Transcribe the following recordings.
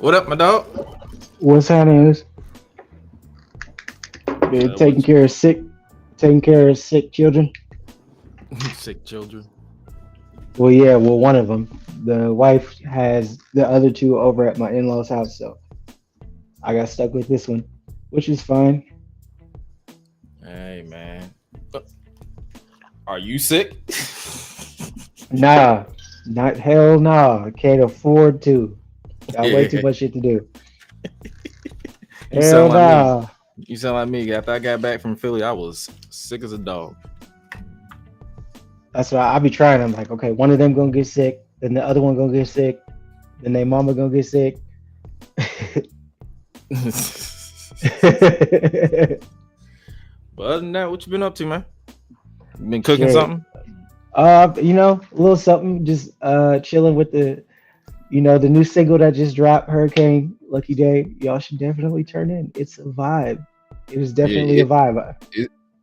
What up, my dog? What's happening? Been taking care of sick children. Sick children. Well, yeah, well, one of them. The wife has the other two over at my in-laws' house, so I got stuck with this one, which is fine. Hey, man. Are you sick? Nah, not hell nah. I can't afford to. Got way too much shit to do. You Hell sound like nah. me. You sound like me. After I got back from Philly, I was sick as a dog. That's why I be trying. I'm like, okay, one of them gonna get sick, then the other one gonna get sick, then their mama gonna get sick. But other than that, what you been up to, man? You been cooking Shit. something? A little something, just chilling with the new single that just dropped, Hurricane Lucky Day. Y'all should definitely turn in. It's a vibe. It is definitely a vibe.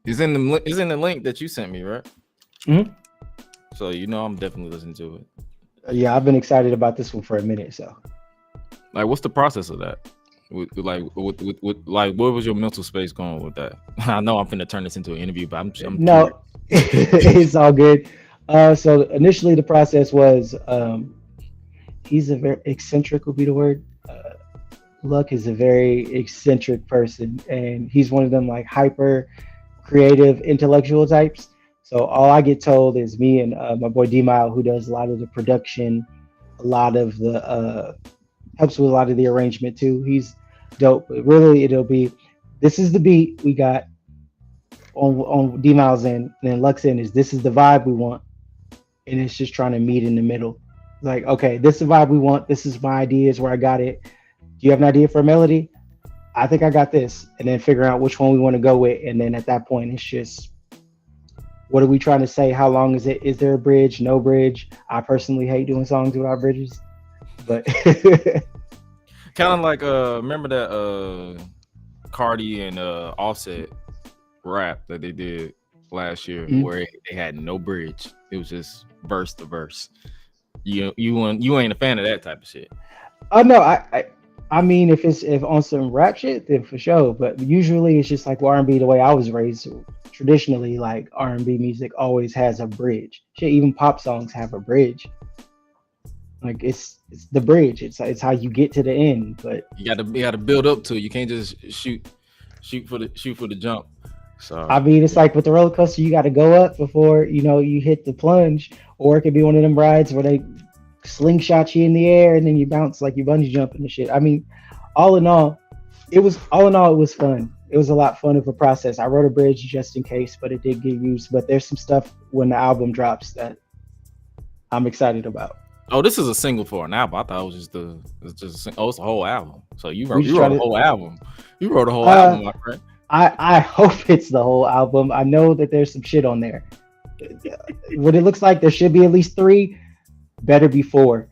It's in the link that you sent me, right? Mm-hmm. So I'm definitely listening to it. Yeah, I've been excited about this one for a minute. So, like, what's the process of that? With what was your mental space going with that? I know I'm finna turn this into an interview, but I'm no, it's all good. So initially the process was he's a very eccentric would be the word. Luck is a very eccentric person, and he's one of them like hyper creative intellectual types. So all I get told is me and my boy D-Mile, who does a lot of the production, a lot of the helps with a lot of the arrangement too. He's dope, but really it'll be this is the beat we got on D-Mile's end, and then Luck's end is this is the vibe we want, and it's just trying to meet in the middle. Like, okay, this is the vibe we want. This is my ideas where I got it. Do you have an idea for a melody? I think I got this, and then figure out which one we want to go with, and then at that point it's just what are we trying to say? How long is it? Is there a bridge? No bridge? I personally hate doing songs without bridges, but kind of like remember that Cardi and Offset rap that they did last year, where they had no bridge. It was just verse to verse. You ain't a fan of that type of shit. Oh no, I mean if on some rap shit, then for sure. But usually it's just like R&B. The way I was raised, traditionally, like R&B music always has a bridge. Shit, even pop songs have a bridge. Like it's the bridge. It's how you get to the end. But you gotta build up to it. You can't just shoot for the jump. So I mean, it's like with the roller coaster, you got to go up before you hit the plunge, or it could be one of them rides where they slingshot you in the air and then you bounce like you bungee jumping and shit. I mean, all in all, it was fun. It was a lot fun of a process. I wrote a bridge just in case, but it did get used. But there's some stuff when the album drops that I'm excited about. Oh, this is a single for an album. I thought it was it's a whole album. So you wrote a whole album. You wrote a whole album, my friend. I hope it's the whole album. I know that there's some shit on there. What it looks like, there should be at least 3. Better be 4.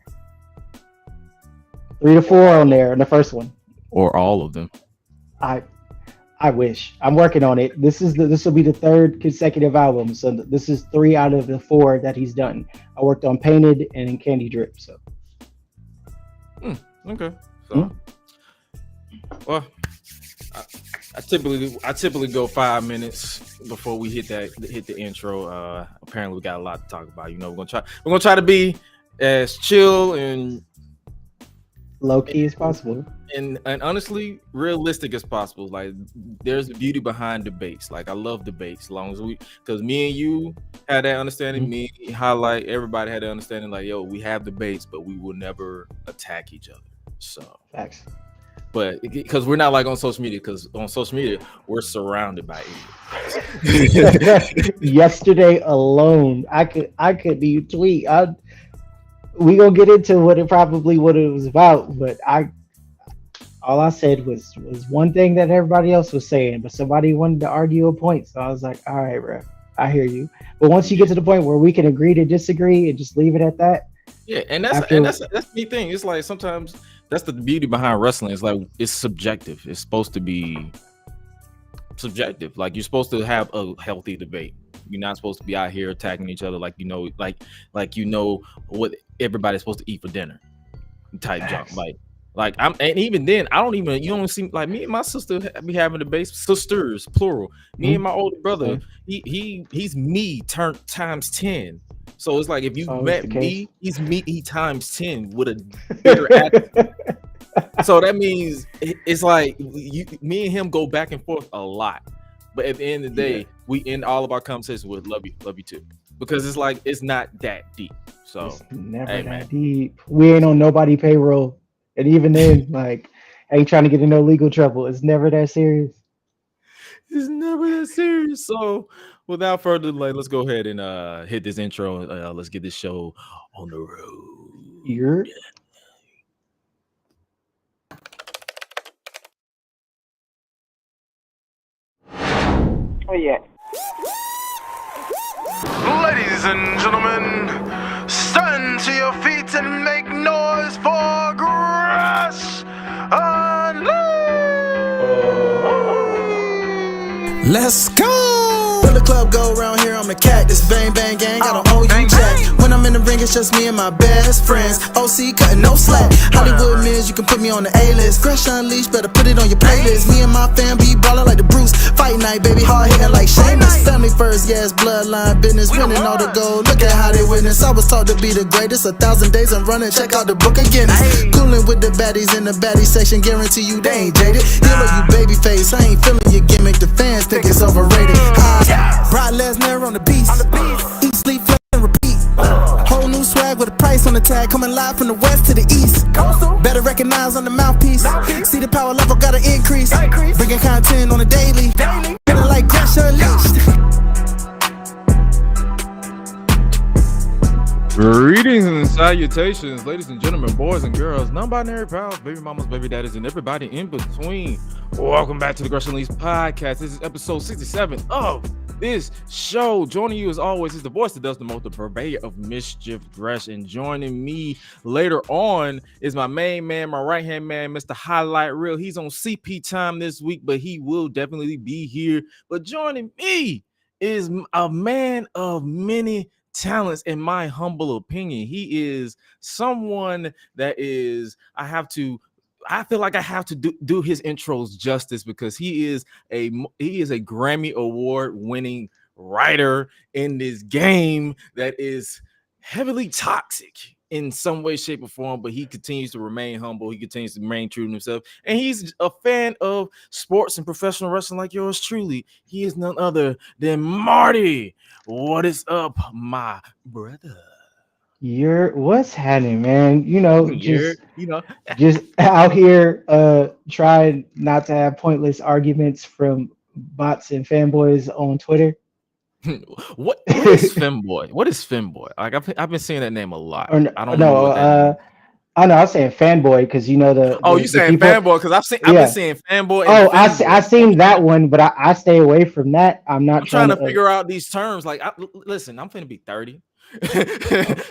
3 to 4 on there in the first one. Or all of them. I wish. I'm working on it. This will be the 3rd consecutive album. So this is 3 out of the 4 that he's done. I worked on Painted and Candy Drip. So. Okay. So. Well. I typically go 5 minutes before we hit the intro. Apparently we got a lot to talk about. We're gonna try to be as chill and low key as possible, and honestly realistic as possible. Like there's beauty behind debates. Like I love debates, as long as because me and you had that understanding. Mm-hmm. Me highlight everybody had that understanding. Like we have debates, but we will never attack each other. So facts. But because we're not like on social media, because on social media we're surrounded by idiots. Yesterday alone, I could be tweet. We gonna get into what it was about, but all I said was one thing that everybody else was saying, but somebody wanted to argue a point, so I was like, all right, bro, I hear you. But once you get to the point where we can agree to disagree and just leave it at that, yeah, and that's the thing. It's like sometimes. That's the beauty behind wrestling. It's like it's subjective. It's supposed to be subjective. Like you're supposed to have a healthy debate. You're not supposed to be out here attacking each other like what everybody's supposed to eat for dinner. Type jump. Like Like and even then, you don't see like me and my sister be having debates, sisters plural. Me and my older brother, he's me turned times 10. So it's like if It's you always met the case. me, he's me times 10 with a bigger attitude. So that means it's like me and him go back and forth a lot. But at the end of the day, we end all of our conversations with love you too. Because it's like it's not that deep. So it's never that deep. We ain't on nobody payroll. And even then, like, ain't trying to get in no legal trouble. It's never that serious. It's never that serious. So without further delay, let's go ahead and hit this intro. Let's get this show on the road. You're Oh yeah. Ladies and gentlemen, stand to your feet and make noise for GRESH Unleashed. Let's go! When the club go around here, I'm a cactus. Bang, bang, gang, I don't owe you jack. When I'm in the ring, it's just me and my best friends. OC cutting no slack. Hollywood Miz, you can put me on the A-list. GRESH Unleashed, better put it on your playlist. Me and my fam be ballin' like the Bruce. Fight night, baby, hard hitting like Sheamus. Family first, yes, bloodline business. Winning all the gold, look at how they witness. I was taught to be the greatest. 1,000 days I'm running, check out the book of Guinness. Coolin' with the baddies in the baddie section. Guarantee you they ain't jaded. Healer, you baby face, I ain't feeling your gimmick. The fans think it's overrated. Brock Lesnar on the beast. Eat, sleep, flex, and repeat. Whole new swag with a price on the tag. Coming live from the west to the east. Better recognize on the mouthpiece. See the power level gotta increase. Bringing content on a daily. Feeling like GRESH Unleashed. Greetings and salutations, ladies and gentlemen, boys and girls, non-binary pals, baby mamas, baby daddies, and everybody in between. Welcome back to the GRESH Unleashed podcast. This is episode 67 of this show. Joining you as always is the voice that does the most, the purveyor of mischief, GRESH. And joining me later on is my main man, my right-hand man, Mr. Highlight Reel. He's on CP time this week, but he will definitely be here. But joining me is a man of many talents, in my humble opinion. He is someone that is, I feel like I have to do his intros justice, because he is a Grammy Award winning writer in this game that is heavily toxic in some way, shape, or form, but he continues to remain humble. He continues to remain true to himself, and he's a fan of sports and professional wrestling like yours truly. He is none other than Marty. What is up, my brother? What's happening, man? Just out here trying not to have pointless arguments from bots and fanboys on Twitter. What is femboy? What is femboy? Like I've been seeing that name a lot. I don't know what that means. I know. I was saying fanboy because you saying fanboy because I've been seeing fanboy. Oh, I seen that one, but I stay away from that. I'm trying to figure out these terms. Like, listen, I'm finna be 30,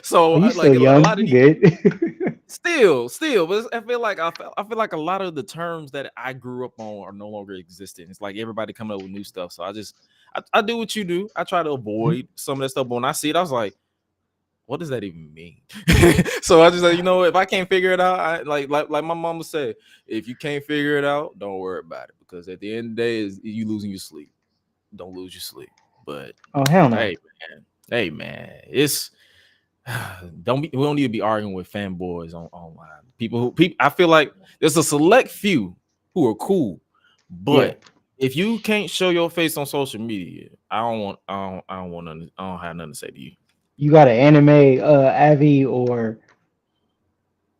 so you still young. A lot of still, but I feel like a lot of the terms that I grew up on are no longer existent. It's like everybody coming up with new stuff. So I do what you do. I try to avoid some of that stuff, but when I see it, I was like, what does that even mean? So I just like, if I can't figure it out, I like my mama said, if you can't figure it out, don't worry about it, because at the end of the day, is you losing your sleep. Don't lose your sleep. But oh hell no. Hey man, it's we don't need to be arguing with fanboys online. People I feel like there's a select few who are cool, but if you can't show your face on social media, I don't have nothing to say to you. You got an anime Avi or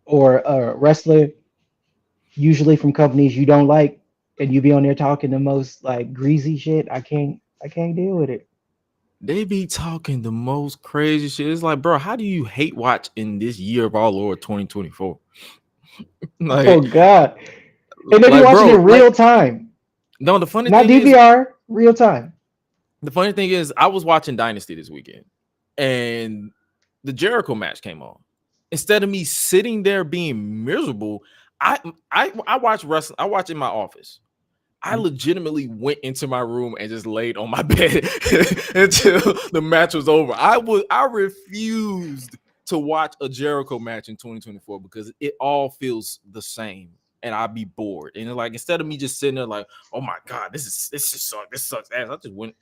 a wrestler, usually from companies you don't like, and you be on there talking the most like greasy shit. I can't deal with it. They be talking the most crazy shit. It's like, bro, how do you hate watch in this year of our Lord 2024? Like, oh God! And then you watching it real time. No, the funny thing is, not DVR, real time. The funny thing is, I was watching Dynasty this weekend, and the Jericho match came on. Instead of me sitting there being miserable, I watch wrestling. I watch in my office. I legitimately went into my room and just laid on my bed until the match was over. I refused to watch a Jericho match in 2024 because it all feels the same, and I'd be bored. And like instead of me just sitting there like, oh my god, this just sucks. This sucks ass. I just went.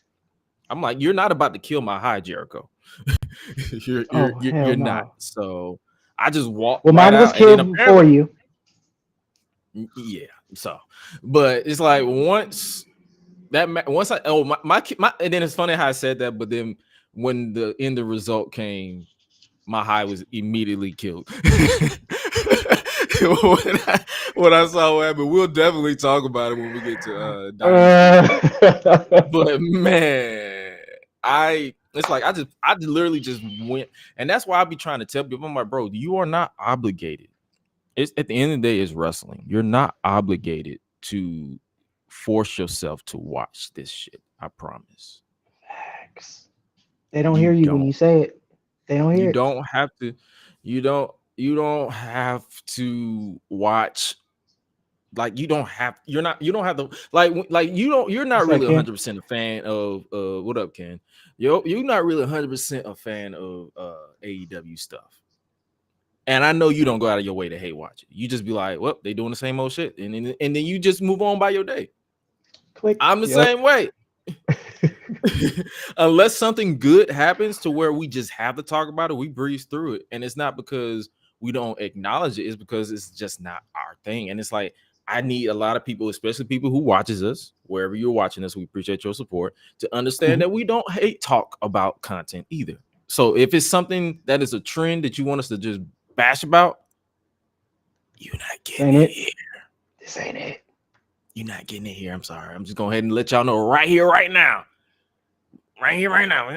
I'm like, you're not about to kill my high, Jericho. you're not. So I just walked. Well, right mine was out, killed before you. Yeah. So, but it's like once I and then it's funny how I said that, but then when the end result came, my high was immediately killed. when I saw what happened, we'll definitely talk about it when we get to Dynasty. But man, it's like I literally just went, and that's why I be trying to tell people, I'm like, bro, you are not obligated. It's at the end of the day, it's wrestling. You're not obligated to force yourself to watch this shit. I promise. Facts. They don't hear you when you say it. They don't hear it. You don't have to. You don't have to watch. Like you don't have. You're not. You don't have to. Like you don't. You're not really 100% a fan of. What up, Ken? You're not really 100% a fan of AEW stuff. And I know you don't go out of your way to hate watch it. You just be like, well, they doing the same old shit. And then you just move on by your day. Click. I'm the same way. Unless something good happens to where we just have to talk about it, we breeze through it. And it's not because we don't acknowledge it. It's because it's just not our thing. And it's like, I need a lot of people, especially people who watches us, wherever you're watching us, we appreciate your support, to understand that we don't hate talk about content either. So if it's something that is a trend that you want us to just bash about, you're not getting it here. This ain't it. You're not getting it here. I'm sorry. I'm just going ahead and let y'all know right here, right now. Right here, right now.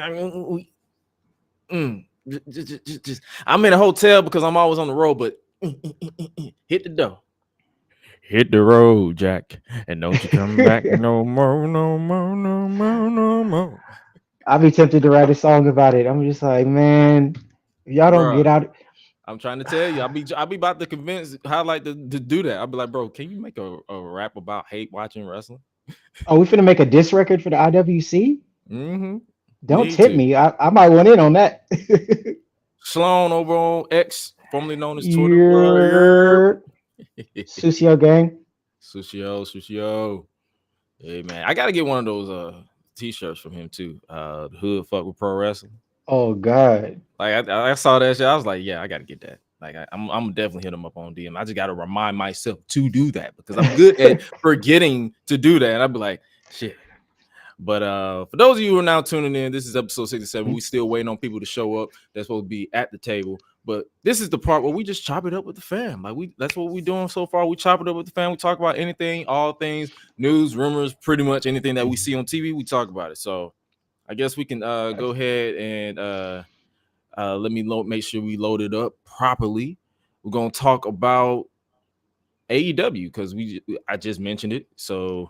Just I'm in a hotel because I'm always on the road, but hit the door. Hit the road, Jack. And don't you come back no more, no more, no more, no more. I'll be tempted to write a song about it. I'm just like, man, if y'all don't get out. I'm trying to tell you, I'll be about to highlight to do that. I'll be like, bro, can you make a rap about hate watching wrestling? Oh, we finna make a diss record for the IWC? Mm-hmm. Don't tip me. I might want in on that. Sloan over on X, formerly known as Twitter. Susio gang. Susio. Hey man, I gotta get one of those t-shirts from him too. The hood fuck with pro wrestling. Oh god. Like I saw that shit. I was like, yeah, I gotta get that. Like I'm definitely hit him up on DM. I just gotta remind myself to do that because I'm good at forgetting to do that. And I'd be like, shit. But for those of you who are now tuning in, this is episode 67. We still waiting on people to show up. That's supposed to be at the table. But this is the part where we just chop it up with the fam. Like that's what we're doing so far. We chop it up with the fam. We talk about anything, all things, news, rumors, pretty much anything that we see on TV. We talk about it. So I guess we can go ahead and let me make sure we load it up properly. We're gonna talk about AEW because I just mentioned it, so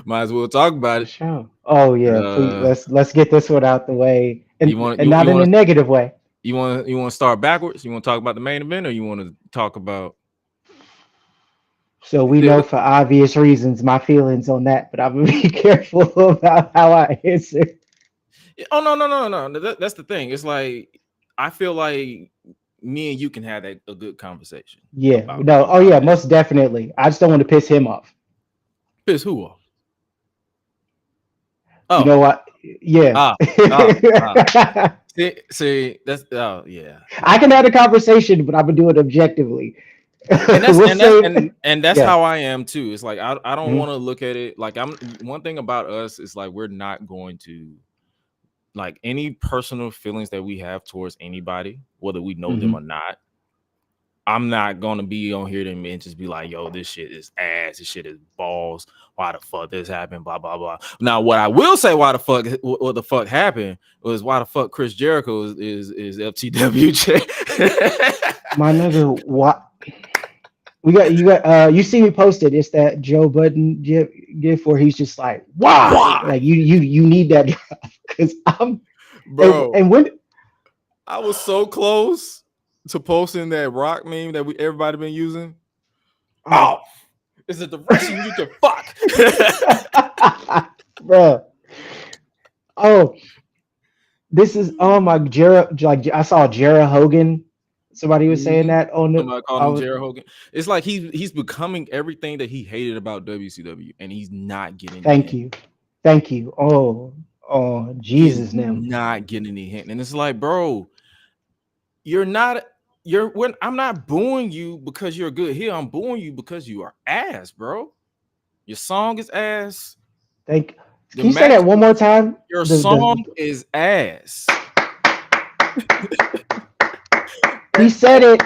might as well talk about it. Sure. Oh yeah, please, let's get this one out the way, and not in a negative way. You want to start backwards? You want to talk about the main event, or you want to talk about? So we know for obvious reasons my feelings on that, but I'm gonna be careful about how I answer. Oh no. That's the thing. It's like I feel like me and you can have a good conversation. Yeah. No. Oh yeah. Most definitely. I just don't want to piss him off. Piss who off? Oh. You know what? Yeah. See, that's yeah. I can have a conversation, but I'm gonna do it objectively. And that's how I am too. It's like I don't want to look at it like one thing about us is like we're not going to like any personal feelings that we have towards anybody, whether we know them or not. I'm not gonna be on here and just be like, yo, this shit is ass, this shit is balls. Why the fuck this happened? Blah blah blah. Now, what I will say, what the fuck happened was why the fuck Chris Jericho is FTW. My nigga, what? You see me posted. It's that Joe Budden gif where he's just like, why? Like you need that because I'm, bro. And when I was so close to posting that rock meme that everybody been using. Oh, it's a direction you can fuck, bro. Oh, This is my Jared. Like I saw Jared Hogan. Somebody was saying that on the. Somebody called him Jared Hogan. It's like he's becoming everything that he hated about WCW, and he's not getting. Thank you. Oh, Jesus, now not getting any hint, and it's like, bro, you're not. I'm not booing you because you're good here. I'm booing you because you are ass, bro. Your song is ass. Can you say that one more time? Your song is ass. He said it.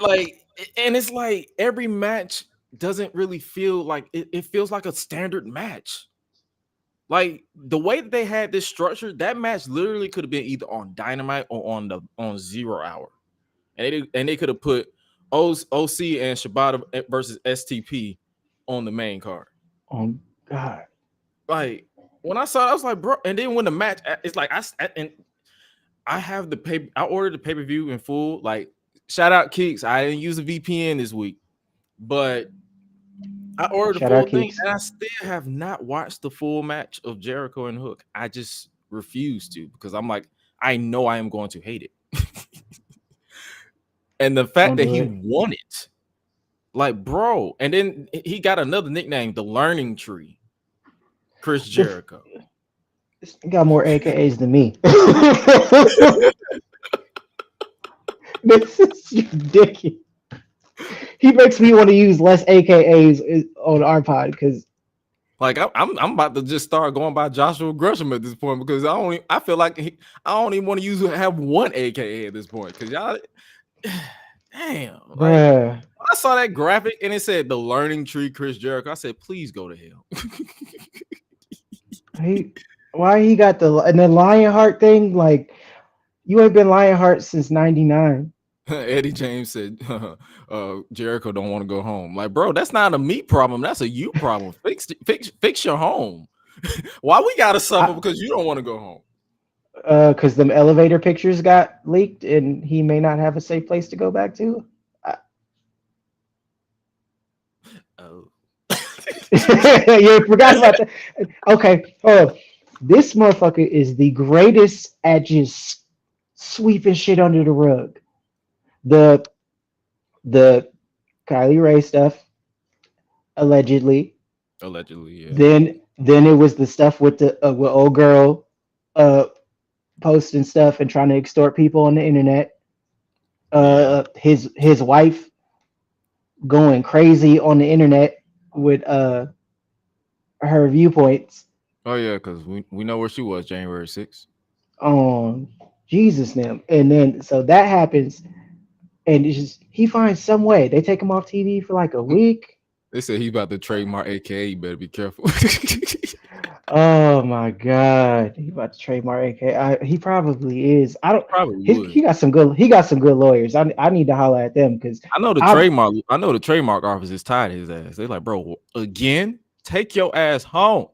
Like, and it's like every match doesn't really feel like it feels like a standard match. Like the way that they had this structure, that match literally could have been either on Dynamite or on 0 Hour, and they could have put OC and Shibata versus STP on the main card. Oh God! Like when I saw it, I was like, bro. And then when the match, it's like I have the pay. I ordered the pay-per-view in full. Like, shout out Keeks. I didn't use a VPN this week, but I ordered the full thing, and I still have not watched the full match of Jericho and Hook. I just refuse to because I'm like, I know I am going to hate it. And the fact that he won it, like, bro, and then he got another nickname, the Learning Tree, Chris Jericho. He got more AKAs than me. This is ridiculous. He makes me want to use less AKAs on our pod because, like, I'm about to just start going by Joshua Gresham at this point because I feel like I don't even want to have one AKA at this point because y'all, damn. Like, when I saw that graphic and it said the Learning Tree Chris Jericho, I said, please go to hell. Why he got the Lionheart thing? Like, you ain't been Lionheart since '99. Eddie James said, Jericho don't want to go home. Like, bro, that's not a me problem. That's a you problem. Fix your home. Why we gotta suffer because you don't want to go home? Because them elevator pictures got leaked and he may not have a safe place to go back to. Oh. You forgot about that. Okay. This motherfucker is the greatest at just sweeping shit under the rug. The Kylie Ray stuff, allegedly, yeah. Then it was the stuff with the with old girl posting stuff and trying to extort people on the internet. His wife going crazy on the internet with her viewpoints. Oh yeah, because we know where she was January 6th. Jesus now. And then so that happens, and it's just he finds some way. They take him off TV for like a week. They said he's about to trademark AKA. You better be careful. Oh my God, he about to trademark AKA. He probably is. I don't. Probably he got some good. He got some good lawyers. I need to holler at them because I know the trademark office is tied his ass. They're like, bro, again, take your ass home.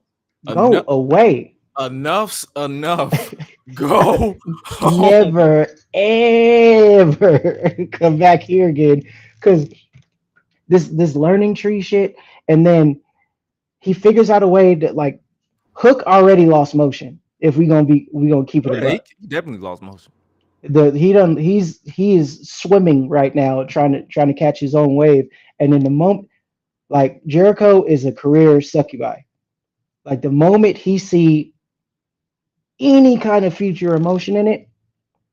Go away. Enough's enough. Go home. Never ever come back here again because this learning tree shit, and then he figures out a way that like Hook already lost motion. If we gonna keep it, he definitely lost motion. He is swimming right now, trying to catch his own wave, and in the moment, like Jericho is a career succubi. Like the moment he see any kind of future emotion in it,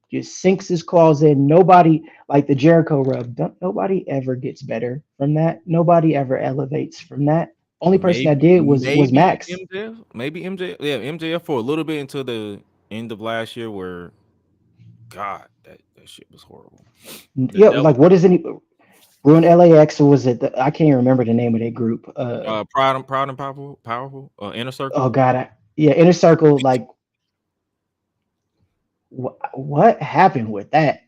just sinks his claws in. Nobody like the Jericho rub. Nobody ever gets better from that. Nobody ever elevates from that. Only person that did was Max. MJF, maybe MJF. Yeah, MJF for a little bit until the end of last year, where God, that shit was horrible. Like what is it? Ruin LAX, or was it? I can't even remember the name of that group. Proud and powerful. Inner Circle. Oh God, Inner Circle. Like, what happened with that?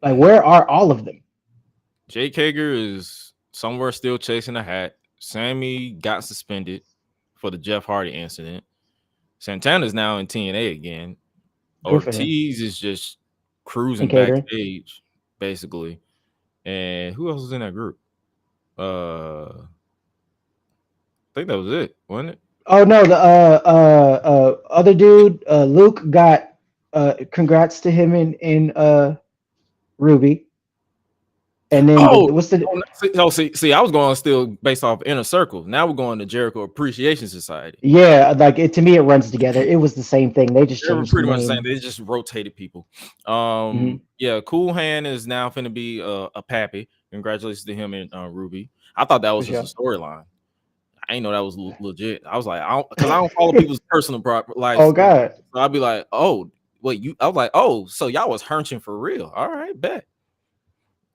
Like, where are all of them? Jake Hager is somewhere still chasing a hat. Sammy got suspended for the Jeff Hardy incident. Santana's now in TNA again. Ortiz is just cruising backstage, basically. And who else was in that group? I think that was it, wasn't it? Oh no, the other dude, Luke got Congrats to him and Ruby. And then Oh, what's the see, I was going still based off Inner Circle. Now we're going to Jericho Appreciation Society. yeah, like to me it runs together. It was the same thing. They just They were changed the pretty much the name. same. They just rotated people. Mhm. Yeah, Cool Hand is now finna be a pappy. Congratulations to him and Ruby. I thought that was For just sure. a storyline. I didn't know that was legit. I was like, because I don't follow people's personal lives. Oh God. So I'd be like, oh, wait, you? I was like, oh, so y'all was hunching for real? All right, bet.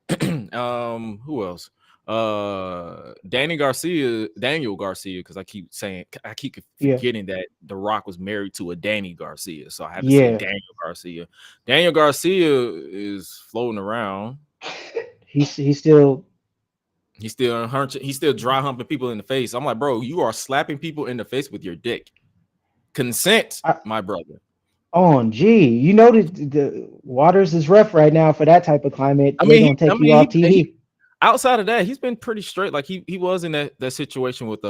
Who else? Daniel Garcia, because I keep Yeah. forgetting that The Rock was married to a Danny Garcia, so I have to say Yeah. Daniel Garcia. Daniel Garcia is floating around. He's still He's still hunching. He's still dry humping people in the face. I'm like, bro, you are slapping people in the face with your dick. Consent, my brother. on. Gee, you know the waters is rough right now for that type of climate. I They're mean, gonna take you off TV. Outside of that, he's been pretty straight. Like he was in that situation with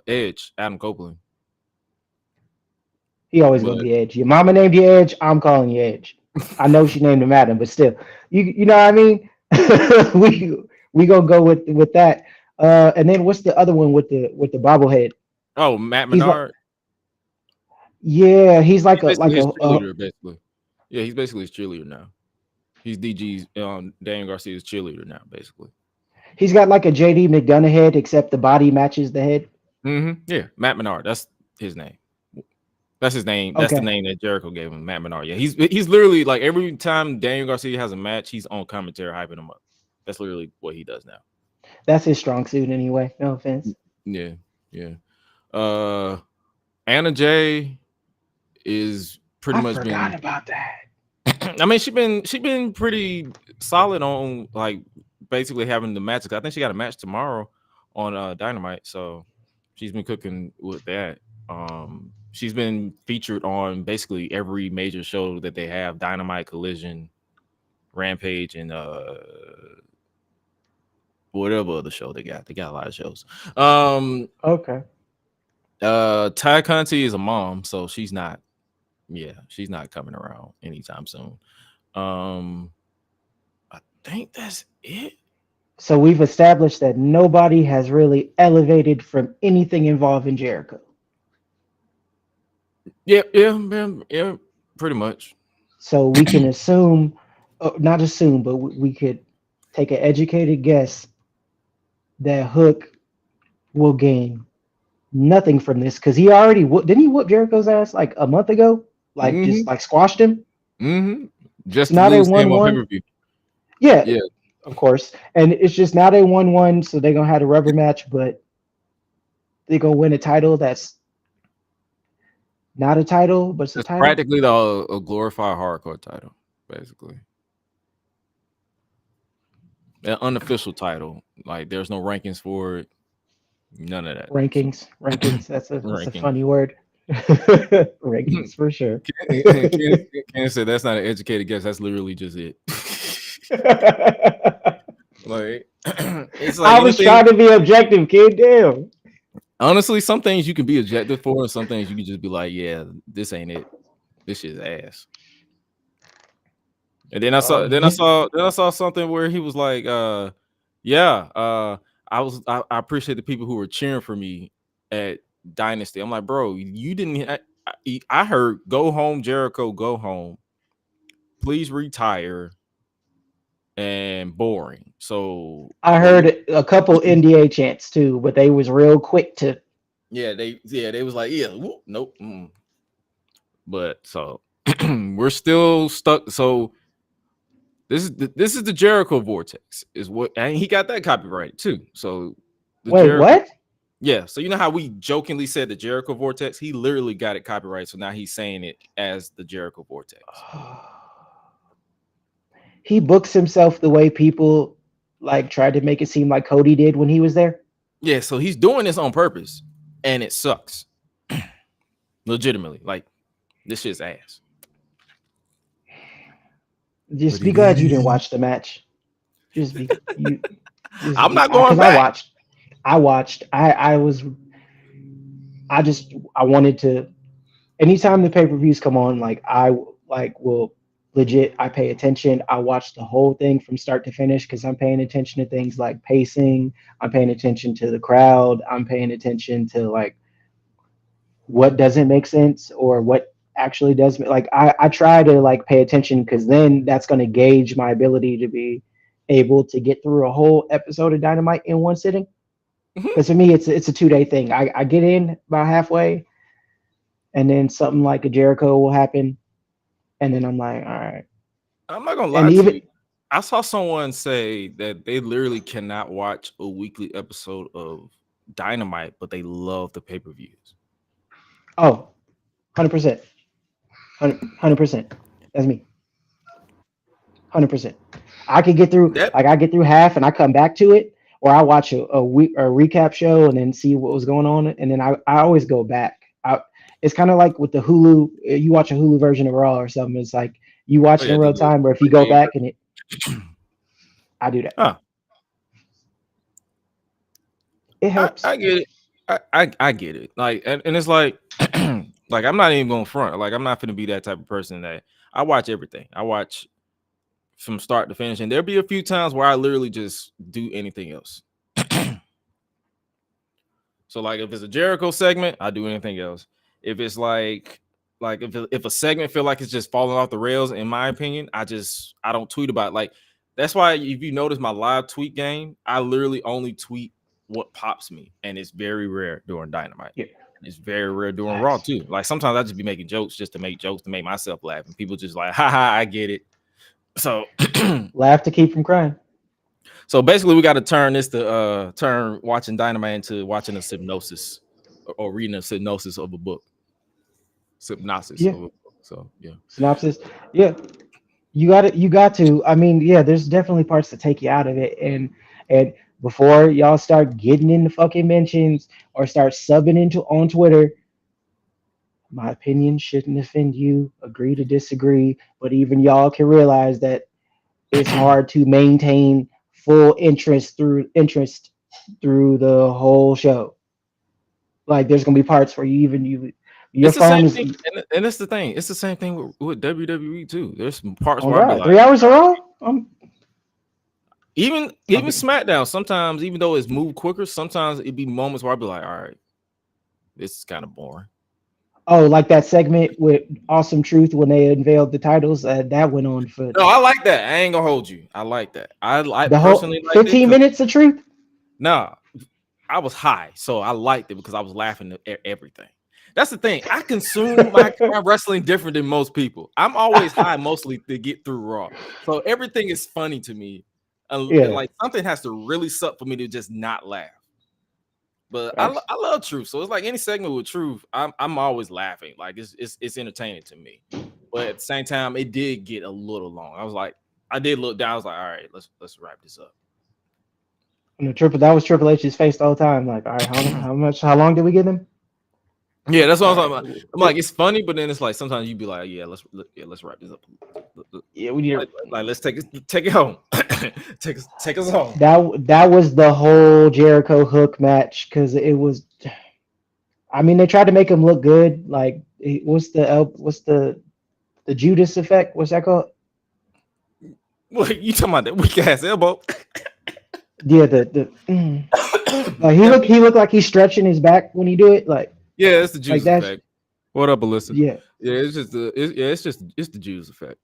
Edge, Adam Copeland. He always gonna be Edge. Your mama named you Edge. I'm calling you Edge. I know she named him Adam, but still, you know what I mean. we gonna go with that. And then what's the other one with the bobblehead? Oh, Matt Menard. Yeah, he's like his a cheerleader, basically. Yeah, he's basically his cheerleader now. He's DG's Daniel Garcia's cheerleader now, basically. He's got like a JD McDonough head, except the body matches the head. Yeah, Matt Menard. That's his name. That's his name. That's the name that Jericho gave him, Matt Menard. Yeah, he's literally like every time Daniel Garcia has a match, he's on commentary hyping him up. That's literally what he does now. That's his strong suit anyway. No offense. Yeah. Anna Jay is pretty much forgot about that. I mean, she been pretty solid on like basically having the matches. I think she got a match tomorrow on Dynamite, so she's been cooking with that. She's been featured on basically every major show that they have: Dynamite, Collision, Rampage, and whatever other show they got. They got a lot of shows. Okay. Ty Conti is a mom, so she's not coming around anytime soon. I think that's it. So we've established that nobody has really elevated from anything involving Jericho. Yeah, pretty much. So we can assume, not assume, but we could take an educated guess that Hook will gain nothing from this because he already didn't he whoop Jericho's ass like a month ago, like just like squashed him. Just so now they 1-1. Yeah, of course, and it's just now they 1-1, so they're gonna have a rubber match, but they're gonna win a title that's not a title, but it's a title. Practically a glorified hardcore title, basically. An unofficial title. Like there's no rankings for it. None of that. Rankings. That's a funny word. Rankings for sure. Can't say that's not an educated guess. That's literally just it. Like, it's like I was trying to be objective, kid. Damn. Honestly, some things you can be objective for, and some things you can just be like, "Yeah, this ain't it. This shit's ass." And then I saw something where he was like, I appreciate the people who were cheering for me at Dynasty. I'm like, bro, you didn't. I heard go home, Jericho, go home. Please retire. And boring. So I heard a couple NDA chants too, but they was real quick to. Yeah, they was like, nope. But so we're still stuck. So this is the Jericho Vortex is what, and he got that copyrighted too. So wait, what? Yeah, so you know how we jokingly said the Jericho Vortex? He literally got it copyrighted, so now he's saying it as the Jericho Vortex. He books himself the way people like tried to make it seem like Cody did when he was there. Yeah, so he's doing this on purpose, and it sucks. Legitimately, like this shit's ass. Just be glad you didn't watch the match. I'm not going back. I watched. I wanted to anytime the pay-per-views come on, like I will legit, I pay attention. I watch the whole thing from start to finish because I'm paying attention to things like pacing. I'm paying attention to the crowd. I'm paying attention to like what doesn't make sense or what actually does. Like I try to like pay attention because then that's going to gauge my ability to be able to get through a whole episode of Dynamite in one sitting. Because for me, it's a 2-day thing. I get in about halfway, and then something like a Jericho will happen. And then I'm like, all right. I'm not gonna lie to you. I saw someone say that they literally cannot watch a weekly episode of Dynamite, but they love the pay-per-views. Oh, 100%. 100%. That's me. 100%. I can get through I get through half and I come back to it, or I watch a recap show and then see what was going on, and then I always go back. It's kind of like with the Hulu. You watch a Hulu version of Raw or something. It's like you watch it in real time. Or if you go back and it, I do that. Huh. It helps. I get it. I get it. Like, and it's like, like I'm not even going front. Like I'm not going to be that type of person that I watch everything. I watch from start to finish, and there'll be a few times where I literally just do anything else. So like if it's a Jericho segment, I do anything else. If it's like if a segment feel like it's just falling off the rails, in my opinion, I don't tweet about it. Like that's why if you notice my live tweet game, I literally only tweet what pops me, and it's very rare during Dynamite. Yeah. It's very rare during Raw too. Like sometimes I just be making jokes just to make jokes to make myself laugh, and people just like, haha, I get it. So laugh to keep from crying. So basically, we got to turn this to turn watching Dynamite into watching a synopsis or reading a synopsis of a book. Synopsis. Yeah. Of a book. So yeah. Synopsis. Yeah. You got to. I mean, yeah, there's definitely parts that take you out of it. And before y'all start getting into fucking mentions or start subbing into on Twitter, my opinion shouldn't offend you. Agree to disagree. But even y'all can realize that it's hard to maintain full interest through the whole show. Like there's gonna be parts where your phone is, and it's the thing. It's the same thing with WWE too. There's some parts where right, 3 hours are all. Even SmackDown. Sometimes, even though it's moved quicker, sometimes it'd be moments where I'd be like, all right, this is kind of boring. Oh, like that segment with Awesome Truth when they unveiled the titles. That went on for. No, I like that. I ain't gonna hold you. I like that. I the personally whole 15 minutes of truth. No, I was high, so I liked it because I was laughing at everything. That's the thing. I consume my wrestling different than most people. I'm always high mostly to get through Raw, so everything is funny to me. Like something has to really suck for me to just not laugh. But I love Truth, so it's like any segment with Truth, I'm always laughing. Like it's entertaining to me. But at the same time, it did get a little long. I did look down. I was like, all right, let's wrap this up. And that was Triple H's face the whole time. Like, all right, how long did we get him? Yeah, that's what I'm talking about. I'm like, it's funny, but then it's like sometimes you be like, yeah, let's wrap this up. Yeah, we need like let's take it home. take us home. That was the whole Jericho Hook match because it was. I mean, they tried to make him look good. Like, what's the Judas effect? What's that called? What you talking about? That weak ass elbow? Yeah, like he looked like he's stretching his back when he do it. Like, yeah, it's the Judas like effect. What up, Alyssa? Yeah, it's just it's the Judas effect.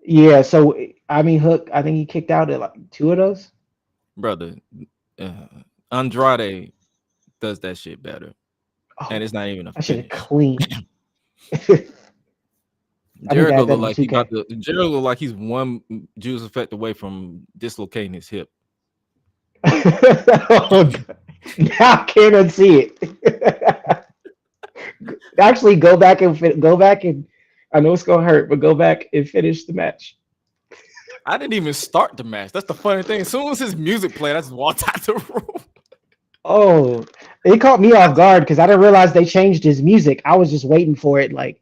Yeah, so I mean, Hook, I think he kicked out at like 2 of those. Brother, Andrade does that shit better, and it's not even a shit clean. Jericho look like he's one Judas effect away from dislocating his hip. Oh, now I can't unsee it. Actually, go back and I know it's gonna hurt, but go back and finish the match. I didn't even start the match. That's the funny thing. As soon as his music played, I just walked out the room. Oh, it caught me off guard because I didn't realize they changed his music. I was just waiting for it. Like,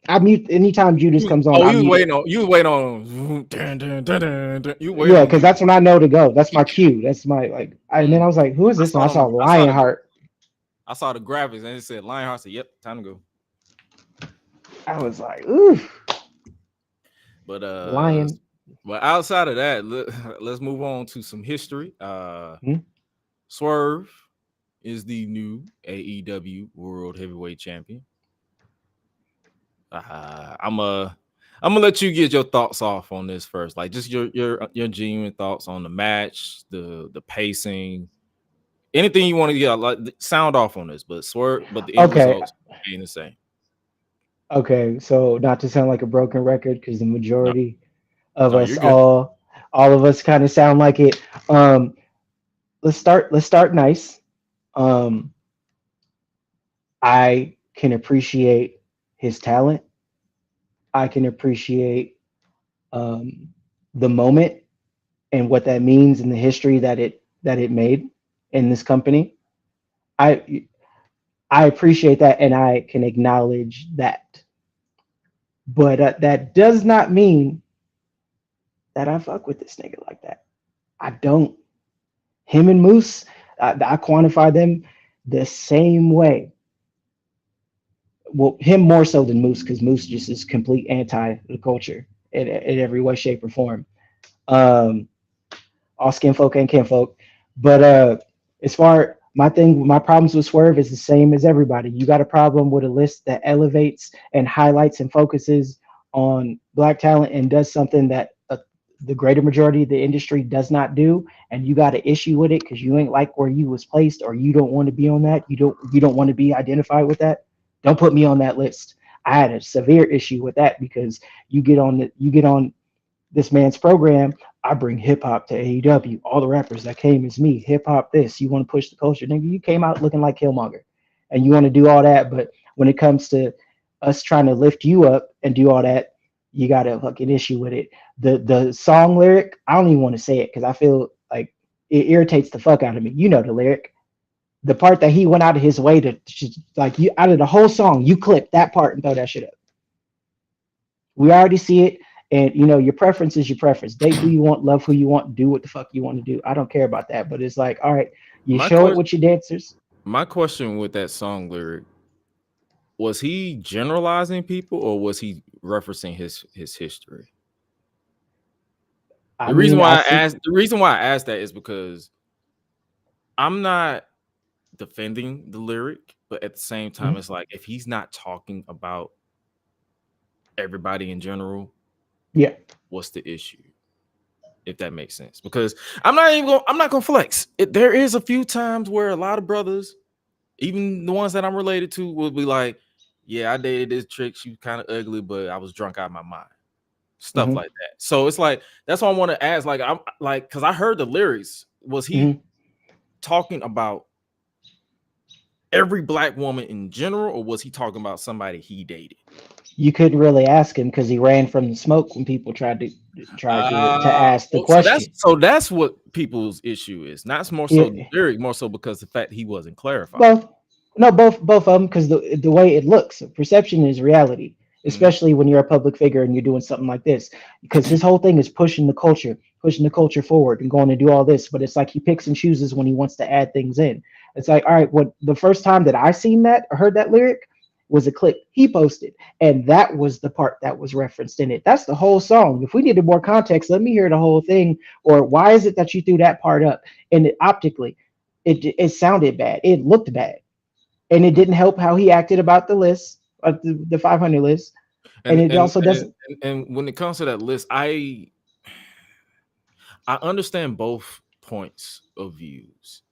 I mute anytime Judas comes on. Oh, you was waiting on. Dun, dun, dun, dun, dun. Yeah, because that's when I know to go. That's my cue. That's my and then I was like, "Who is this?" I saw Lionheart. I saw the graphics and it said Lionheart. I said, "Yep, time to go." I was like, ooh. But Lion. well, outside of that, let's move on to some history. Swerve is the new AEW World Heavyweight Champion. I'm gonna let you get your thoughts off on this first, like just your genuine thoughts on the match, the pacing, anything you want to get like sound off on this. But the end results ain't the same. Okay, so not to sound like a broken record, because the majority of No, us you're good. all of us kind of sound like it. Let's start nice. I can appreciate his talent. I can appreciate the moment and what that means in the history that it made in this company. I appreciate that, and I can acknowledge that. But that does not mean that I fuck with this nigga like that. I don't. Him and Moose, I quantify them the same way. Well, him more so than Moose, because Moose just is complete anti the culture in every way, shape, or form. All skin folk and kinfolk. But as far my problems with Swerve is the same as everybody. You got a problem with a list that elevates and highlights and focuses on Black talent and does something that the greater majority of the industry does not do, and you got an issue with it because you ain't like where you was placed, or you don't want to be on that. You don't want to be identified with that. Don't put me on that list. I had a severe issue with that because you get on this man's program. I bring hip hop to AEW. All the rappers that came is me. Hip hop this. You want to push the culture. Nigga, you came out looking like Killmonger. And you want to do all that, but when it comes to us trying to lift you up and do all that, you got a fucking issue with it. The song lyric, I don't even want to say it because I feel like it irritates the fuck out of me. You know the lyric. The part that he went out of his way to like, you out of the whole song, you clip that part and throw that shit up. We already see it. And your preference is your preference. Date who you want, love who you want, do what the fuck you want to do. I don't care about that. But it's like, all right, you show it with your dancers. My question with that song lyric, was he generalizing people or was he referencing his history? The reason why I asked that is because I'm not defending the lyric, but at the same time, it's like if he's not talking about everybody in general, what's the issue? If that makes sense, because I'm not gonna flex. There is a few times where a lot of brothers, even the ones that I'm related to, will be like, "Yeah, I dated this chick. She was kind of ugly, but I was drunk out of my mind." Stuff like that. So it's like that's why I want to ask. Like I'm like, because I heard the lyrics. Was he talking about every Black woman in general, or was he talking about somebody he dated? You couldn't really ask him because he ran from the smoke when people tried to ask the question. So that's what people's issue is. Not more so the lyric, more so because the fact he wasn't clarified. Both of them, because the way it looks, perception is reality, especially when you're a public figure and you're doing something like this. Because his whole thing is pushing the culture forward and going to do all this. But it's like he picks and chooses when he wants to add things in. It's like, all right, the first time that I seen that or heard that lyric was a clip he posted, and that was the part that was referenced in it. That's the whole song. If we needed more context, let me hear the whole thing. Or why is it that you threw that part up? And optically, it sounded bad. It looked bad, and it didn't help how he acted about the list, the 500 list. And it also doesn't. And when it comes to that list, I understand both points of views.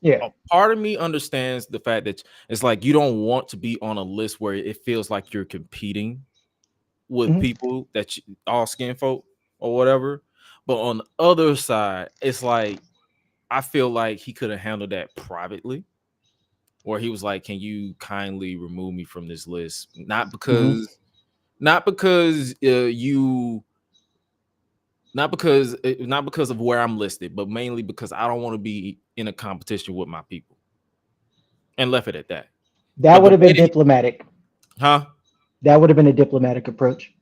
A part of me understands the fact that it's like you don't want to be on a list where it feels like you're competing with people that all skin folk or whatever. But on the other side, it's like I feel like he could have handled that privately, or he was like, "Can you kindly remove me from this list?" Not because of where I'm listed, but mainly because I don't want to be in a competition with my people, and left it at that. That would have been diplomatic, huh? That would have been a diplomatic approach.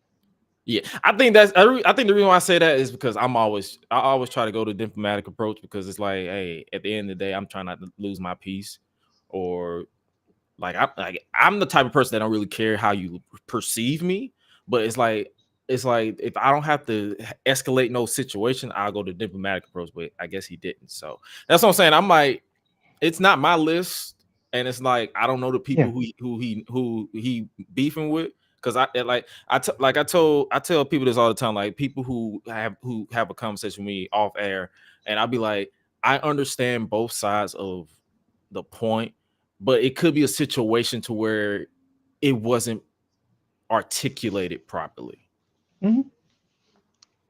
Yeah, I think the reason why I say that is because I always try to go to diplomatic approach, because it's like, hey, at the end of the day, I'm trying not to lose my peace or I'm the type of person that don't really care how you perceive me, but it's like if I don't have to escalate no situation, I'll go to diplomatic approach. But I guess he didn't. So that's what I'm saying. I'm like, it's not my list, and it's like I don't know the people who he beefing with. Because I tell people this all the time, like people who have a conversation with me off air, and I'll be like, I understand both sides of the point, but it could be a situation to where it wasn't articulated properly. Mm-hmm.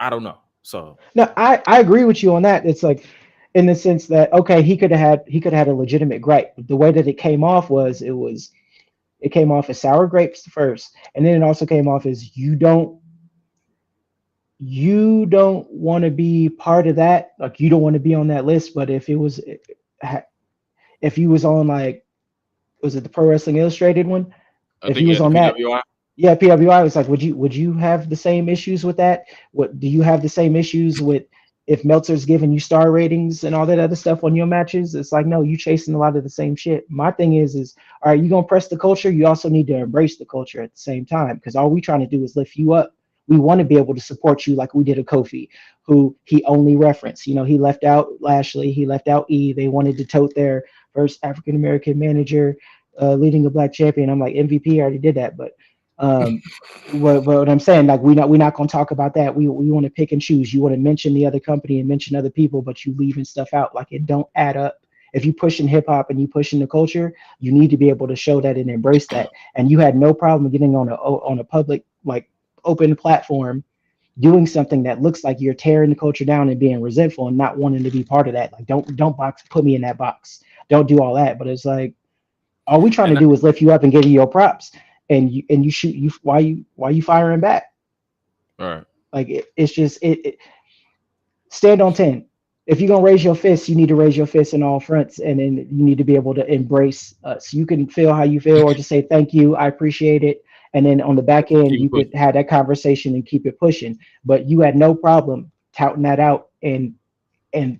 I don't know. So no, I agree with you on that. It's like in the sense that okay, he could have had a legitimate gripe. The way that it came off was it came off as sour grapes first, and then it also came off as you don't want to be part of that, like you don't want to be on that list. But if you was on, like, was it the Pro Wrestling Illustrated one? If he was on that, yeah, PWI was like, would you have the same issues with that? What do you have the same issues with if Meltzer's giving you star ratings and all that other stuff on your matches? It's like, no, you chasing a lot of the same shit. My thing is all right, you gonna press the culture, you also need to embrace the culture at the same time, because all we trying to do is lift you up. We want to be able to support you like we did a Kofi, who he only referenced. He left out Lashley, he left out E. They wanted to tote their first African American manager leading a black champion. I'm like, MVP already did that, but what I'm saying, like, we're not going to talk about that. We want to pick and choose. You want to mention the other company and mention other people, but you leaving stuff out. Like, it don't add up. If you pushing hip hop and you pushing the culture, you need to be able to show that and embrace that. And you had no problem getting on a public, like, open platform, doing something that looks like you're tearing the culture down and being resentful and not wanting to be part of that. Like, don't put me in that box. Don't do all that. But it's like, all we trying to do is lift you up and give you your props. And you shoot, why you firing back? All right. Like, it's just stand on 10. If you're gonna raise your fists, you need to raise your fists in all fronts, and then you need to be able to embrace us. You can feel how you feel, or just say thank you, I appreciate it, and then on the back end you could have that conversation and keep it pushing. But you had no problem touting that out and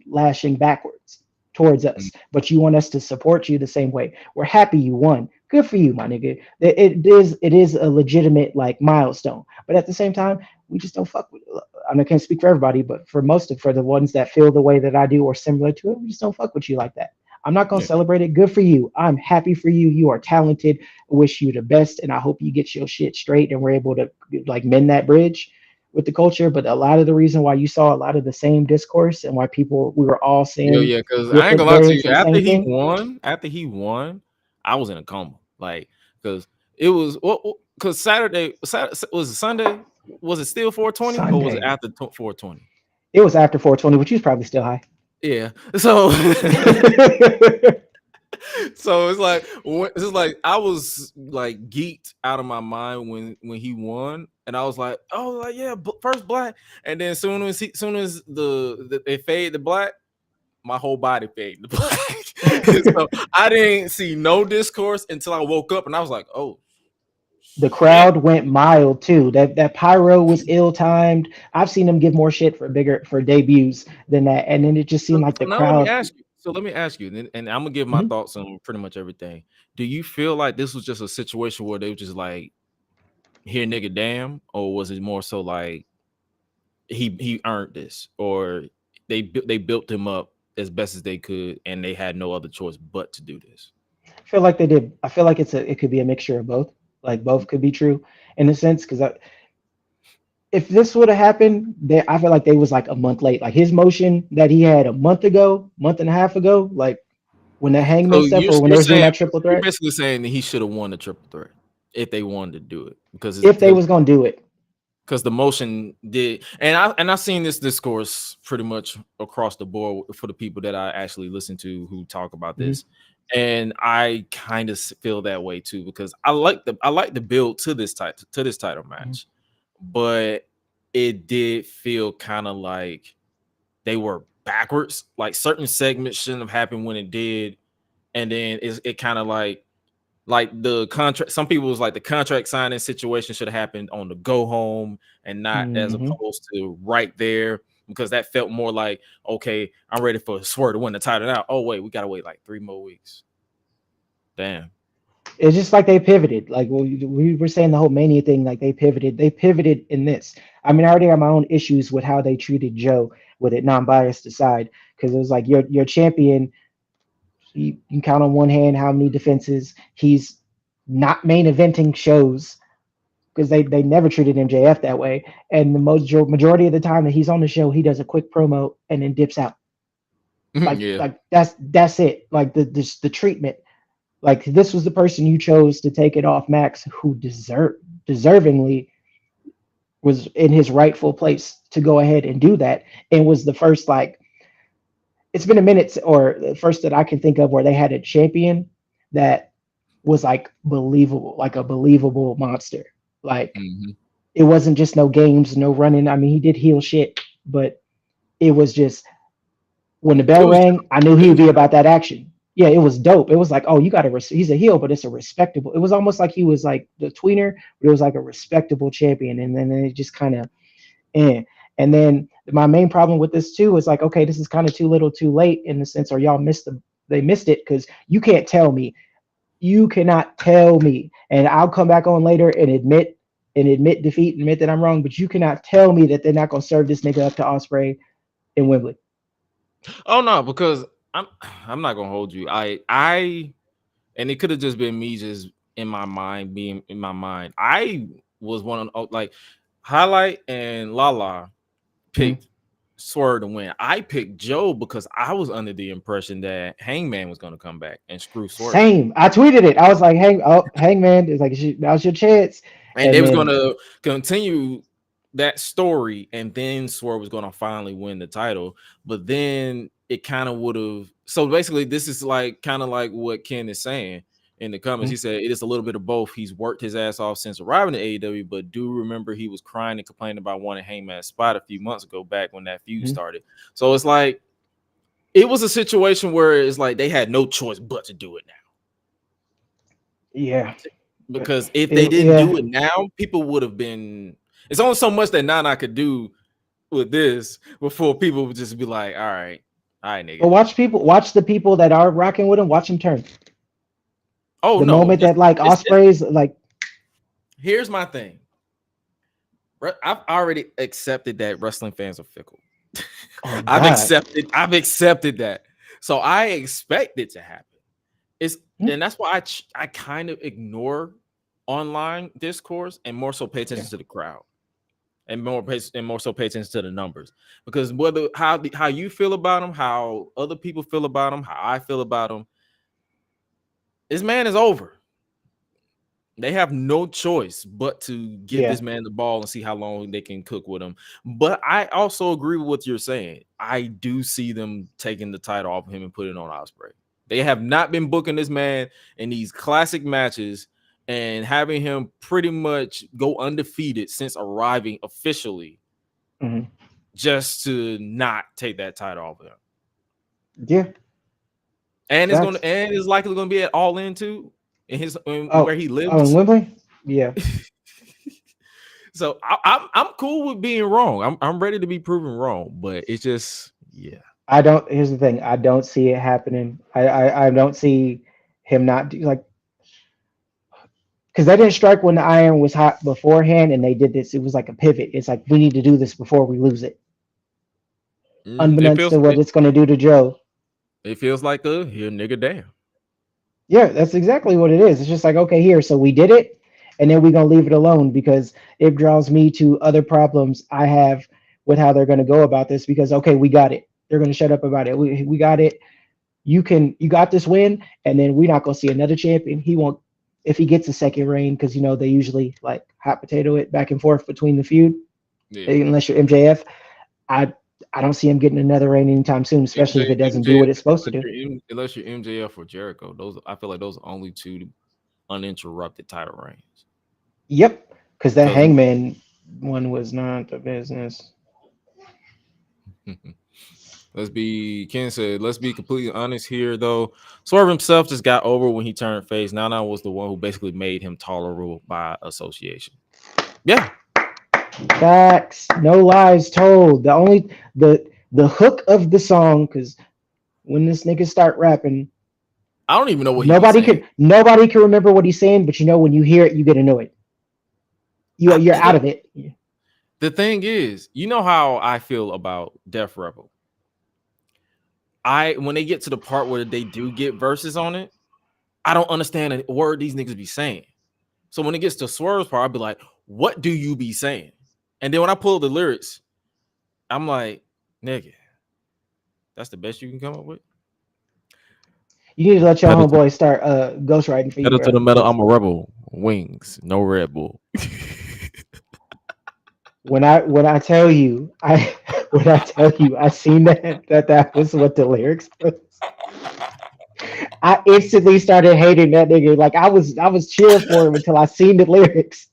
lashing backwards towards us. But you want us to support you the same way. We're happy you won. Good for you, my nigga. It is a legitimate, like, milestone. But at the same time, we just don't fuck with it. I mean, I can't speak for everybody, but for the ones that feel the way that I do or similar to it, we just don't fuck with you like that. I'm not going to celebrate it. Good for you. I'm happy for you. You are talented. I wish you the best, and I hope you get your shit straight and we're able to, like, mend that bridge with the culture. But a lot of the reason why you saw a lot of the same discourse and why we were all saying, because I ain't gonna lie to you, after he won, I was in a coma, like, because it was because Saturday was it Sunday? Was it still 420 or was it after 420? It was after 420, which was probably still high. Yeah. So so it's like I was like geeked out of my mind when he won, and I was like, oh, like, yeah, first black, and then soon as they fade the black, my whole body faded the black. So I didn't see no discourse until I woke up, and I was like, oh. The crowd went mild too. That pyro was ill-timed. I've seen them give more shit for debuts than that, and then it just seemed like the crowd. Let me ask you, and I'm gonna give my thoughts on pretty much everything. Do you feel like this was just a situation where they were just like, here, nigga, damn, or was it more so like he earned this, or they built him up as best as they could, and they had no other choice but to do this? I feel like they did. I feel like it could be a mixture of both. Like, both could be true in a sense, because if this would have happened, I feel like they was like a month late. Like, his motion that he had a month and a half ago, like when the Hangman stuff, or when they was doing that triple threat. You're basically saying that he should have won the triple threat if they wanted to do it, because if they was gonna do it, because the motion did, and I've seen this discourse pretty much across the board for the people that I actually listen to who talk about this. And I kind of feel that way too, because I like the build to this title match, but it did feel kind of like they were backwards. Like, certain segments shouldn't have happened when it did, and then it kind of like the contract. Some people was like the contract signing situation should have happened on the go home and not as opposed to right there, because that felt more like, okay, I'm ready for Swerve to win the title now. Oh wait, we gotta wait like 3 more weeks. Damn. It's just like they pivoted. Like we were saying the whole Mania thing, like they pivoted. They pivoted in this. I mean, I already have my own issues with how they treated Joe, with it non-biased aside, because it was like your champion. You can count on one hand how many defenses. He's not main eventing shows because they never treated MJF that way. And the majority of the time that he's on the show, he does a quick promo and then dips out. Like that's it. Like the treatment. Like this was the person you chose to take it off Max, who deservingly was in his rightful place to go ahead and do that, and was the first, like, it's been a minute, or the first that I can think of where they had a champion that was like believable, like a believable monster. Like it wasn't just no games, no running. I mean, he did heel shit, but it was just when the bell rang, I knew he would be about that action. Yeah, it was dope. It was like, oh, you got he's a heel, but it's a respectable. It was almost like he was like the tweener, but it was like a respectable champion. And then it just kind of, and then my main problem with this too is like, okay, this is kind of too little, too late in the sense, or y'all missed they missed it, because you cannot tell me, and I'll come back on later and admit defeat, admit that I'm wrong, but you cannot tell me that they're not gonna serve this nigga up to Ospreay in Wembley. Oh no, because I'm not gonna hold you. And it could have just been me just in my mind, being in my mind. I was one of like Highlight and Lala picked Swerve to win. I picked Joe because I was under the impression that Hangman was gonna come back and screw Swerve. Same. I tweeted it. I was like, Hangman is like, now's your chance. And they was gonna continue that story, and then Swerve was gonna finally win the title. But then it kind of would have. So basically, this is like kind of like what Ken is saying in the comments. He said it is a little bit of both. He's worked his ass off since arriving to AEW, but do remember he was crying and complaining about wanting Hangman's spot a few months ago, back when that feud started. So it's like it was a situation where it's like they had no choice but to do it now. Yeah, because if they didn't do it now, people would have been. It's only so much that Nana could do with this before people would just be like, all right, nigga. But watch the people that are rocking with him, watch them turn. Oh, the moment that like Ospreay's like. Here's my thing. I've already accepted that wrestling fans are fickle. Oh, I've accepted that. So I expect it to happen. And that's why I kind of ignore online discourse and more so pay attention to the crowd. And more so pay attention to the numbers, because how you feel about him, how other people feel about him, how I feel about him, this man is over. They have no choice but to give this man the ball and see how long they can cook with him. But I also agree with what you're saying. I do see them taking the title off of him and putting it on Ospreay. They have not been booking this man in these classic matches and having him pretty much go undefeated since arriving officially, just to not take that title off of him. Yeah, and it's likely going to be at All In too, where he lives. Oh, in Wembley. Yeah. So I'm cool with being wrong. I'm ready to be proven wrong, but it's just Here's the thing. I don't see it happening. I don't see him not like. Because they didn't strike when the iron was hot beforehand, and they did this. It was like a pivot. It's like, we need to do this before we lose it. Unbeknownst to what it's going to do to Joe. It feels like here, nigga, damn. Yeah, that's exactly what it is. It's just like, okay, here, so we did it, and then we're going to leave it alone, because it draws me to other problems I have with how they're going to go about this. Because, okay, we got it. They're going to shut up about it. We got it. You got this win, and then we're not going to see another champion. He won't. If he gets a second reign, because they usually like hot potato it back and forth between the feud, unless you're MJF, I don't see him getting another reign anytime soon, especially if it doesn't do what it's supposed to do. Unless you're MJF or Jericho, I feel like those are only two uninterrupted title reigns. Yep, because that Hangman one was not the business. Ken said, let's be completely honest here, though. Swerve himself just got over when he turned face. Nana was the one who basically made him tolerable by association. Yeah. Facts. No lies told. The hook of the song, because when this nigga start rapping, I don't even know what nobody can remember what he's saying, but when you hear it, you get annoyed. You're out of it. The thing is, you know how I feel about Def Rebel. When they get to the part where they do get verses on it, I don't understand a word these niggas be saying. So when it gets to Swerve's part, I'll be like, what do you be saying? And then when I pull the lyrics, I'm like, nigga, that's the best you can come up with? You need to let your homeboy start ghostwriting for you. Pedal to the metal, I'm a rebel. Wings, no Red Bull. When I tell you, I seen that was what the lyrics was. I instantly started hating that nigga. Like I was cheering for him until I seen the lyrics,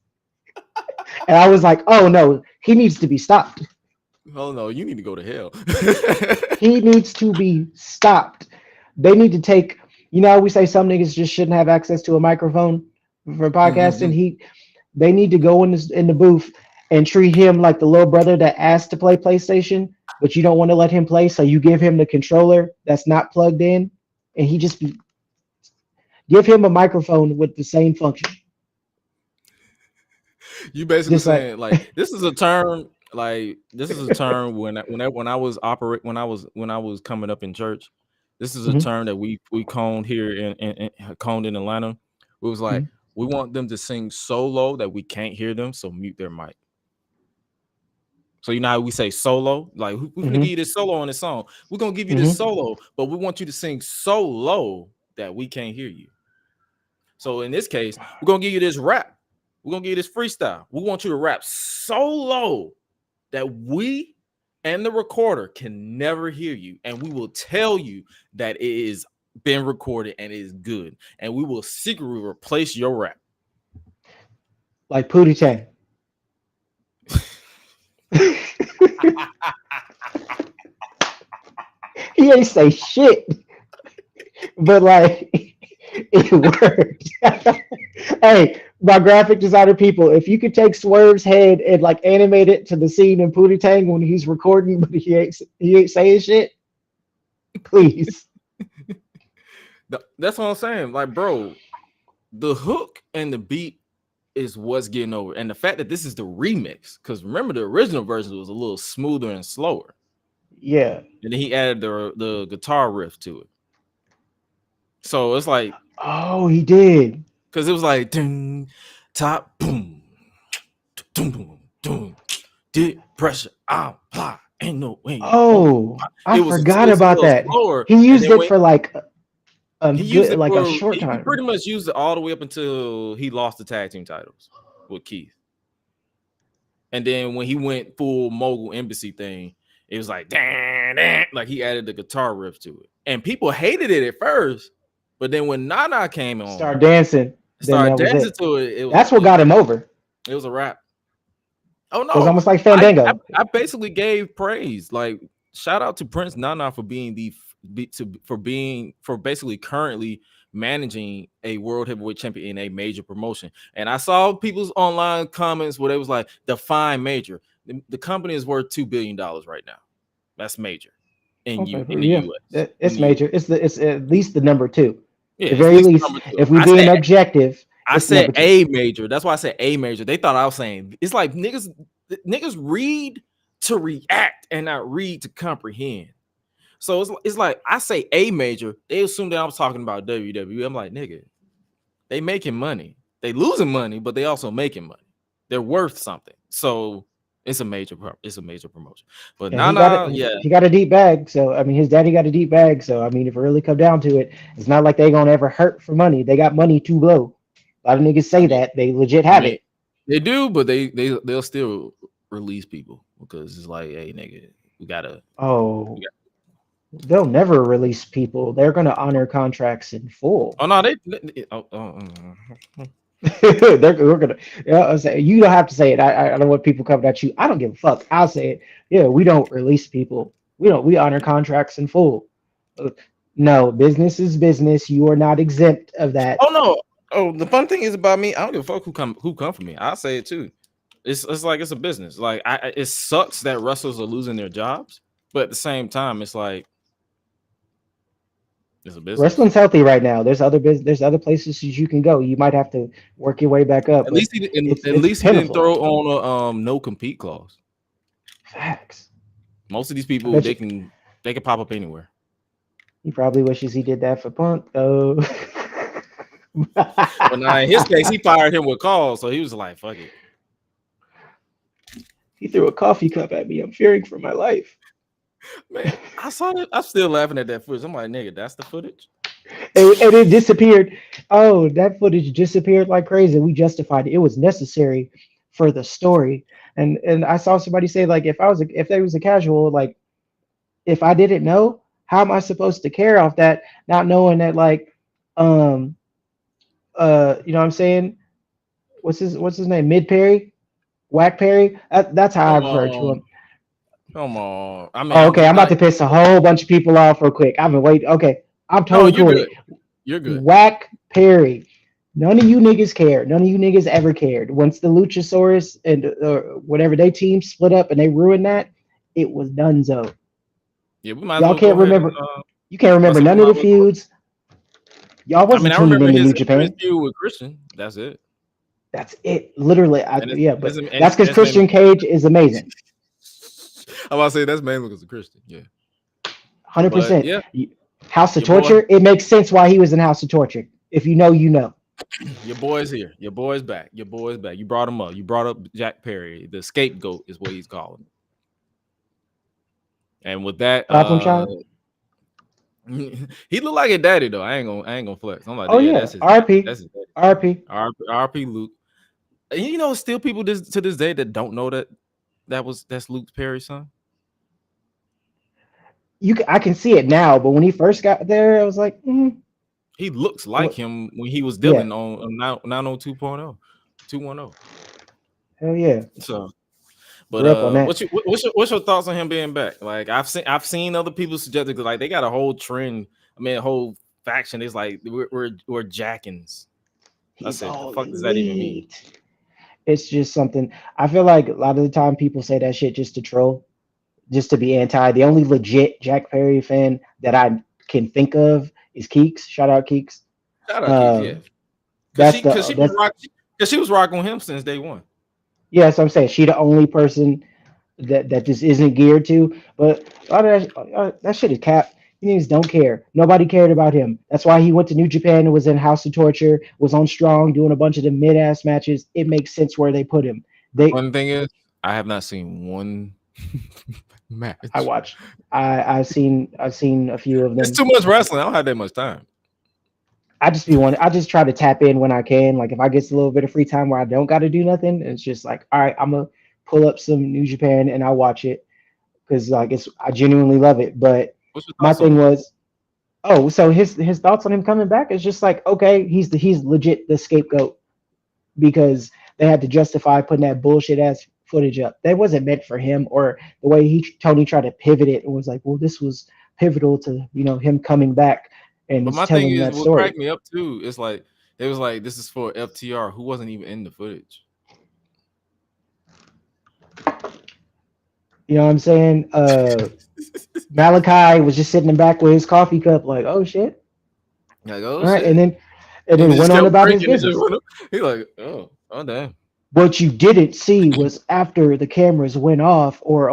and I was like, oh no, he needs to be stopped. Oh no, you need to go to hell. He needs to be stopped. They need to take. We say some niggas just shouldn't have access to a microphone for podcasting. Mm-hmm. They need to go in the booth and treat him like the little brother that asked to play PlayStation, but you don't want to let him play, so you give him the controller that's not plugged in, and he just give him a microphone with the same function. You basically saying like this is a term. Like this is a term when I was coming up in church. This is a term that we coined here in Atlanta. It was like we want them to sing so low that we can't hear them, so mute their mic. So you know how we say solo, like we're gonna give you this solo on this song. We're gonna give you this solo, but we want you to sing so low that we can't hear you. So in this case, we're gonna give you this rap. We're gonna give you this freestyle. We want you to rap so low that we and the recorder can never hear you, and we will tell you that it is been recorded and it is good, and we will secretly replace your rap. Like Pootie Tang. He ain't say shit, but like it worked. Hey, my graphic designer people, if you could take Swerve's head and like animate it to the scene in Pootie Tang when he's recording, but he ain't saying shit, please. That's what I'm saying. Like, bro, the hook and the beat is what's getting over, and the fact that this is the remix, because remember the original version was a little smoother and slower. Yeah, and then he added the guitar riff to it. So it's like, oh, he did, because it was like ding, top boom, boom, boom, boom, did pressure, apply, ain't no way. Oh, I forgot about that. Slower, he used it for like a short time. He pretty much used it all the way up until he lost the tag team titles with Keith. And then when he went full mogul embassy thing, it was like, like he added the guitar riff to it. And people hated it at first, but then when Nana came on, started dancing to it. That's what got him over. It was a rap. Oh no, it was almost like Fandango. I basically gave praise, like shout out to Prince Nana for being for basically currently managing a world heavyweight champion in a major promotion. And I saw people's online comments where they was like, define major. The company is worth $2 billion right now. That's major in the US. It's major. It's at least the number two. Yeah, at very least, if we being objective. I said a major. That's why I said a major. They thought I was saying it's like niggas read to react and not read to comprehend. So it's like I say a major, they assume that I was talking about WWE. I'm like, nigga, they making money. They losing money, but they also making money. They're worth something. So it's a major promotion. But he got a deep bag. So I mean, his daddy got a deep bag. So I mean, if it really come down to it, it's not like they gonna ever hurt for money. They got money to blow. A lot of niggas say that they legit have it. They do, but they'll still release people because it's like, hey, nigga, we gotta. They'll never release people. They're gonna honor contracts in full. Oh no, we're gonna. You don't have to say it. I don't want people coming at you. I don't give a fuck. I'll say it. Yeah, we don't release people. We honor contracts in full. No, business is business. You are not exempt of that. Oh no. Oh, the fun thing is about me, I don't give a fuck who come for me. I'll say it too. It's like it's a business. Like it sucks that wrestlers are losing their jobs, but at the same time, it's like It's a business. Wrestling's healthy right now. There's other places you can go. You might have to work your way back up. At least he didn't throw on a no compete clause. Facts. Most of these people they can pop up anywhere. He probably wishes he did that for Punk though. But now in his case, he fired him with calls, so he was like, "Fuck it." He threw a coffee cup at me. I'm fearing for my life. Man, I saw that. I'm still laughing at that footage. I'm like, nigga, that's the footage. And it disappeared. Oh, that footage disappeared like crazy. We justified it. It was necessary for the story. And I saw somebody say, like, if there was a casual, like, if I didn't know, how am I supposed to care off that, not knowing that, like, you know what I'm saying? What's his name? Mid Perry? Whack Perry? That's how I refer to him. Come on. I mean, okay, I'm about to piss a whole bunch of people off real quick. I've been waiting. Okay, I'm totally cool with it. You're good. Whack Perry. None of you niggas cared. None of you niggas ever cared. Once the Luchasaurus and whatever they team split up and they ruined that, it was donezo. Yeah, we might. Y'all can't remember. You can't remember none of the feuds. Y'all wasn't tuning into New Japan. Feud with Christian. That's it. That's it. Literally, but that's because Christian Cage is amazing. I'm about to say that's mainly because of Christian. Yeah, 100%. Yeah. House of Torture. It makes sense why he was in House of Torture. If you know, you know. Your boy's here. Your boy's back. Your boy's back. You brought him up. You brought up Jack Perry. The scapegoat is what he's calling. And with that, he looked like a daddy though. I ain't gonna flex. I'm like, that's his RP. That's his RP. RP Luke. And you know, still people to this day that don't know that's Luke Perry's son. I can see it now, but when he first got there, I was like, he looks like him when he was dealing on 902.0, 210. Hell yeah. So, but what's your thoughts on him being back? Like I've seen other people suggest it, like they got a whole trend. I mean, a whole faction is like we're Jackins. I said, the fuck does that even mean? It's just something. I feel like a lot of the time people say that shit just to troll, just to be anti. The only legit Jack Perry fan that I can think of is Keeks. Shout out Keeks. Shout out Keeks, yeah. Because she was rocking with him since day one. Yeah, so I'm saying she the only person that this isn't geared to. But a lot of that shit is cap. You niggas don't care. Nobody cared about him. That's why he went to New Japan and was in House of Torture, was on Strong, doing a bunch of the mid-ass matches. It makes sense where they put him. One thing is, I have not seen one match. I watched. I've seen a few of them. It's too much wrestling. I don't have that much time. I just try to tap in when I can. Like if I get a little bit of free time where I don't got to do nothing, it's just like, all right, I'm gonna pull up some New Japan and I'll watch it because like I genuinely love it. But my thing was, so his thoughts on him coming back is just like, okay, he's legit the scapegoat because they had to justify putting that bullshit ass footage up. That wasn't meant for him, or the way Tony tried to pivot it and was like, well, this was pivotal to him coming back and telling that story. What cracked me up too, it's like it was like this is for FTR, who wasn't even in the footage. You know what I'm saying? Malachi was just sitting in the back with his coffee cup, like, oh shit. Like, oh, all right, shit. and then went on about his business. He's like, oh damn. What you didn't see was after the cameras went off or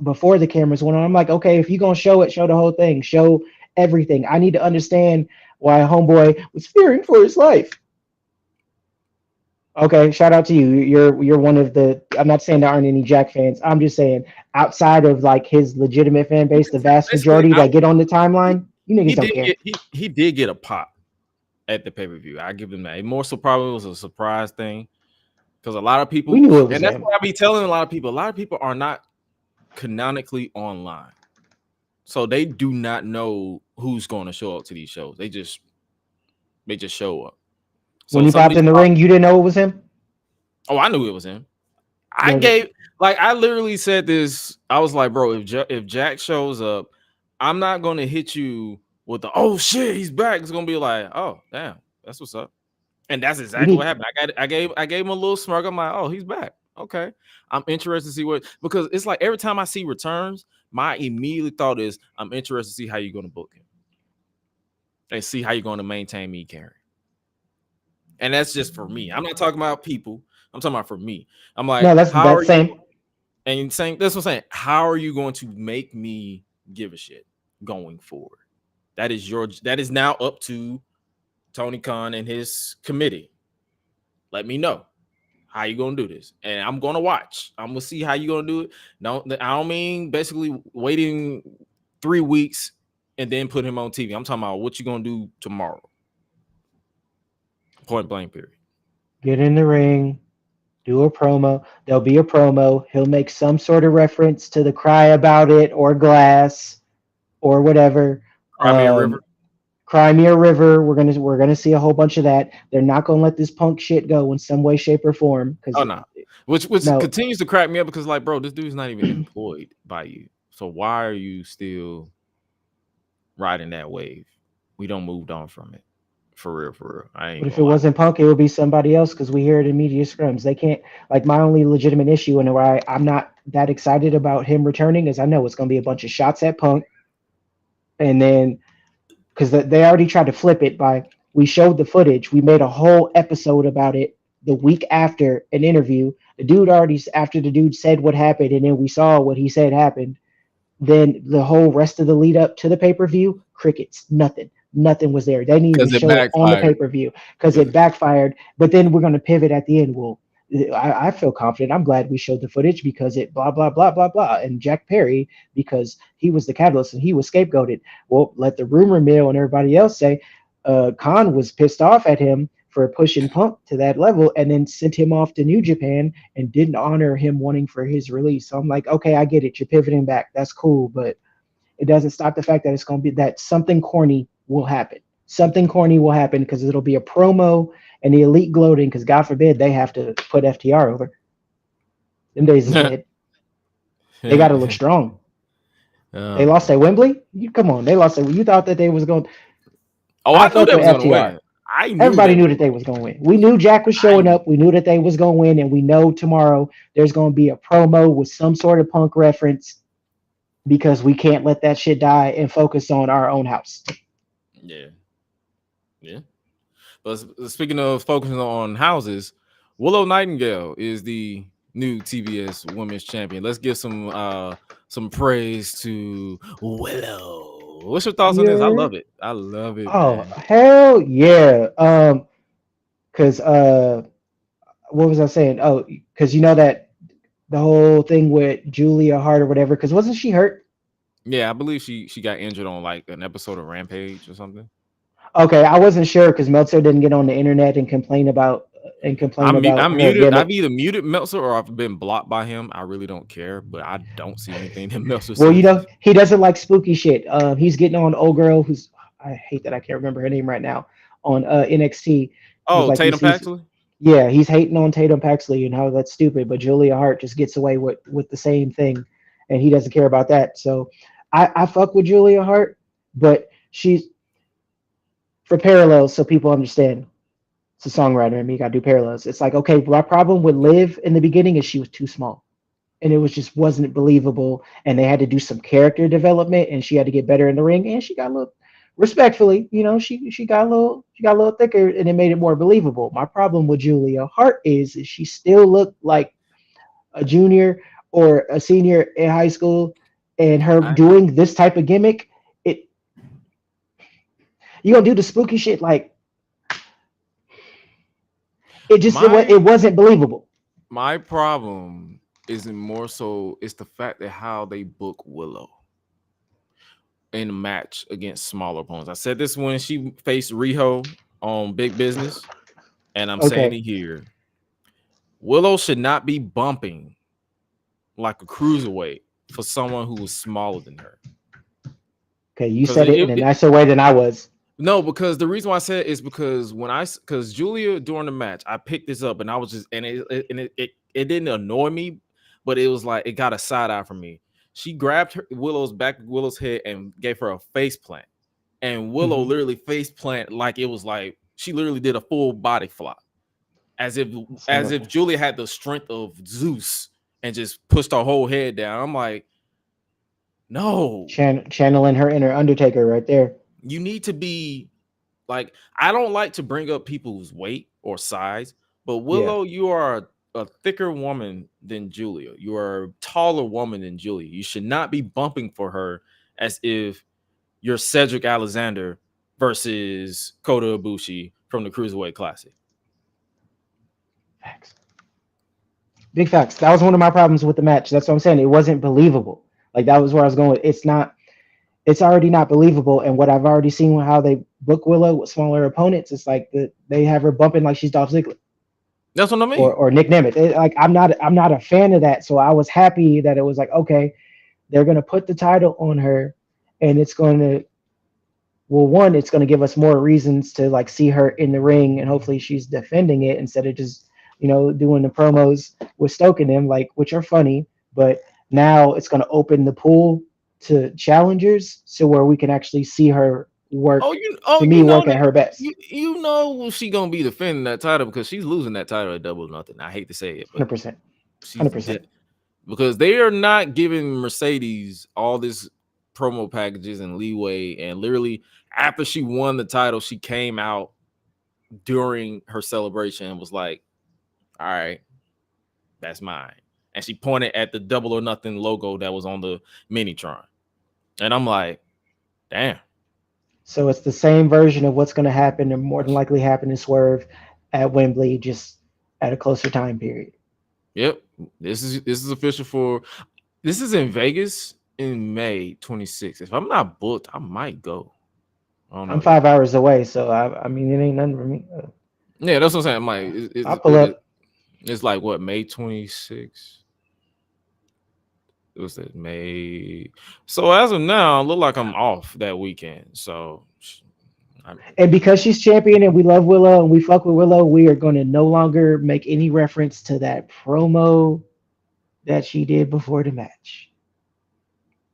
before the cameras went on. I'm like, okay, if you're gonna show it, show the whole thing, show everything. I need to understand why homeboy was fearing for his life. Okay, shout out to you. You're one of the. I'm not saying there aren't any Jack fans. I'm just saying outside of like his legitimate fan base, the vast majority that get on the timeline, you niggas don't care. He did get a pop at the pay-per-view. I give him that. It more so probably was a surprise thing because a lot of people, we knew it was and that's what I be telling a lot of people. A lot of people are not canonically online, so they do not know who's going to show up to these shows. They just show up. So when he popped in the ring, you didn't know it was him? Oh, I knew it was him. I literally said this. I was like, bro, if Jack shows up, I'm not gonna hit you with the oh shit, he's back. It's gonna be like, oh damn, that's what's up. And that's exactly what happened. I gave him a little smirk. I'm like, oh, he's back. Okay. I'm interested to see because it's like every time I see returns, my immediate thought is I'm interested to see how you're gonna book him. and see how you're going to maintain me carrying. And that's just for me. I'm not talking about people. I'm talking about for me. I'm like, no, that's same. And saying that's what I'm saying. How are you going to make me give a shit going forward? That is now up to Tony Khan and his committee. Let me know how you gonna do this, and I'm gonna watch. I'm gonna see how you gonna do it. No, I don't mean basically waiting 3 weeks and then put him on TV. I'm talking about what you gonna do tomorrow. Point blank period. Get in the ring, do a promo. There'll be a promo. He'll make some sort of reference to the Cry About It or Glass or whatever. Cry Me a River. Cry Me a River. We're gonna see a whole bunch of that. They're not gonna let this Punk shit go in some way, shape, or form. Which continues to crack me up because, like, bro, this dude's not even employed by you. So why are you still riding that wave? We don't moved on from it. For real. But if it wasn't Punk, it would be somebody else because we hear it in media scrums. They can't, like, my only legitimate issue and why I'm not that excited about him returning is I know it's going to be a bunch of shots at Punk. And then, because they already tried to flip it we showed the footage. We made a whole episode about it the week after an interview. After the dude said what happened and then we saw what he said happened, then the whole rest of the lead up to the pay-per-view, crickets, nothing was there. They needed to show it on the pay-per-view because it backfired. But then we're going to pivot at the end. Well, I feel confident. I'm glad we showed the footage because it blah, blah, blah, blah, blah. And Jack Perry, because he was the catalyst and he was scapegoated. Well, let the rumor mill and everybody else say Khan was pissed off at him for pushing Punk to that level and then sent him off to New Japan and didn't honor him wanting for his release. So I'm like, okay, I get it. You're pivoting back. That's cool. But it doesn't stop the fact that it's going to be that something corny will happen. Something corny will happen because it'll be a promo and the Elite gloating because God forbid they have to put FTR over. Them days is dead. They got to look strong. They lost at Wembley? Come on. They lost at. You thought that they was going. Oh, I knew they was going to win. Everybody knew that they was going to win. We knew Jack was showing up. We knew that they was going to win. And we know tomorrow there's going to be a promo with some sort of Punk reference because we can't let that shit die and focus on our own house. Yeah. But speaking of focusing on houses, Willow Nightingale is the new TBS Women's Champion. Let's give some praise to Willow. What's your thoughts on this? I love it. Oh, man. Hell yeah. Because what was I saying? Oh, because you know that the whole thing with Julia Hart or whatever. Because wasn't she hurt? Yeah, I believe she got injured on like an episode of Rampage or something. Okay, I wasn't sure because Meltzer didn't get on the internet and complain about. I'm muted. I've either muted Meltzer or I've been blocked by him. I really don't care, but I don't see anything that Meltzer says. Well, you know, he doesn't like spooky shit. He's getting on old girl who's I hate that I can't remember her name right now on NXT. Oh, like Tatum Paxley? Yeah, he's hating on Tatum Paxley and how that's stupid, but Julia Hart just gets away with the same thing, and he doesn't care about that. So I fuck with Julia Hart, but she's for parallels so people understand. It's a songwriter and me got to do parallels. It's like, okay, my problem with Liv in the beginning is she was too small and it wasn't believable. And they had to do some character development and she had to get better in the ring. And she got a little respectfully, you know, she got a little thicker and it made it more believable. My problem with Julia Hart is she still looked like a junior or a senior in high school and her doing this type of gimmick. You gonna do the spooky shit like, it wasn't believable. My problem isn't more so it's the fact that how they book Willow in a match against smaller opponents. I said this when she faced Riho on Big Business, and I'm saying it here. Willow should not be bumping like a cruiserweight for someone who was smaller than her. Okay, you said it in a nicer way than I was. No, because the reason why I said it is because because Julia during the match, I picked this up and I was just it didn't annoy me, but it was like it got a side eye from me. She grabbed Willow's head and gave her a face plant, and Willow literally face plant like it was like she literally did a full body flop, as if Julia had the strength of Zeus and just pushed her whole head down. I'm like, no, channeling her inner Undertaker right there. You need to be like I don't like to bring up people's weight or size, but Willow, you are a thicker woman than Julia. You are a taller woman than Julia. You should not be bumping for her as if you're Cedric Alexander versus Kota Ibushi from the Cruiserweight Classic. Facts. Big facts. That was one of my problems with the match. That's what I'm saying. It wasn't believable. Like that was where I was going with. It's already not believable. And what I've already seen with how they book Willow with smaller opponents, it's like they have her bumping like she's Dolph Ziggler. That's what I mean. Or Nick Nemeth. Like I'm not a fan of that. So I was happy that it was like, okay, they're gonna put the title on her, and it's gonna it's gonna give us more reasons to like see her in the ring, and hopefully she's defending it instead of just doing the promos with Stoke and them, like, which are funny, but now it's going to open the pool to challengers, so where we can actually see her work. Work at her best. She's gonna be defending that title because she's losing that title at Double or Nothing. I hate to say it, but 100%. Because they are not giving Mercedes all this promo packages and leeway, and literally after she won the title, she came out during her celebration and was like, all right, that's mine. And she pointed at the Double or Nothing logo that was on the Minitron. And I'm like, damn. So it's the same version of what's going to happen, and more than likely happen in Swerve at Wembley, just at a closer time period. Yep. This is official this is in Vegas in May 26th. If I'm not booked, I might go. I'm 5 hours away, so I mean, it ain't nothing for me. Yeah, that's what I'm saying. I'll pull up. It's like what, May 26th? It was that May. So as of now, it look like I'm off that weekend. So, and because she's champion and we love Willow and we fuck with Willow, we are going to no longer make any reference to that promo that she did before the match.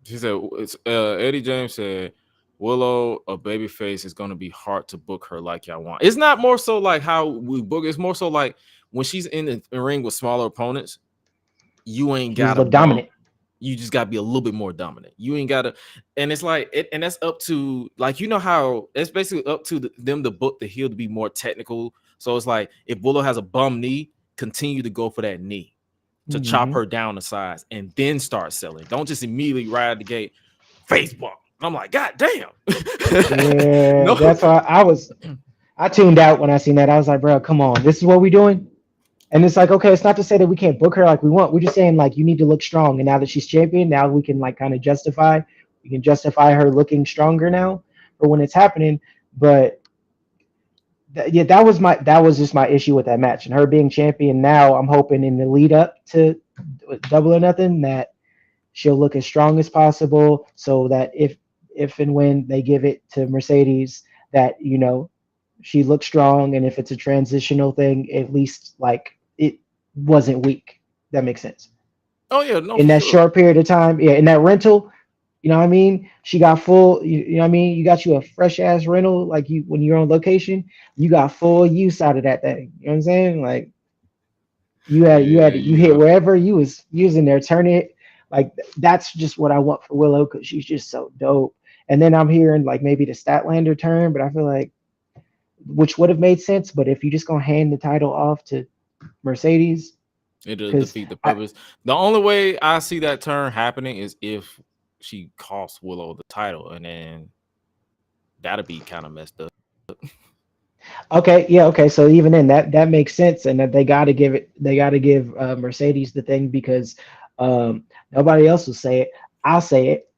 She said, Eddie James said, Willow, a babyface, is going to be hard to book her like y'all want. It's not more so like how we book. It's more so like when she's in the ring with smaller opponents, you ain't got to look dominant. You just got to be a little bit more dominant. You ain't got to, and it's like, and that's up to, like, how it's basically up to them to book the heel to be more technical. So it's like, if Willow has a bum knee, continue to go for that knee to chop her down to size and then start selling. Don't just immediately right out the gate, face bump. I'm like, God damn. Yeah, that's why I tuned out when I seen that. I was like, bro, come on, this is what we doing. And it's like, okay, it's not to say that we can't book her like we want. We're just saying, like, you need to look strong. And now that she's champion, now we can like kind of justify her looking stronger now for when it's happening. But that was just my issue with that match. And her being champion now, I'm hoping in the lead up to Double or Nothing that she'll look as strong as possible, so that if and when they give it to Mercedes, that she looks strong, and if it's a transitional thing, at least like it wasn't weak. That makes sense. Oh yeah, no. In that short period of time, in that rental, you know what I mean? She got full, you know what I mean? You got you a fresh ass rental, like when you're on location, you got full use out of that thing. You know what I'm saying? Like you hit wherever you was using there, turn it. Like that's just what I want for Willow, because she's just so dope. And then I'm hearing like maybe the Statlander turn, but I feel like, which would have made sense, but if you just gonna hand the title off to Mercedes, it'll defeat the purpose. The only way I see that turn happening is if she costs Willow the title, and then that'd be kind of messed up. Okay. So even then, that makes sense, and that they got to give Mercedes the thing, because nobody else will say it. I'll say it.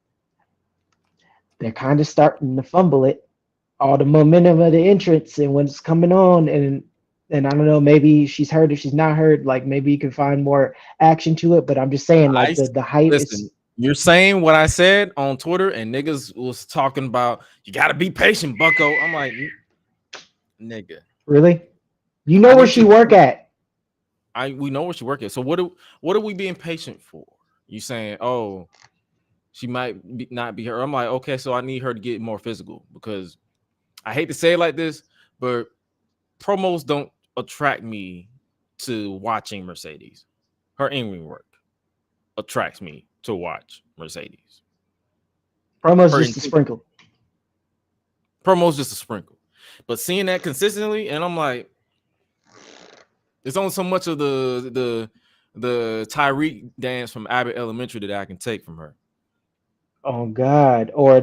They're kind of starting to fumble it. All the momentum of the entrance and what's coming on, and I don't know, maybe she's heard, if she's not heard, like maybe you can find more action to it. But I'm just saying, like the hype. Listen, you're saying what I said on Twitter, and niggas was talking about you got to be patient, Bucko. I'm like, nigga, really? You know where she work at? We know where she work at. So what are we being patient for? You saying, oh, she might not be her? I'm like, okay, so I need her to get more physical, because I hate to say it like this, but promos don't attract me to watching Mercedes. Her in-ring work attracts me to watch Mercedes. Promos just a sprinkle. Promos just a sprinkle. But seeing that consistently, and I'm like, there's only so much of the Tyreek dance from Abbott Elementary that I can take from her. Oh God! Or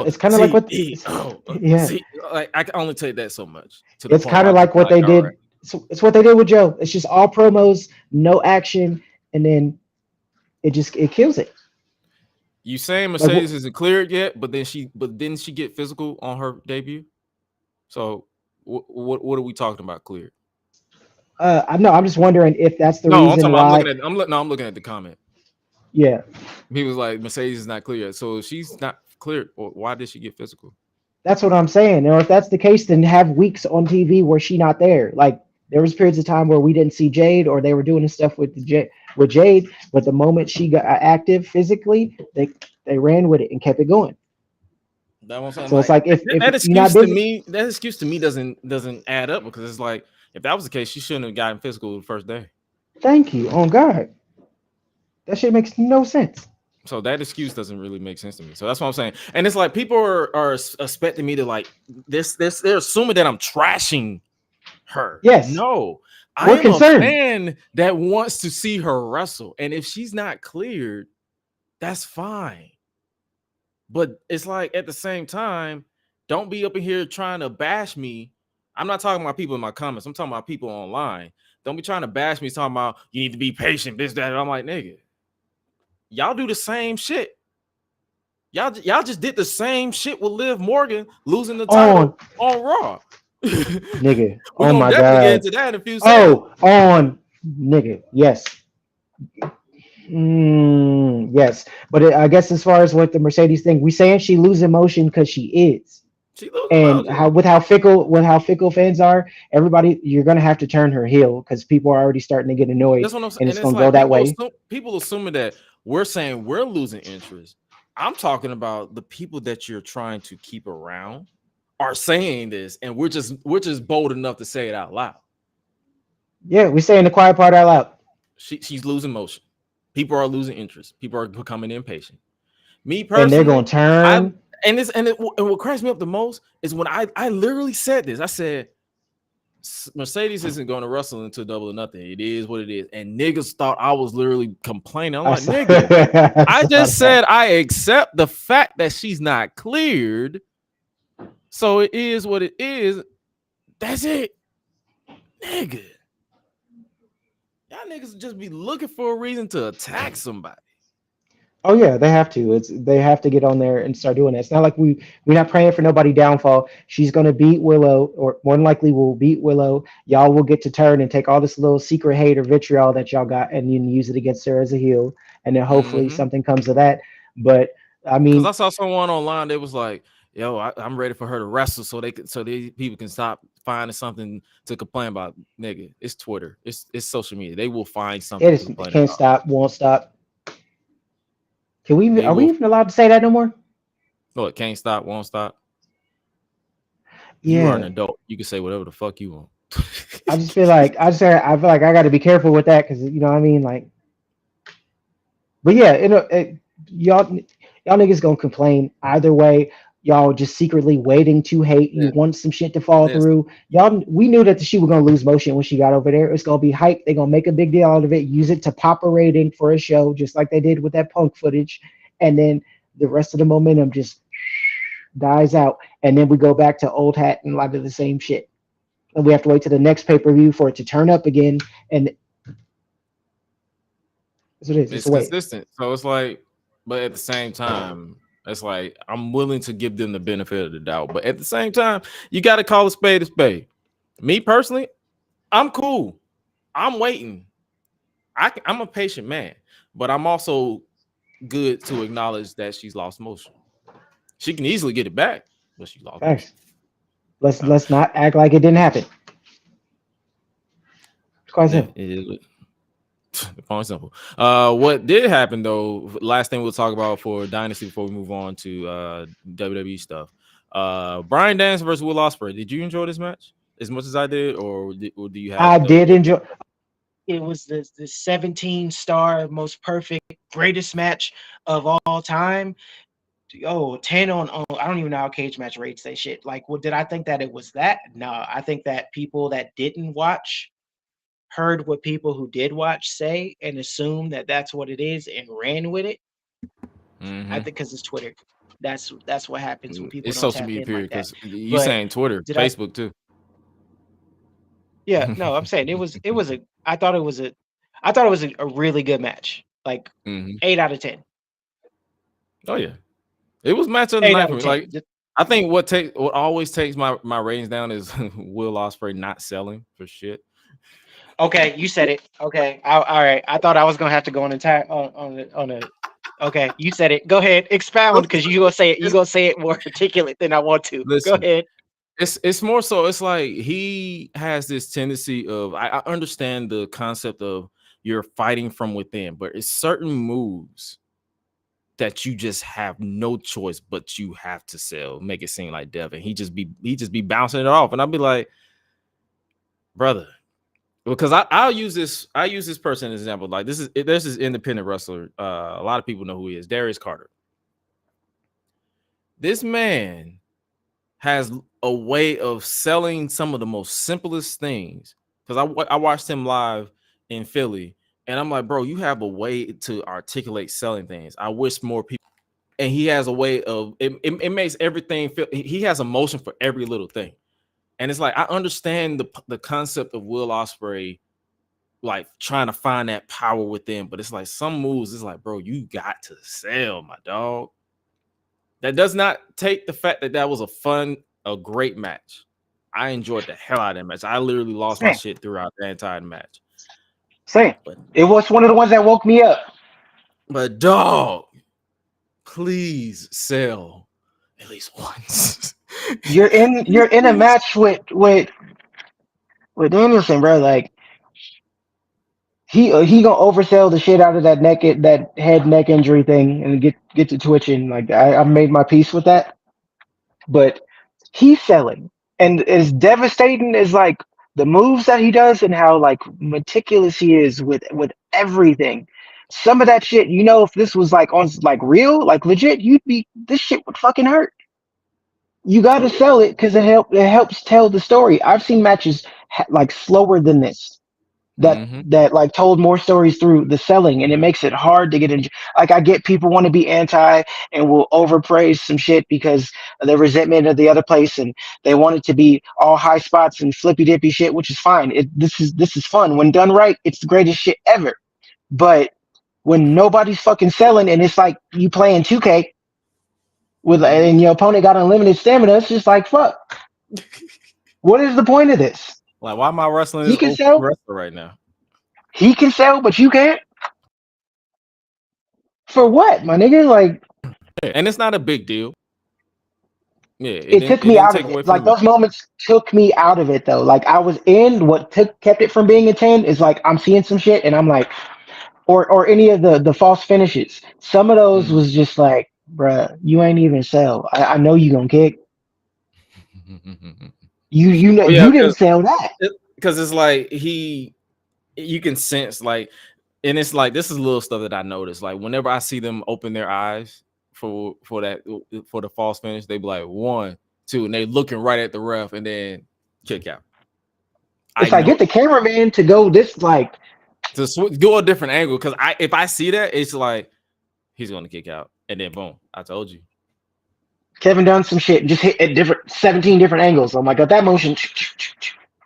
it's kind of like what? Yeah, See, like I can only take that so much. To the it's point kind where of I like just what like, they all did. right. It's what they did with Joe. It's just all promos, no action, and then it kills it. You saying Like, Mercedes isn't cleared yet, but didn't she get physical on her debut? So what are we talking about cleared? I know. I'm just wondering if that's the No, I'm reason talking about, why. I'm looking at the comment. Yeah, He was like, Mercedes is not clear yet. So if she's not cleared, why did she get physical? that's what I'm saying. Or if that's the case, then have weeks on TV where she not there. Like there was periods of time where we didn't see Jade, or they were doing stuff with Jade. But the moment she got active physically, they ran with it and kept it going. That one saying, So it's like like if that you're not excuse to busy, me, that excuse to me doesn't add up, because it's like, if that was the case, she shouldn't have gotten physical the first day. thank you. Oh God, that shit makes no sense. So that excuse doesn't really make sense to me. So that's what I'm saying. And it's like people are expecting me to like this. They're assuming that I'm trashing her. Yes, No, I we're am concerned. a fan that wants to see her wrestle. And if she's not cleared, that's fine. But it's like, at the same time, don't be up in here trying to bash me. I'm not talking about people in my comments. I'm talking about people online. Don't be trying to bash me talking about you need to be patient, this, that. And I'm like, nigga, y'all do the same shit. Y'all just did the same shit with Liv Morgan losing the title on Raw. Nigga. We're Oh gonna my definitely God. get into that in a few seconds. Nigga. Yes. Yes. But I guess as far as what the Mercedes thing, we saying she losing motion because she is. She losing And motion. how fickle fans are, everybody, you're gonna have to turn her heel because people are already starting to get annoyed. That's what I'm saying. And And it's it's gonna go like that way. people assuming that we're saying we're losing interest. I'm talking about the people that you're trying to keep around are saying this, and we're just bold enough to say it out loud. Yeah, we're saying the quiet part out loud. She's losing motion. People are losing interest. People are becoming impatient. Me And they're personally, gonna turn. and what cracks me up the most is when I literally said this. I said, Mercedes isn't going to wrestle until Double or Nothing. It is what it is. And niggas thought I was literally complaining. I'm like, nigga, I just said I accept the fact that she's not cleared. So it is what it is. That's it. Nigga. Y'all niggas just be looking for a reason to attack somebody. Oh yeah, they have to. They have to get on there and start doing it. It's not like we're not praying for nobody downfall. She's gonna beat Willow, or more than likely will beat Willow. Y'all will get to turn and take all this little secret hate or vitriol that y'all got, and you use it against her as a heel, and then hopefully something comes of that. But I mean, because I saw someone online that was like, "Yo, I'm ready for her to wrestle, so these people can stop finding something to complain about." Nigga, it's Twitter, it's social media. They will find something. it can't stop, won't stop. Are we even allowed to say that no more? No, it can't stop, won't stop. Yeah. You are an adult. You can say whatever the fuck you want. I feel like I got to be careful with that, because you know what I mean, like. But yeah, y'all niggas gonna complain either way. Y'all just secretly waiting to hate. You want some shit to fall through. We knew that she was gonna lose motion when she got over there. It's gonna be hype. They're gonna make a big deal out of it, use it to pop a rating for a show, just like they did with that Punk footage. And then the rest of the momentum just dies out. And then we go back to old hat and a lot of the same shit. And we have to wait to the next pay-per-view for it to turn up again. And that's what it is. It's consistent. So it's like, but at the same time, it's like I'm willing to give them the benefit of the doubt. But at the same time, you got to call a spade a spade. Me personally, I'm cool. I'm waiting. I'm a patient man, but I'm also good to acknowledge that she's lost motion. She can easily get it back, but she lost motion. Let's not act like it didn't happen. It's quite simple. It is. Point simple. What did happen though? Last thing we'll talk about for Dynasty before we move on to WWE stuff. Bryan Danielson versus Will Ospreay. Did you enjoy this match as much as I did, or do you have? I did enjoy. It was the 17-star most perfect, greatest match of all time. 10 on I don't even know how Cage Match rates that shit. Like, well, did I think that it was that? No, I think that people that didn't watch heard what people who did watch say and assumed that that's what it is and ran with it. I think because it's Twitter. That's what happens when people It's don't social tap media in period like that. because you But saying Twitter, Facebook too. Yeah, no, I'm saying I thought it was a really good match. Like 8 out of 10. Oh yeah, it was match of the 8 night out for of me. 10. Like I think what always takes my ratings down is Will Ospreay not selling for shit. Okay, you said it. Okay, all right. I thought I was gonna have to go on a. Okay, you said it. Go ahead, expound because you gonna say it. You gonna say it more articulate than I want to. Listen, Go ahead. It's more so. It's like he has this tendency of. I understand the concept of you're fighting from within, but it's certain moves that you just have no choice, but you have to sell. Make it seem like Devin. He just be bouncing it off, and I'll be like, brother. Because I'll use this person as an example. Like there's this independent wrestler. A lot of people know who he is. Darius Carter. This man has a way of selling some of the most simplest things. Because I watched him live in Philly, and I'm like, bro, you have a way to articulate selling things. I wish more people. And he has a way of it makes everything feel. He has emotion for every little thing, and it's like I understand the concept of Will Ospreay. Like trying to find that power within, but it's like some moves, it's like, bro, you got to sell, my dog. That does not take the fact that was a great match. I enjoyed the hell out of that match. I literally lost my shit throughout the entire match. Same. But It was one of the ones that woke me up. But dog, please sell at least once. You're in a match with Danielson, bro. Like he gonna oversell the shit out of that head neck injury thing and get to twitching. Like I made my peace with that, but he's selling, and as devastating as like the moves that he does and how like meticulous he is with everything. Some of that shit, if this was like on like real, like legit, this shit would fucking hurt. You got to sell it because it helps tell the story. I've seen matches like slower than this that like told more stories through the selling, and it makes it hard to get in. Like I get people want to be anti and will overpraise some shit because of the resentment of the other place, and they want it to be all high spots and flippy dippy shit, which is fine. This is fun when done right. It's the greatest shit ever. But when nobody's fucking selling and it's like you playing 2K and your opponent got unlimited stamina, it's just like fuck. What is the point of this? Like, why am I wrestling He this can sell wrestler right now? He can sell, but you can't. For what, my nigga? Like, and it's not a big deal. Yeah, it took me out of it. Like those moments took me out of it though. Like I was in what kept it from being a 10 is like I'm seeing some shit and I'm like, or any of the false finishes. Some of those was just like, bruh, you ain't even sell. I know you gonna kick. You know you didn't sell that. Because it's like you can sense like, and it's like this is little stuff that I noticed. Like whenever I see them open their eyes for the false finish, they be like 1, 2, and they looking right at the ref and then kick out. It's like get the cameraman to go this like to go a different angle because if I see that, it's like he's gonna kick out and then boom, I told you. Kevin done some shit, just hit at 17 different angles. I'm like, got that motion.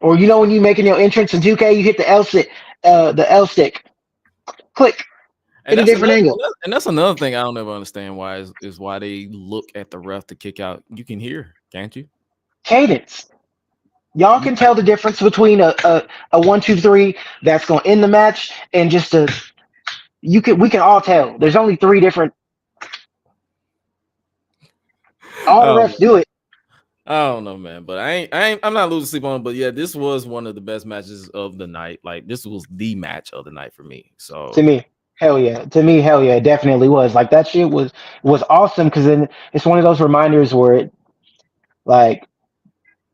Or when you making your entrance in 2K, you hit the L stick, click, hit a different angle. And that's another thing I don't ever understand why is why they look at the ref to kick out. You can hear, can't you? Cadence. Y'all can tell the difference between a 1, 2, 3 that's gonna end the match and just we can all tell. There's only 3 different. All the refs do it. I don't know, man, but I'm not losing sleep on it. But yeah, this was one of the best matches of the night. Like this was the match of the night for me. So to me, hell yeah, it definitely was. Like that shit was awesome because then it's one of those reminders where it, like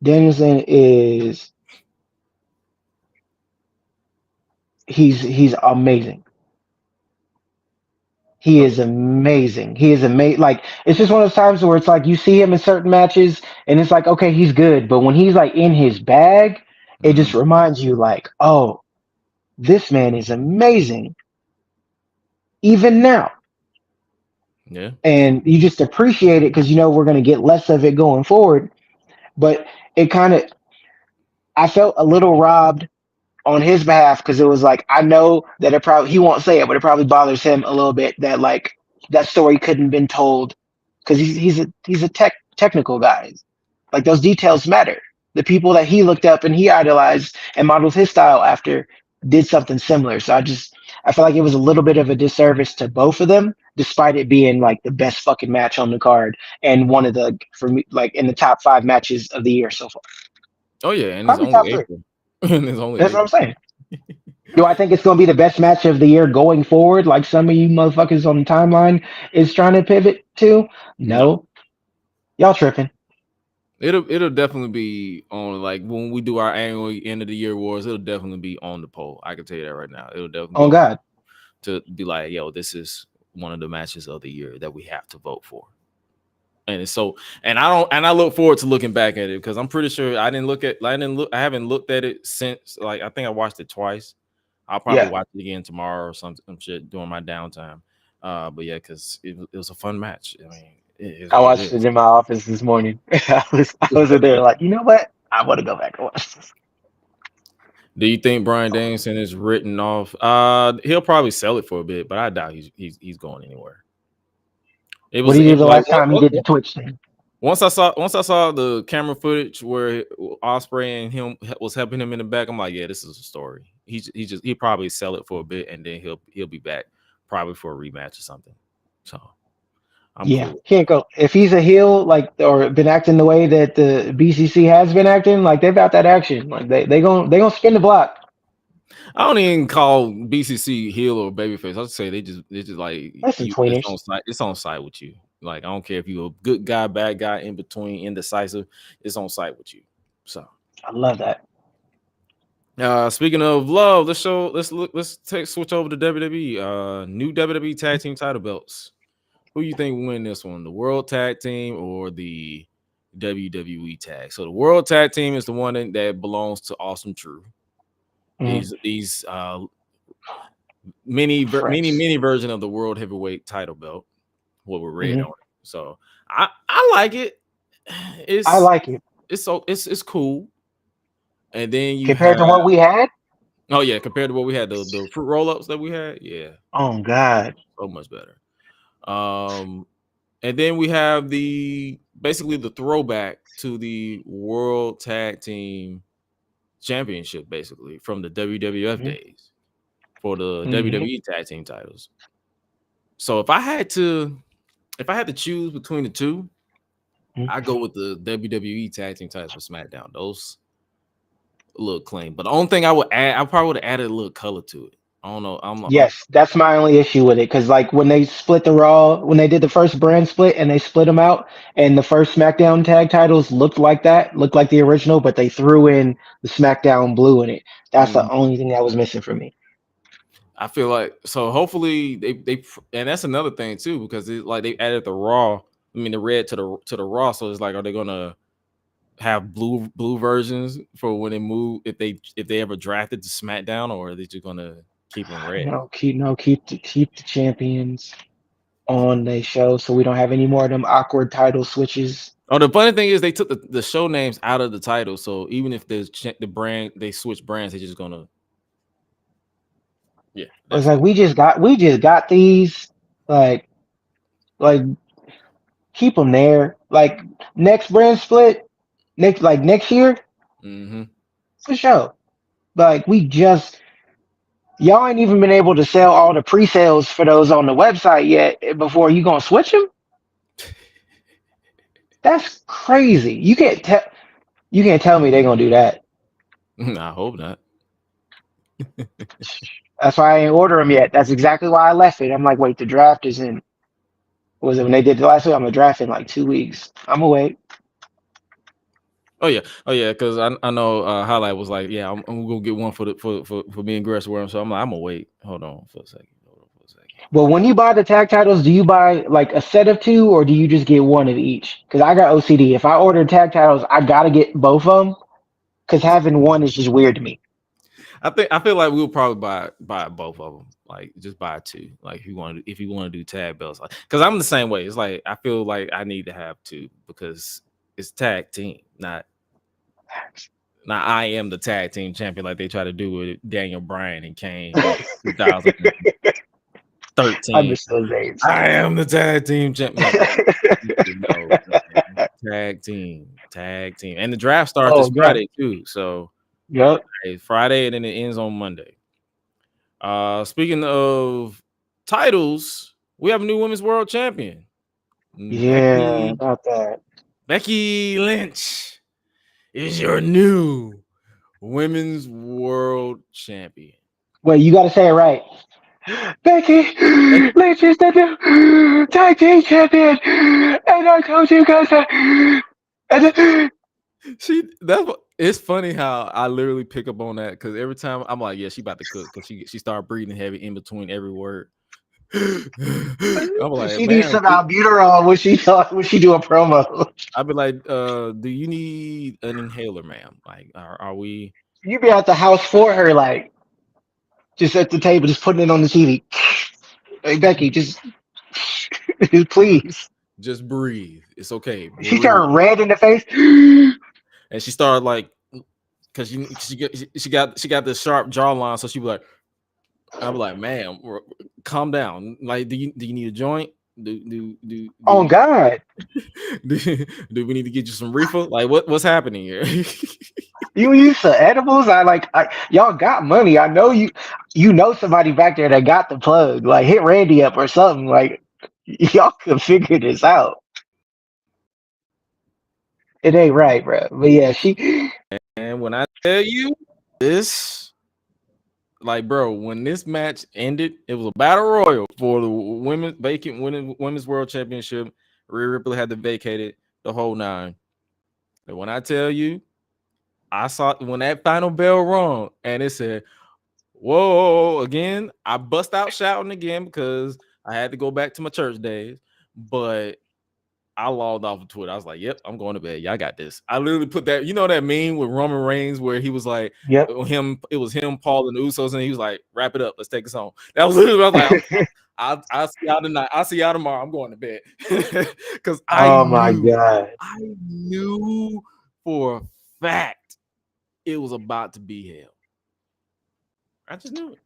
Danielson is he's amazing. He is amazing. He is amazing. Like, it's just one of those times where it's like you see him in certain matches and it's like, okay, he's good. But when he's like in his bag, it just reminds you like, oh, this man is amazing. Even now. Yeah. And you just appreciate it because you know we're going to get less of it going forward. But it kind of, I felt a little robbed on his behalf because it was like I know that it probably he won't say it, but it probably bothers him a little bit that like that story couldn't been told because he's a technical guy. Like those details matter. The people that he looked up and he idolized and modeled his style after did something similar. So I feel like it was a little bit of a disservice to both of them, despite it being like the best fucking match on the card and one of the for me like in the top 5 matches of the year so far. Oh yeah, and Probably it's top only 3. April. And it's only That's April. what I'm saying. Do I think it's going to be the best match of the year going forward, like some of you motherfuckers on the timeline is trying to pivot to? No. Y'all tripping. It'll definitely be on, like when we do our annual end of the year awards, it'll definitely be on the poll. I can tell you that right now. It'll definitely Oh God. to be like, yo, this is one of the matches of the year that we have to vote for. And it's so, and I look forward to looking back at it because I'm pretty sure I haven't looked at it since, like, I think I watched it twice. I'll probably watch it again tomorrow or some shit during my downtime. But yeah, because it was a fun match. I mean, I watched it in my office this morning. I was in there like, you know what? I want to go back and watch this. Do you think Bryan Danielson is written off? He'll probably sell it for a bit, but I doubt he's going anywhere. What did he do the last time he did the Twitch thing? Once I saw the camera footage where Ospreay and him was helping him in the back, I'm like, yeah, this is a story. He probably sell it for a bit and then he'll be back probably for a rematch or something. So I'm cool. Can't go if he's a heel like or been acting the way that the BCC has been acting. Like they've got that action. Like they gonna spin the block. I don't even call BCC heel or babyface. I'll say they just like it's on site with you. Like I don't care if you're a good guy, bad guy, in between, indecisive. It's on site with you. So I love that. Speaking of love, let's switch over to WWE. New WWE tag team title belts. Who you think will win this one? The World Tag Team or the WWE Tag? So the World Tag Team is the one that belongs to Awesome True. These mini version of the World Heavyweight title belt. What we're red on it. So I like it. I like it. It's cool. And then you compared to what we had. Oh yeah, compared to what we had, the fruit roll-ups that we had, yeah. Oh God, so much better. And then we have basically the throwback to the World Tag Team Championship, basically from the WWF days for the WWE Tag Team titles. So if I had to choose between the two, I go with the WWE Tag Team titles for SmackDown. Those look clean, but the only thing I probably would have added a little color to it. I don't know. That's my only issue with it because like when they split the Raw, when they did the first brand split and they split them out, and the first SmackDown tag titles looked like the original, but they threw in the SmackDown blue in it. That's the only thing that was missing for me. I feel like so. Hopefully they and that's another thing too because they added the Raw. I mean the red to the Raw. So it's like, are they gonna have blue versions for when they move if they ever drafted to SmackDown, or are they just gonna keep them red? Keep the champions on the show so we don't have any more of them awkward title switches. Oh, the funny thing is they took the show names out of the title, so even if the brand they switch brands, they're just gonna It's like we just got these like keep them there. Like next brand split next year for sure. Like y'all ain't even been able to sell all the pre-sales for those on the website yet before you gonna switch them. That's crazy. You can't tell me they're gonna do that. I hope not. That's why I ain't order them yet. That's exactly why I left it. I'm like, wait, the draft is in. Was it when they did the last week? I'm gonna draft in like 2 weeks. I'm gonna wait. Oh yeah, because I know Highlight was like, yeah, I'm gonna get one for me and Gresh wear them. So I'm like, I'm gonna wait. Hold on for a second. Well, when you buy the tag titles, do you buy like a set of two, or do you just get one of each? Because I got OCD. If I order tag titles, I gotta get both of them. Because having one is just weird to me. I feel like we'll probably buy both of them. Like just buy two. Like if you want to do tag belts, because I'm the same way. It's like I feel like I need to have two because it's tag team, not I am the tag team champion like they try to do with Daniel Bryan and Kane in 2013. Understood, I am the tag team champion. No, tag team, and the draft starts this Friday too. So yep, Friday, and then it ends on Monday. Speaking of titles, we have a new women's world champion. Yeah, about that. Becky Lynch is your new women's world champion. Wait, you got to say it right. Becky Lynch is the new tag team champion, and I told you guys that. It's funny how I literally pick up on that because every time I'm like, yeah, she about to cook because she started breathing heavy in between every word. I'm like, she needs some albuterol when she do a promo. I'd be like, do you need an inhaler, ma'am? Like, are we? You be at the house for her, like, just at the table, just putting it on the TV. Hey, Becky, just please. Just breathe. It's okay. Breathe. She turned red in the face, and she started like, because she got this sharp jawline, so she be like, I'm like, ma'am, calm down. Like, do you need a joint? Do oh God. do we need to get you some reefer? Like, what's happening here? You use the edibles? Y'all got money. I know you know somebody back there that got the plug. Like, hit Randy up or something. Like, y'all could figure this out. It ain't right, bro. But yeah, and when I tell you this, like, bro, when this match ended, it was a battle royal for the women's world championship. Rhea Ripley had to vacate it the whole nine. And when I tell you, I saw when that final bell rung and it said, whoa, again, I bust out shouting again because I had to go back to my church days. But I logged off of Twitter. I was like, yep, I'm going to bed. Y'all got this. I literally put that, that meme with Roman Reigns where he was like, yep. It was him, Paul, and the Usos, and he was like, wrap it up. Let's take us home. That was literally, I was like, I'll see y'all tonight. I'll see y'all tomorrow. I'm going to bed. Because my God. I knew for a fact it was about to be hell. I just knew it.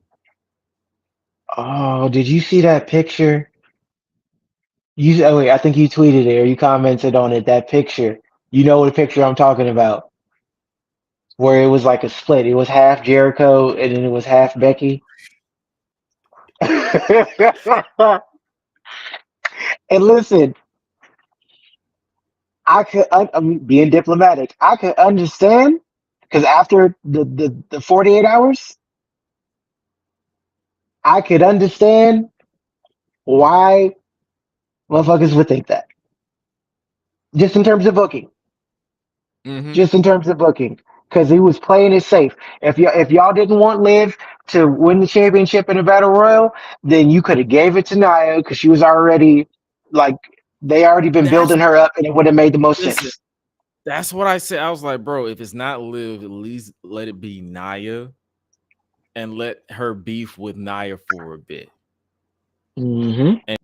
Oh, did you see that picture? I think you tweeted it or you commented on it. That picture, you know what picture I'm talking about, where it was like a split. It was half Jericho and then it was half Becky. And listen, I'm being diplomatic. I could understand because after the 48 hours, I could understand why motherfuckers would think that. Just in terms of booking. Mm-hmm. Just in terms of booking. Because he was playing it safe. If y'all didn't want Liv to win the championship in a battle royal, then you could have gave it to Nia because she was already they already been building her up and it would have made the most sense. That's what I said. I was like, bro, if it's not Liv, at least let it be Nia and let her beef with Nia for a bit. Mm-hmm. And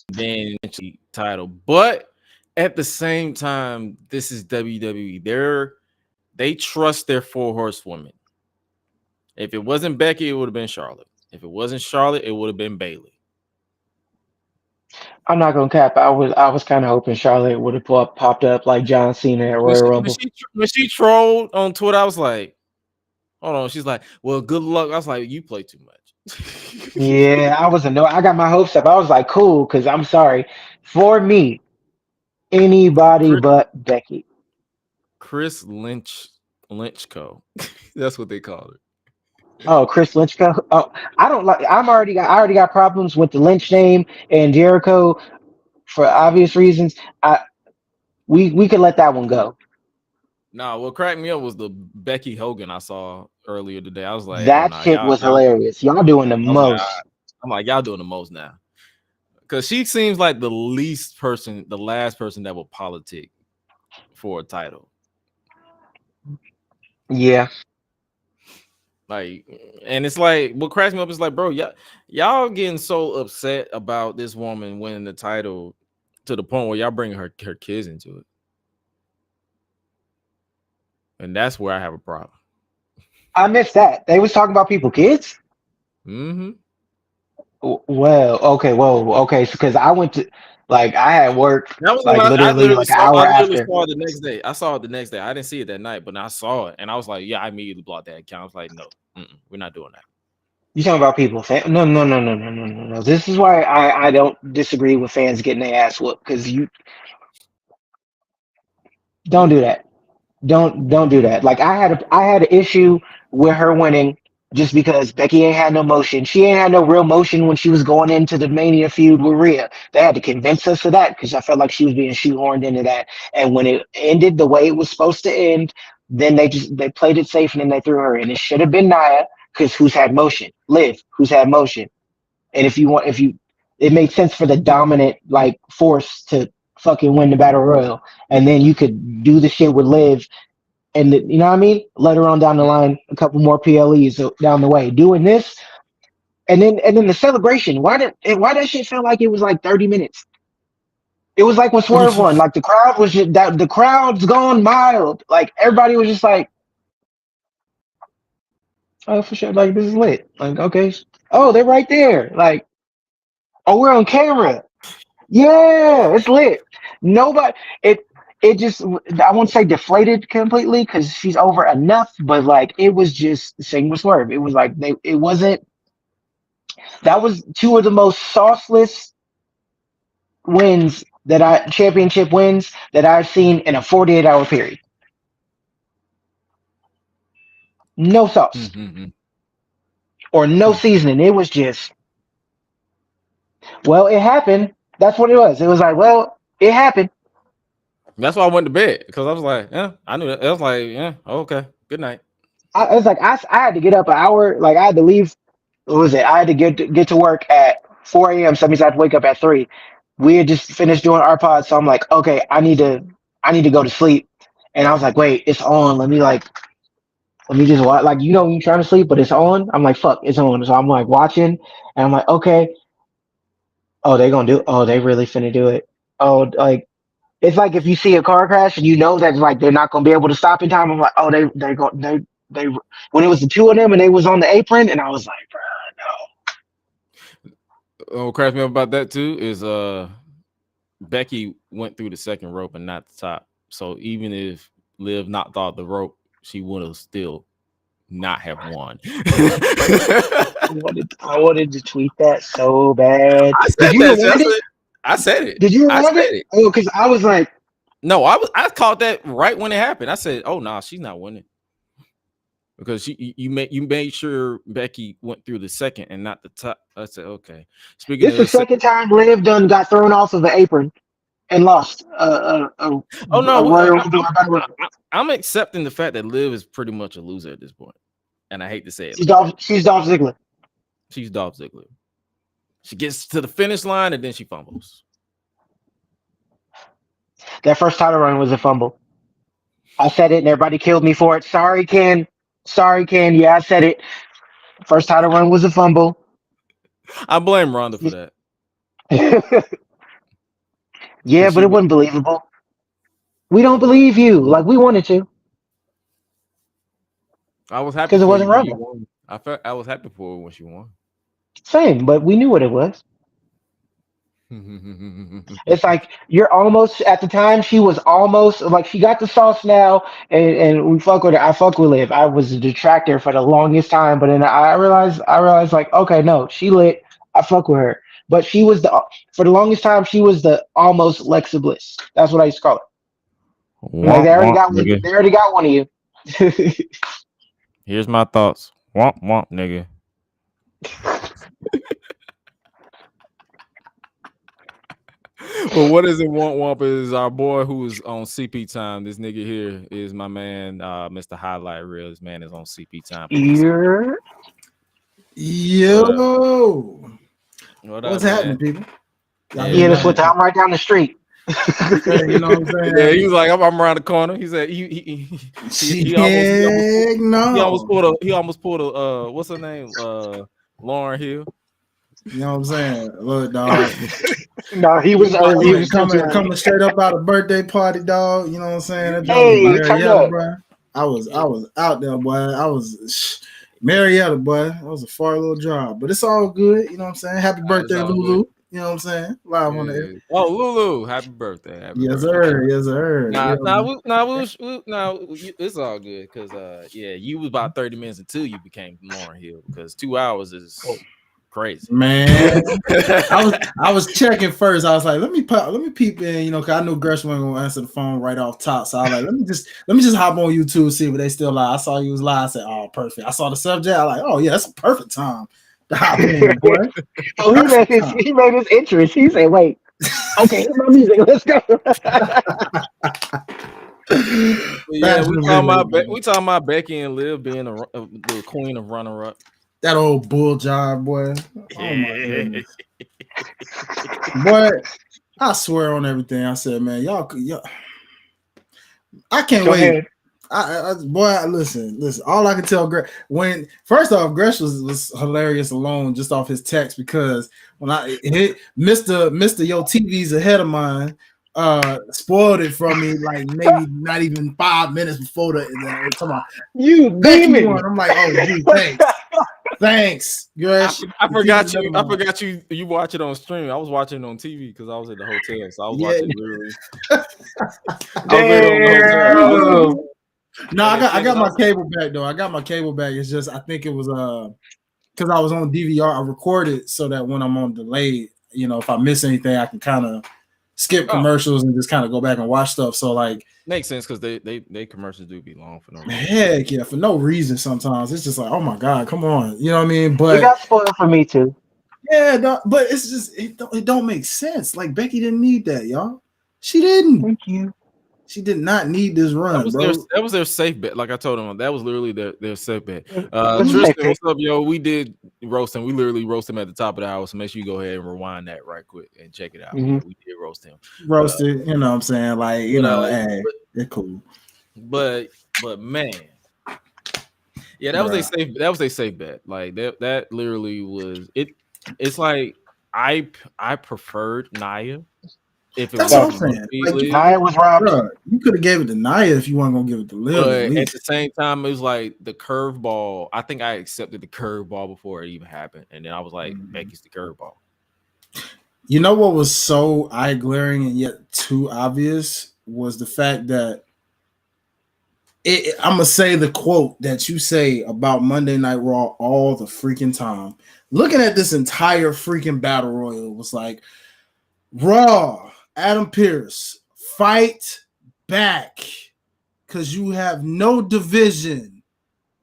then title. But at the same time, this is WWE. They trust their 4 horsewomen. If it wasn't Becky, it would have been Charlotte. If it wasn't Charlotte, it would have been Bayley. I'm not gonna cap. I was kind of hoping Charlotte would have popped up like John Cena at Royal Rumble. When she trolled on Twitter, I was like, hold on. She's like, well, good luck. I was like, you play too much. Yeah, I was annoyed. I got my hopes up. I was like, cool, because I'm sorry. For me, anybody but Becky. Chris Lynchco. That's what they call it. Oh, Chris Lynchco. Oh, I don't like. I already got problems with the Lynch name and Jericho for obvious reasons. We could let that one go. Nah, what cracked me up was the Becky Hogan I saw earlier today. I was like, that shit was hilarious. Y'all doing the most. I'm like, y'all doing the most now. Because she seems like the last person that will politic for a title. Yeah. Like, and it's like what cracks me up is like, bro, y'all getting so upset about this woman winning the title to the point where y'all bring her kids into it. And that's where I have a problem. I missed that. They was talking about people kids? Mm-hmm. Well, okay, whoa, okay. So, because I went to, like, I had work, That was like, when I literally, like, an hour I literally after. saw it the next day. I saw it the next day. I didn't see it that night, but I saw it and I was like, yeah, I immediately blocked that account. I was like, no, we're not doing that. You talking about people? No. This is why I don't disagree with fans getting their ass whooped, because you don't do that. Don't do that. Like I had an issue with her winning just because Becky ain't had no motion. She ain't had no real motion when she was going into the Mania feud with Rhea. They had to convince us of that because I felt like she was being shoehorned into that. And when it ended the way it was supposed to end, then they played it safe and then they threw her in. It should have been Nia because who's had motion? Liv, who's had motion. And it made sense for the dominant like force to fucking win the battle royal, and then you could do the shit with Liv, and you know what I mean. Later on down the line, a couple more PLEs down the way, doing this, and then the celebration. Why that shit felt like it was like 30 minutes? It was like when Swerve won, like the crowd was just that the crowd's gone mild. Like everybody was just like, oh for sure, like this is lit. Like okay, oh they're right there. Like oh we're on camera. Yeah, it's lit. Nobody, it just, I won't say deflated completely because she's over enough, but like it was just same with Swerve. It was like it wasn't. That was two of the most sauceless championship wins that I've seen in a 48-hour period. No sauce or no seasoning. It was just, well, it happened. That's what it was. It was like, well, it happened. That's why I went to bed because I was like, yeah, I knew that. I was like, yeah, okay, good night. I was like, I had to get up an hour. Like I had to leave. What was it? I had to get to work at 4 a.m. So that means I had to wake up at 3. We had just finished doing our pod, so I'm like, okay, I need to go to sleep. And I was like, wait, it's on. Let me just watch. Like you're trying to sleep, but it's on. I'm like, fuck, it's on. So I'm like watching, and I'm like, okay. Oh, they gonna do. Oh, they really finna do it. Oh, like it's like if you see a car crash and you know that like they're not gonna be able to stop in time. I'm like, oh, they when it was the two of them and they was on the apron, and I was like, bro, no. What cracks me up about that too is Becky went through the second rope and not the top. So even if Liv knocked off the rope, she would have still not have won. I wanted to tweet that so bad. I said it. Did you rewind it? Oh, because I was like, no, I caught that right when it happened. I said, oh no, she's not winning. Because you made sure Becky went through the second and not the top. I said, okay. Speaking this is the second time Liv done got thrown off of the apron and lost. Oh no, I'm accepting the fact that Liv is pretty much a loser at this point, and I hate to say it. She's Dolph Ziggler. She's Dolph Ziggler. She gets to the finish line and then she fumbles. That first title run was a fumble. I said it and everybody killed me for it. Sorry, Ken. Yeah, I said it. First title run was a fumble. I blame Ronda for that. Yeah, but it wasn't believable. We don't believe you like we wanted to. I was happy because it wasn't Ronda. I was happy for her when she won. Same, but we knew what it was. It's like you're almost at the time she was almost like she got the sauce now, and we fuck with her. I fuck with Liv. I was a detractor for the longest time, but then I realized like okay, no, she lit. I fuck with her, but she was for the longest time she was the almost Lexa Bliss. That's what I used to call her. Like they already got one of you. Here's my thoughts. Womp womp, nigga. Well, what is it? Womp is our boy who's on CP time. This nigga here is my man, Mr. Highlight Reel. This man is on CP time. Yo. What What's up, happening, man? people? Yeah. He hit us with I'm right down the street. You know what I'm saying? Yeah, he was like, I'm around the corner. He said he almost pulled a what's her name? Lauren Hill. You know what I'm saying? Look, dog. No, he was early. He was coming straight up out of birthday party, dog. You know what I'm saying? That Hey, was turn Marietta, up. bro. I was out there, boy. I was Marietta, boy. That was a far little drive, but it's all good. You know what I'm saying? Happy birthday, Lulu. Good. You know what I'm saying? Live on the air. Oh, Lulu, happy birthday. Yes, sir. Yes, sir. It's all good because you was about 30 minutes until you became Lauren Hill because 2 hours is crazy. Man, I was checking first. I was like, let me peep in, you know, because I knew Gresh wasn't gonna answer the phone right off top. So I was like, let me just hop on YouTube, see if they still live. I saw you was live. I said, oh, perfect. I saw the subject. I was like, oh yeah, that's a perfect time to hop in, boy. Oh, he made his entrance. He said, wait, okay, here's my music. Let's go. Yeah, we talking about Becky and Liv being the queen of runner-up. That old bull job, boy. Oh my goodness. Boy, I swear on everything I said, man. Y'all I can't wait. Boy, listen. All I can tell Gresh first off, Gresh was hilarious alone just off his text because when I hit Mr. Yo TV's ahead of mine, spoiled it for me like maybe not even 5 minutes before the come on. You demon. I'm like, oh dude, thanks. Thanks, Gresh. I forgot you watch it on stream. I was watching it on TV because I was at the hotel, so I was watching literally. No, I got my cable back though. I got my cable back. It's just I think it was because I was on DVR. I recorded so that when I'm on delay, you know, if I miss anything, I can kind of skip commercials and just kind of go back and watch stuff. So like makes sense because they commercials do be long for no reason. Heck yeah, for no reason. Sometimes it's just like, oh my god, come on, you know what I mean? But it got spoiled for me too. Yeah, but it's just it don't make sense. Like Becky didn't need that, y'all. She didn't. Thank you. She did not need this run, that was their safe bet. Like I told them, that was literally their safe bet. Tristan, what's up, yo? We did roast him. We literally roast him at the top of the hour. So make sure you go ahead and rewind that right quick and check it out. Mm-hmm. Yeah, we did roast him. Roasted, you know what I'm saying? Like, you know, hey, it's cool. But man, yeah, that was a safe bet. Like that literally was it. It's like I preferred Nia. If it That's what I'm saying. Like, Nia was robbed. Bro, you could have gave it to Nia if you weren't gonna give it to Liv. But at the same time, it was like the curveball. I think I accepted the curveball before it even happened, and then I was like, Becky's the curveball. You know what was so eye glaring and yet too obvious was the fact that I'm gonna say the quote that you say about Monday Night Raw all the freaking time. Looking at this entire freaking battle royal was like, Raw, Adam Pearce, fight back because you have no division.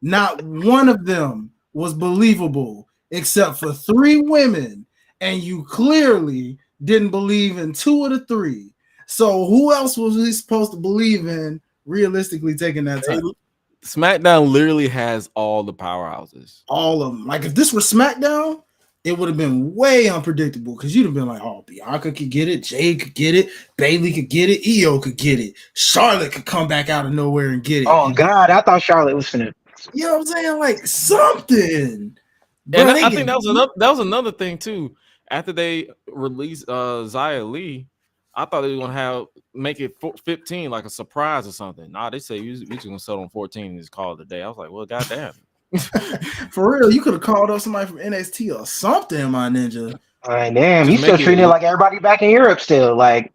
Not one of them was believable except for 3 women, and you clearly didn't believe in 2 of the 3. So who else was we supposed to believe in realistically taking that title? SmackDown literally has all the powerhouses. All of them. Like if this were SmackDown, it would have been way unpredictable because you'd have been like, oh, Bianca could get it, Jade could get it, Bayley could get it, Io could get it, Charlotte could come back out of nowhere and get it. Oh God, I thought Charlotte was finna. You know what I'm saying? Like something. And I think that was another thing too. After they released Xia Li, I thought they were gonna make it 15 like a surprise or something. Nah, they say we just gonna settle on 14 and just call it a day. I was like, well, goddamn. For real, you could have called up somebody from NXT or something, my ninja. Damn, he's still treating it like everybody back in Europe still. Like,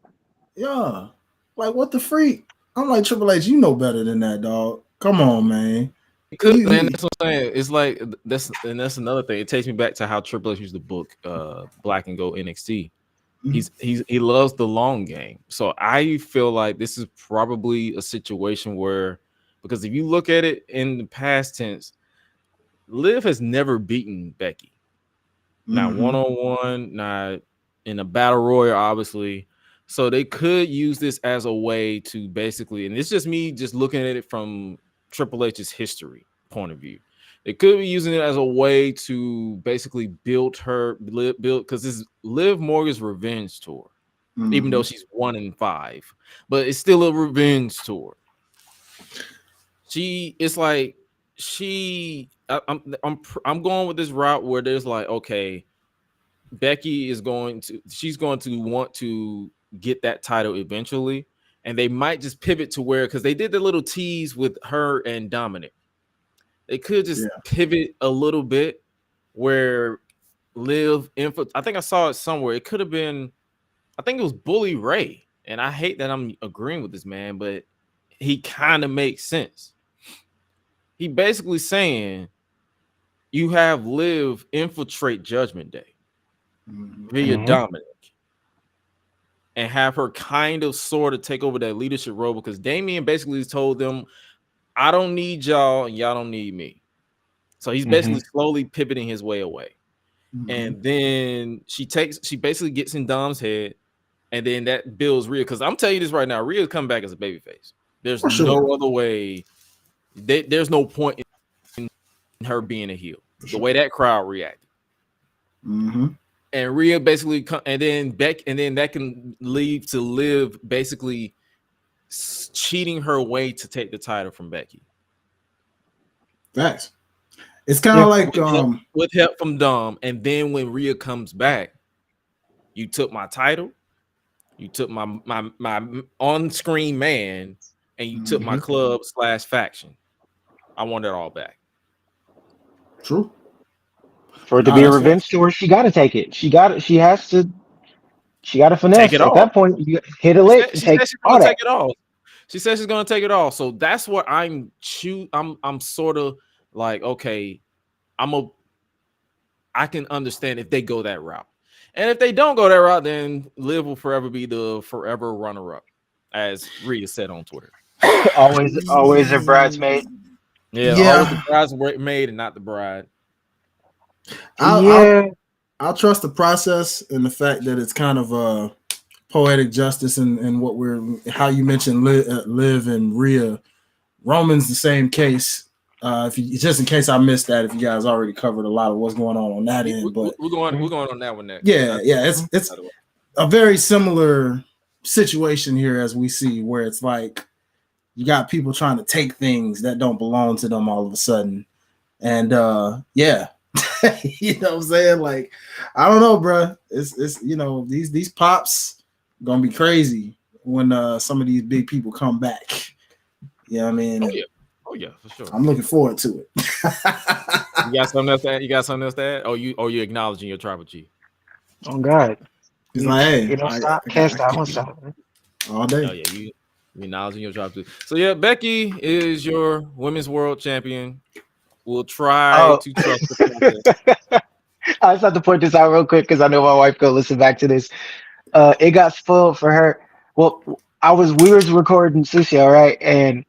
yeah, like what the freak? I'm like Triple H, you know better than that, dog. Come on, man. Man, that's what I'm saying. It's like that's another thing. It takes me back to how Triple H used to book Black and Go NXT. He loves the long game. So I feel like this is probably a situation where, because if you look at it in the past tense, Liv has never beaten Becky. Not one-on-one, not in a battle royal, obviously. So they could use this as a way to basically, and it's just me just looking at it from Triple H's history point of view. They could be using it as a way to basically build because this is Liv Morgan's revenge tour, even though she's 1-5, but it's still a revenge tour. I'm going with this route where there's like, okay, Becky she's going to want to get that title eventually, and they might just pivot to where, because they did the little tease with her and Dominic. They could just pivot a little bit where Liv I think I saw it somewhere. It could have been, I think it was Bully Ray. And I hate that I'm agreeing with this man, but he kind of makes sense. He basically saying you have Liv infiltrate Judgment Day via Dominic and have her kind of sort of take over that leadership role, because Damian basically told them, I don't need y'all and y'all don't need me. So he's basically slowly pivoting his way away. And then she basically gets in Dom's head, and then that builds Rhea. Because I'm telling you this right now, Rhea's come back as a babyface. There's no other way. There's no point in her being a heel. The way that crowd reacted. And Rhea basically, and then that can lead to Liv basically cheating her way to take the title from Becky. Facts. It's kind of like with help from Dom, and then when Rhea comes back, you took my title, you took my on-screen man, and you took my club / faction. I want it all back. True. For it to be a revenge tour, she got to take it. She has to finesse. Take it At all. that point, you hit a lick and take all that. Take it all. She says she's gonna take it all. So that's what I'm sort of like, okay, I can understand if they go that route. And if they don't go that route, then Liv will forever be the forever runner-up, as Rhea said on Twitter. always a bridesmaid. Always the bridesmaid and not the bride. I'll trust the process and the fact that it's kind of a poetic justice and how you mentioned Liv and Rhea. Roman's the same case. Just in case I missed that, if you guys already covered a lot of what's going on that end, but we're going on that one next. Yeah, it's a very similar situation here as we see, where it's like you got people trying to take things that don't belong to them all of a sudden, and you know what I'm saying? Like, I don't know, bro. It's these pops gonna be crazy when some of these big people come back. You know what I mean? Oh yeah, for sure. I'm looking forward to it. You got something else to add? Oh, you acknowledging your tribal chief? Oh God. He's like, hey, you don't stop, can't stop, won't stop. Oh All day. yeah, you acknowledging your tribal chief. So yeah, Becky is your women's world champion. We'll try to trust the process. I just have to point this out real quick because I know my wife go listen back to this. It got spoiled for her. Well, we was recording Sushi, all right, and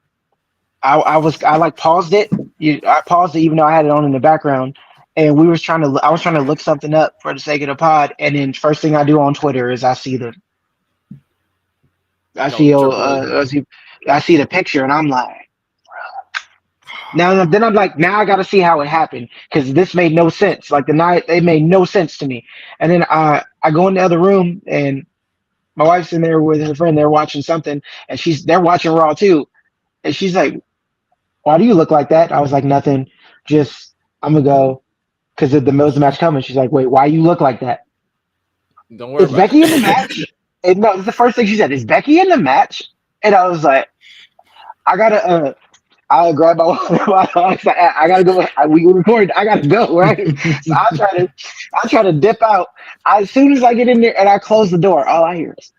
I paused it. I paused it even though I had it on in the background, and I was trying to look something up for the sake of the pod, and then first thing I do on Twitter is I see the picture, and I'm like, now I'm like, now I got to see how it happened, because this made no sense. Like it made no sense to me. And then I go in the other room, and my wife's in there with her friend. They're watching something, and they're watching Raw too, and she's like, why do you look like that? I was like, nothing. Just, I'm going to go because the match coming. She's like, wait, why you look like that? Don't worry about Becky in the match? And no, the first thing she said, is Becky in the match? And I was like, I got to, I grab my I got to go. We record. I got to go, right? So I try to dip out. As soon as I get in there and I close the door, all I hear is,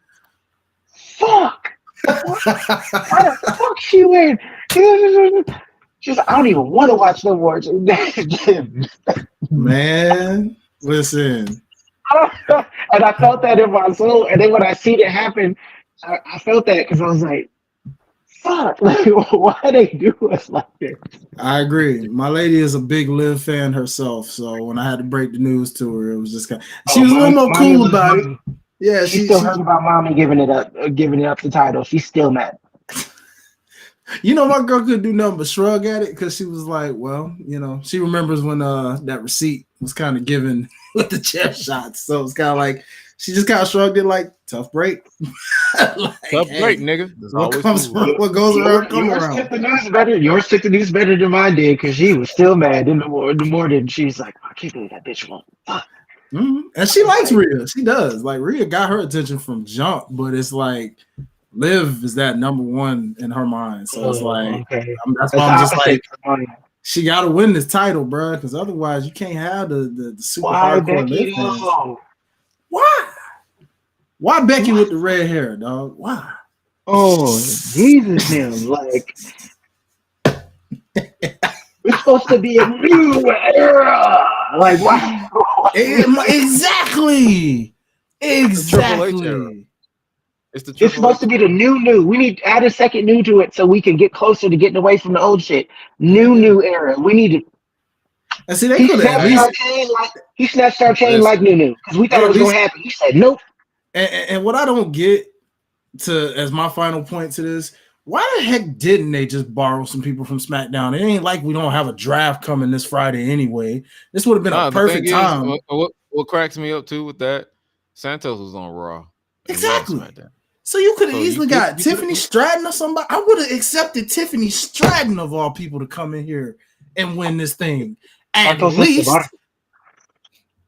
fuck. Why the fuck she went? She's like, I don't even want to watch no more. Man, listen. And I felt that in my soul. And then when I seen it happen, I felt that because I was like, fuck, like, why they do us like this? I agree. My lady is a big Liv fan herself. So when I had to break the news to her, it was just kind of, she was a little more cool about it. Yeah, she still heard about mommy giving it up the title. She's still mad. You know, my girl couldn't do nothing but shrug at it because she was like, well, you know, she remembers when that receipt was kind of given with the chest shots. So it's kind of like she just kind of shrugged it like tough break. Like, tough break, nigga. What goes around comes around. Yours took the news better than mine did because she was still mad in the morning. She's like, I can't believe that bitch won't. Mm-hmm. And she likes Rhea. She does. Like Rhea got her attention from jump, but it's like Liv is that number one in her mind. So it's like that's why I'm just like she got to win this title, bro. Because otherwise you can't have the super hardcore Liv fans. Why? Why Becky with the red hair, dog? Why? Oh Jesus, man! Like it's supposed to be a new era. Like why? Exactly. It's supposed to be the new. We need to add a second new to it so we can get closer to getting away from the old shit. New era. We need to. And see, they could have at least he snatched our chain like new because we thought it was going to happen. He said nope. And what I don't get to as my final point to this, why the heck didn't they just borrow some people from SmackDown? It ain't like we don't have a draft coming this Friday anyway. This would have been a perfect time. What cracks me up too with that, Santos was on Raw. Exactly. So you could have easily got Tiffany Stratton or somebody. I would have accepted Tiffany Stratton of all people to come in here and win this thing. At least,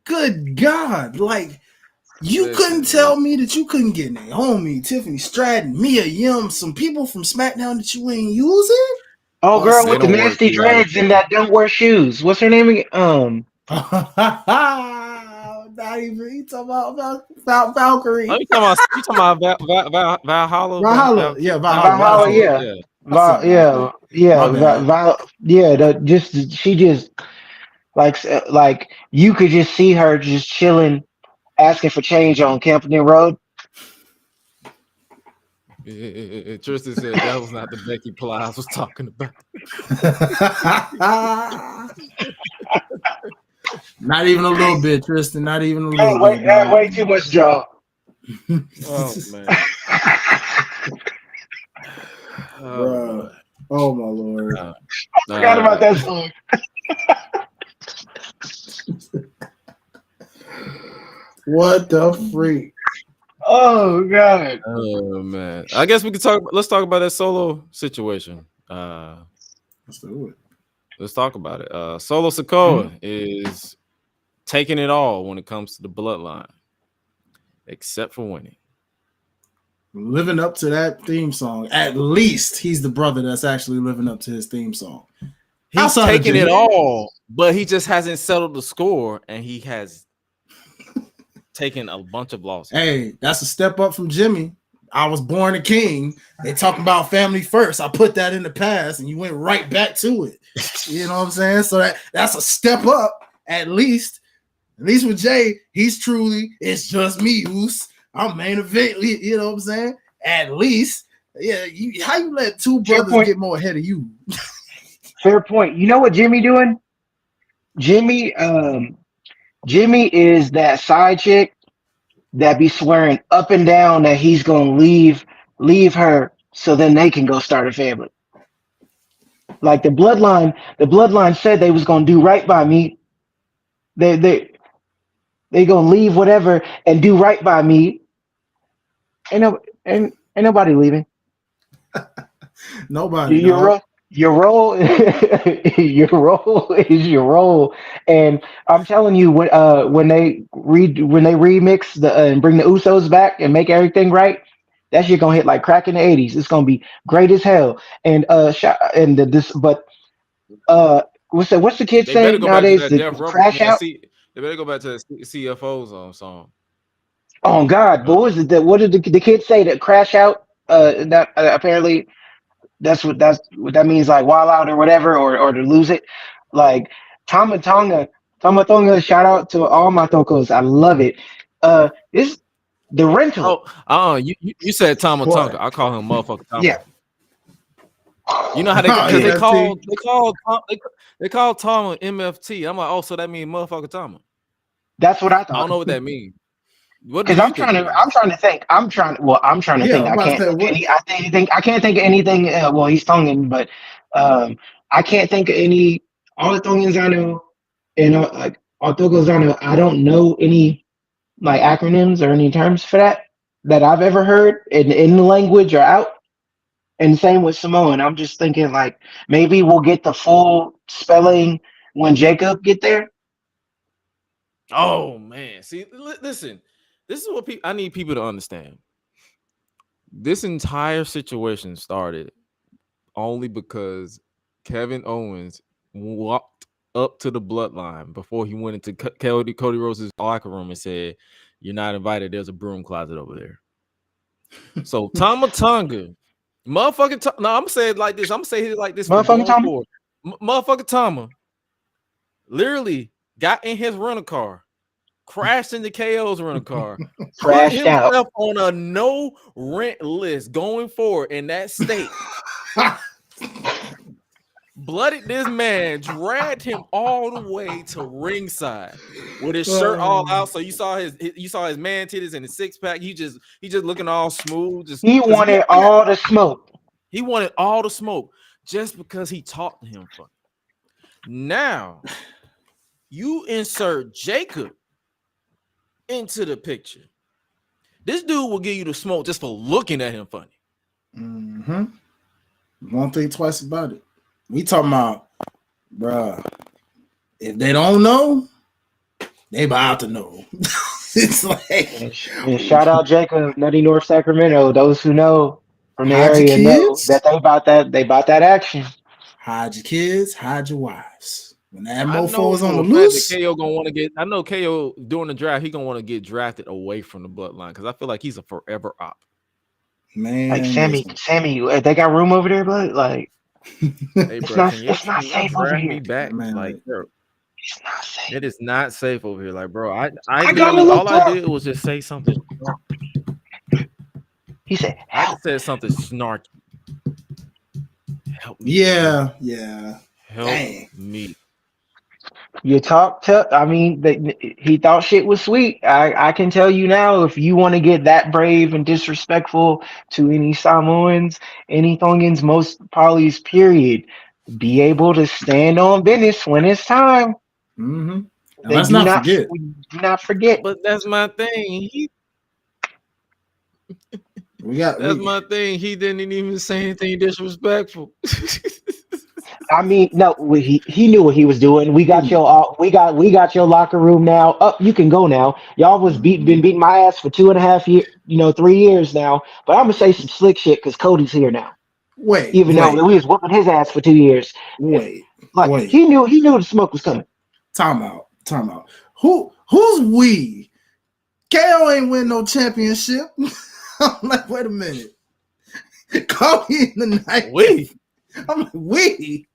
good God, like you couldn't tell me that you couldn't get Naomi, Tiffany Stratton, Mia Yim, some people from SmackDown that you ain't using. Oh, girl with the nasty dreads and that don't wear shoes. What's her name again? Not even. You talking about Valkyrie? Oh, you talking about Valhalla? Valhalla, yeah, Valhalla, yeah. She just like you could just see her just chilling, asking for change on Campton Road. Tristan said that was not the Becky Plies was talking about. Not even a little bit, Tristan. Not even a little bit. Way too much jaw. Oh man. Oh my Lord. I forgot about that song. What the freak? Oh God. Oh man. I guess we could let's talk about that Solo situation. Let's do it. Let's talk about it. Solo Sikoa is taking it all when it comes to the bloodline, except for winning. Living up to that theme song. At least he's the brother that's actually living up to his theme song. He's taking it all, but he just hasn't settled the score, and he has taken a bunch of losses. Hey, that's a step up from Jimmy. I was born a king. They talking about family first. I put that in the past, and you went right back to it. You know what I'm saying? So that's a step up, at least. At least with Jay, he's truly, it's just me, Oos. I'm main event. You know what I'm saying? At least. Yeah, how you let two brothers get more ahead of you? Fair point. You know what Jimmy doing? Jimmy is that side chick that be swearing up and down that he's gonna leave her so then they can go start a family. Like the bloodline said they was gonna do right by me. They gonna leave whatever and do right by me. Ain't nobody leaving. Nobody. Your role is your role, and I'm telling you, when they remix and bring the Usos back and make everything right, that shit gonna hit like crack in the 80s. It's gonna be great as hell. And what's the kid saying nowadays? Crash out. They better go back to the CFO's song. Oh God, but what did the kids say? That crash out? That apparently. That's what that means, like wild out or whatever, or to lose it. Like Tama Tonga, shout out to all my Tokos. I love it. This the rental. You said Tama Tonga. I call him motherfucker Tama. Yeah. You know how they call Tama MFT. I'm like, oh, so that means motherfucker Tama. That's what I thought. I don't know what that means. What do Because you I'm think? trying to think. I'm trying to Yeah, think. I'm about to say, what? I can't think of anything. Well, he's Tongan, but I can't think of any. All the Tongans I know, and like all Togos I know, I don't know any like acronyms or any terms for that I've ever heard in the language or out. And same with Samoan. I'm just thinking like maybe we'll get the full spelling when Jacob get there. Oh man, see, listen. This is what I need people to understand. This entire situation started only because Kevin Owens walked up to the Bloodline before he went into Cody Rhodes' locker room and said, "You're not invited. There's a broom closet over there." So Tama Tonga, motherfucking no, I'm gonna say it like this. I'm gonna say it like this from Motherfucking going Tama. forward. Motherfucking Tama literally got in his rental car, crashed into KO's rental car, put Crashed out. himself on a no rent list going forward in that state. Blooded this man, dragged him all the way to ringside with his shirt all out. So you saw his man titties and his six pack. He just looking all smooth. He wanted all the smoke. He wanted all the smoke just because he talked to him funny. Now you insert Jacob into the picture. This dude will give you the smoke just for looking at him funny. Mm-hmm. Won't think twice about it. We talking about, bruh, if they don't know, they about to know. It's like, and shout out Jacob, Nutty North Sacramento. Those who know from the hide your area know kids. that they about that action. Hide your kids, hide your wives. When that I mofo is on the know loose, KO gonna want to get. I know KO during the draft, he gonna want to get drafted away from the Bloodline because I feel like he's a forever op. man. Like Sammy, they got room over there, but like, Hey, bro, it's not safe over draft here. me back? Man, Like, bro, It's not safe. it is not safe over here. Like, bro, I gotta literally look all I up. did was just say something. He said, I "Help." just said something snarky. Help me. yeah. Help Dang. me. You talk to. I mean, he thought shit was sweet. I can tell you now, if you want to get that brave and disrespectful to any Samoans, any Tongans, most polys, period, be able to stand on business when it's time. Mm-hmm. They Let's do not forget. But that's my thing. My thing. He didn't even say anything disrespectful. I mean, no, he knew what he was doing. We got your locker room now. Up, you can go now. Y'all was been beating my ass for 2.5 years, 3 years now. But I'm gonna say some slick shit because Cody's here now. Even though we was whooping his ass for 2 years. Wait. He knew the smoke was coming. Time out. Who's we? KO ain't win no championship. I'm like, wait a minute. Cody in the night. We. I'm like, we.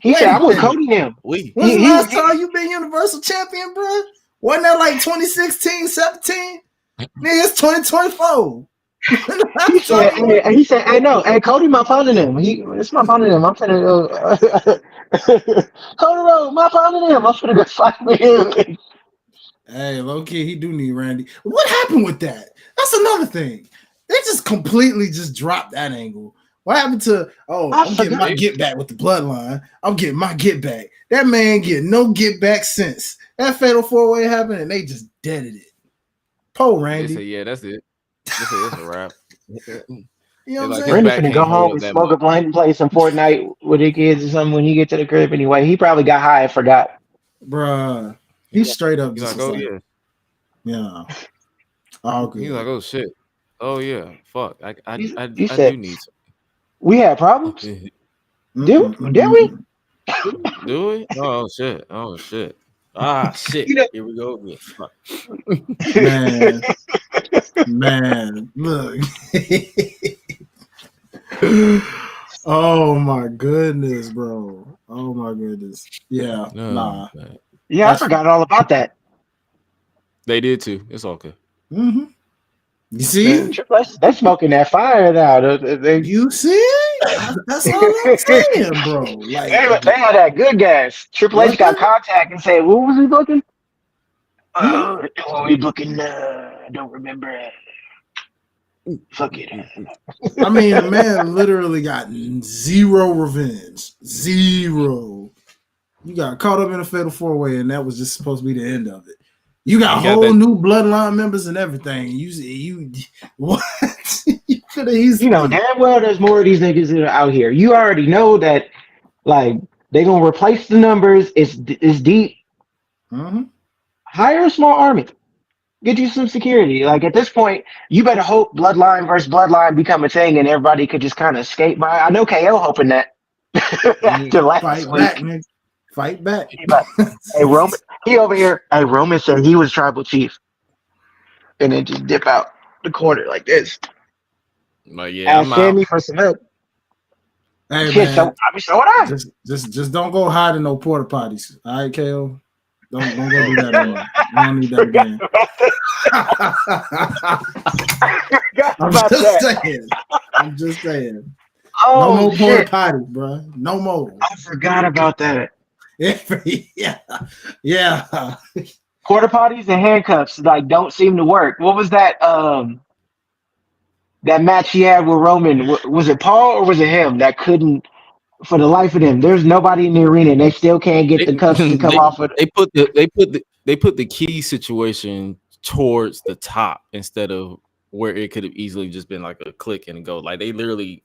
He said, I'm with Cody now. When's the last time you been Universal Champion, bro? Wasn't that like 2016, 17? Nigga, it's 2024. he said, hey, no, hey, Cody, my partner him. It's my partner him. I'm finna go. Cody Road, my partner him. I'm finna go fight with him. Hey, low key, he do need Randy. What happened with that? That's another thing. They just completely just dropped that angle. What happened to, I'm getting my get back with the Bloodline. I'm getting my get back. That man get no get back since. That fatal 4-way happened and they just deaded it. Poor Randy. They say, yeah, that's it. They say it's a wrap. You know what I'm saying? Randy finna go home and smoke a blunt and play some Fortnite with the kids or something when he get to the crib anyway. He probably got high and forgot. Bruh. He's straight up just like, yeah. Yeah. All good. He's like, oh shit. Oh yeah. Fuck. I do need some. We had problems? Did we? Do we? Oh shit. Ah shit. Here we go again. Man, look. Oh my goodness, bro. Oh my goodness. Yeah. Nah. Man. Yeah, I forgot all about that. They did too. It's okay. Mm-hmm. You see? They're smoking that fire now. You see? That's all I'm saying, bro. Like, they had that good gas. Triple H got contact and said, "What was he looking? We looking I don't remember. Fuck it. I mean, the man literally got zero revenge. Zero. You got caught up in a fatal 4-way, and that was just supposed to be the end of it. You got whole new bloodline members and everything. You what? You could have easily. You know damn well there's more of these niggas that are out here. You already know that, like, they gonna replace the numbers. It's deep. Mm-hmm. Hire a small army. Get you some security. Like, at this point, you better hope Bloodline versus Bloodline become a thing and everybody could just kind of skate by. I know KO hoping that after last Fight week. back, nigga. Fight back. Hey, Roman, he over here. Hey, Roman said he was tribal chief, and then just dip out the corner like this. Like, yeah, Ask Sammy for some help. Hey, Shit, man, so I mean, so would I. just don't go hide in no porta potties. All right, KO. Don't go do that anymore. I don't need that again. I'm just saying. Oh, no more porta shit. potties, bro. No more. I forgot about that. Yeah. Quarter potties and handcuffs don't seem to work. What was that? That match he had with Roman. Was it Paul or was it him that couldn't? For the life of them, there's nobody in the arena, and they still can't get the cuffs to come off of. They put the key situation towards the top instead of where it could have easily just been like a click and go. Like, they literally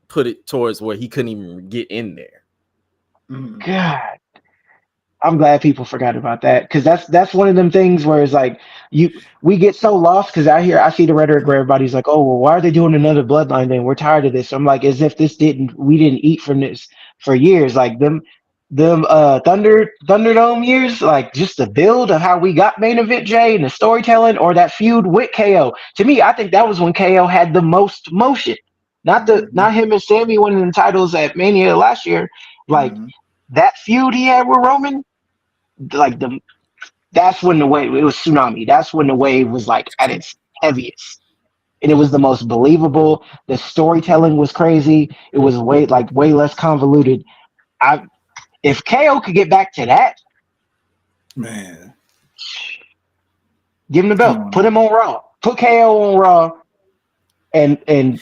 put it towards where he couldn't even get in there. God, I'm glad people forgot about that, because that's one of them things where it's like we get so lost, because I see the rhetoric where everybody's like, oh, well, why are they doing another Bloodline thing? We're tired of this. I'm like, as if we didn't eat from this for years. Like them Thunderdome years, like just the build of how we got main event Jay and the storytelling, or that feud with KO. To me, I think that was when KO had the most motion. Not him and Sammy winning the titles at Mania last year. Like that feud he had with Roman, that's when the wave, it was tsunami. That's when the wave was like at its heaviest. And it was the most believable. The storytelling was crazy. It was way less convoluted. If KO could get back to that, man, give him the belt. Put him on Raw. Put KO on Raw. And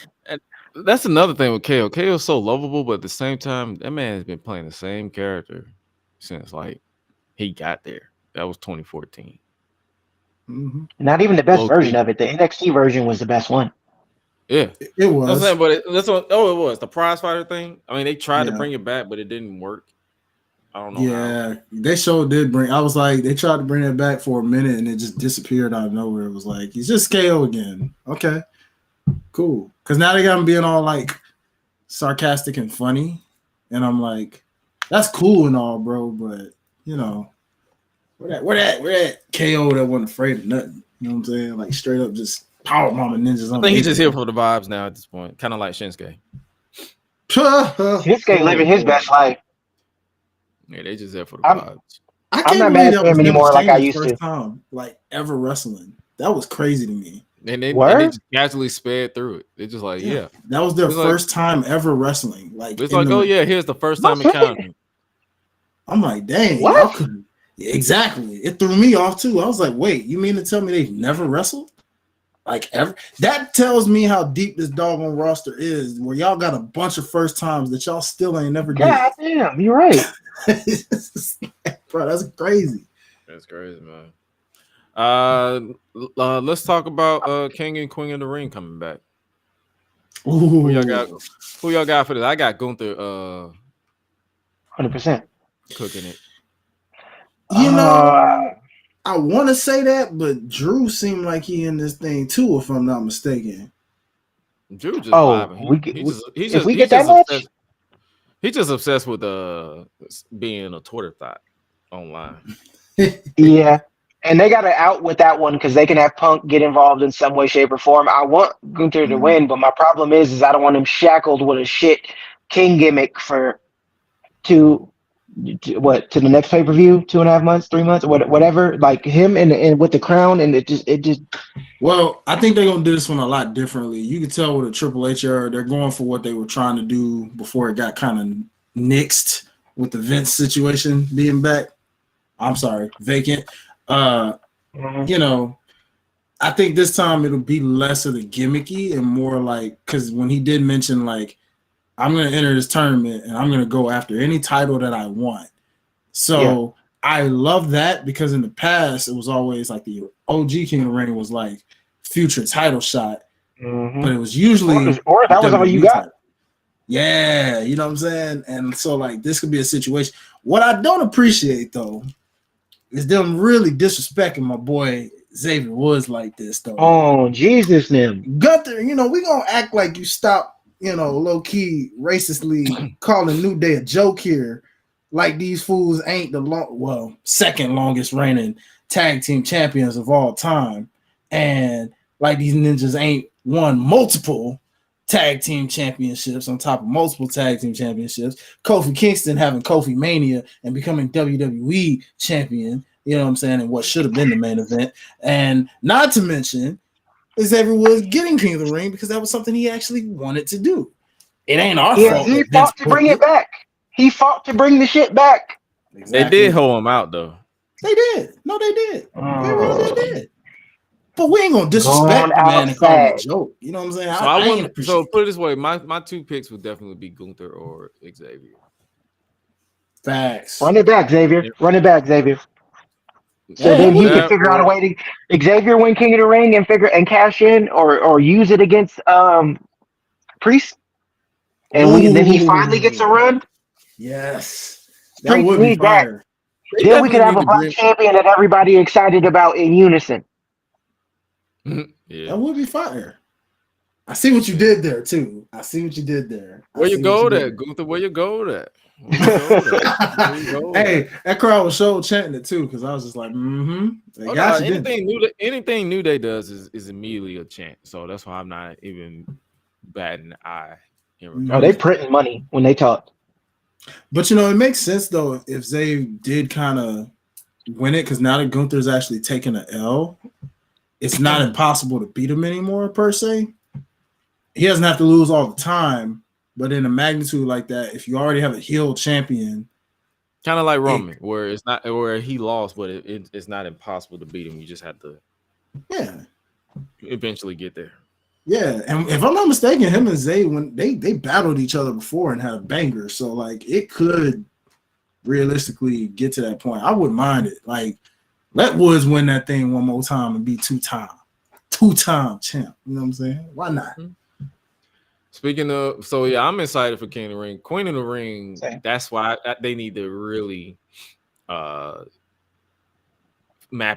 that's another thing with KO. KO is so lovable, but at the same time, that man has been playing the same character since he got there. That was 2014. Not even the best version of it. The NXT version was the best one. Yeah, it was. I'm saying, but it was the prize fighter thing. I mean, they tried to bring it back, but it didn't work. I don't know. Yeah, they sure did bring. I was like, they tried to bring it back for a minute, and it just disappeared out of nowhere. It was like, he's just KO again. Okay, cool. Because now they got him being all sarcastic and funny, and I'm like, that's cool and all, bro, but where that KO that wasn't afraid of nothing. You know what I'm saying? Like, straight up just power mama ninjas. I think he's just here for the vibes now at this point, kind of like Shinsuke. Shinsuke living his best life. Yeah, they just there for the vibes. I'm not mad at him anymore like I used to. Time, ever wrestling. That was crazy to me. And they just casually sped through it. They're just yeah. That was their first time ever wrestling. It's here's the first time encountering. I'm like, dang, what? Exactly. It threw me off too. I was like, wait, you mean to tell me they've never wrestled? Ever? That tells me how deep this doggone roster is, where y'all got a bunch of first times that y'all still ain't never did. God damn, you're right. Bro, that's crazy. That's crazy, man. Let's talk about King and Queen of the Ring coming back. Ooh. Who y'all got for this? I got Gunther 100% cooking it. I want to say that, but Drew seemed like he in this thing too, if I'm not mistaken. Drew just vibing. He's just obsessed with being a Twitter thought online. Yeah, and they got to out with that one because they can have Punk get involved in some way, shape, or form. I want Gunther to win, but my problem is I don't want him shackled with a shit King gimmick to the next pay-per-view, 2.5 months, 3 months, whatever, like him and with the crown, and it just well, I think they're gonna do this one a lot differently. You can tell with a Triple H era, they're going for what they were trying to do before it got kind of nixed with the Vince situation being back. I'm sorry, vacant. I think this time it'll be less of the gimmicky and more like, because when he did mention like, I'm going to enter this tournament and I'm going to go after any title that I want. So I love that, because in the past it was always like the OG King of the Ring was like future title shot, but it was usually or that was all you got. title. Yeah, you know what I'm saying? And so like this could be a situation. What I don't appreciate though is them really disrespecting my boy Xavier Woods like this though. Oh, Jesus, them. Gunther, we gonna act like you stop, low key racistly calling New Day a joke here, like these fools ain't the second longest reigning tag team champions of all time, and like these ninjas ain't won multiple tag team championships on top of multiple tag team championships. Kofi Kingston having Kofi Mania and becoming WWE champion, you know what I'm saying, and what should have been the main event. And not to mention Xavier Woods getting King of the Ring because that was something he actually wanted to do. It ain't our fault. He fought to bring it back. He fought to bring the shit back. Exactly. They did hold him out though. They did. No, they did. They really did. But we ain't gonna disrespect the man and call him a joke. You know what I'm saying? So put it this way: my two picks would definitely be Gunther or Xavier. Facts. Run it back, Xavier. Run it back, Xavier. So then he can figure out a way to Xavier win King of the Ring and cash in or use it against Priest, and then he finally gets a run. Yes, that would be fire. Then we could have a black champion that everybody excited about in unison. Yeah, that would be fire. I see what you did there too. Where you go at, Gunther? Where you go at? Hey, that crowd was so chanting it too, because I was just like, anything New Day does is immediately a chant. So that's why I'm not even batting an eye. No, they printing money when they talk. But it makes sense though if they did kind of win it, because now that Gunther's actually taking an L, it's not impossible to beat him anymore per se. He doesn't have to lose all the time, but in a magnitude like that, if you already have a heel champion, kind of like Roman, where it's not where he lost, but it's not impossible to beat him. You just have to, eventually get there. Yeah, and if I'm not mistaken, him and Zay, when they battled each other before and had a banger, so like it could realistically get to that point. I wouldn't mind it. Like, let Woods win that thing one more time and be two-time champ. You know what I'm saying? Why not? Speaking of, I'm excited for King of the Ring. Queen of the Ring, that's why they need to really map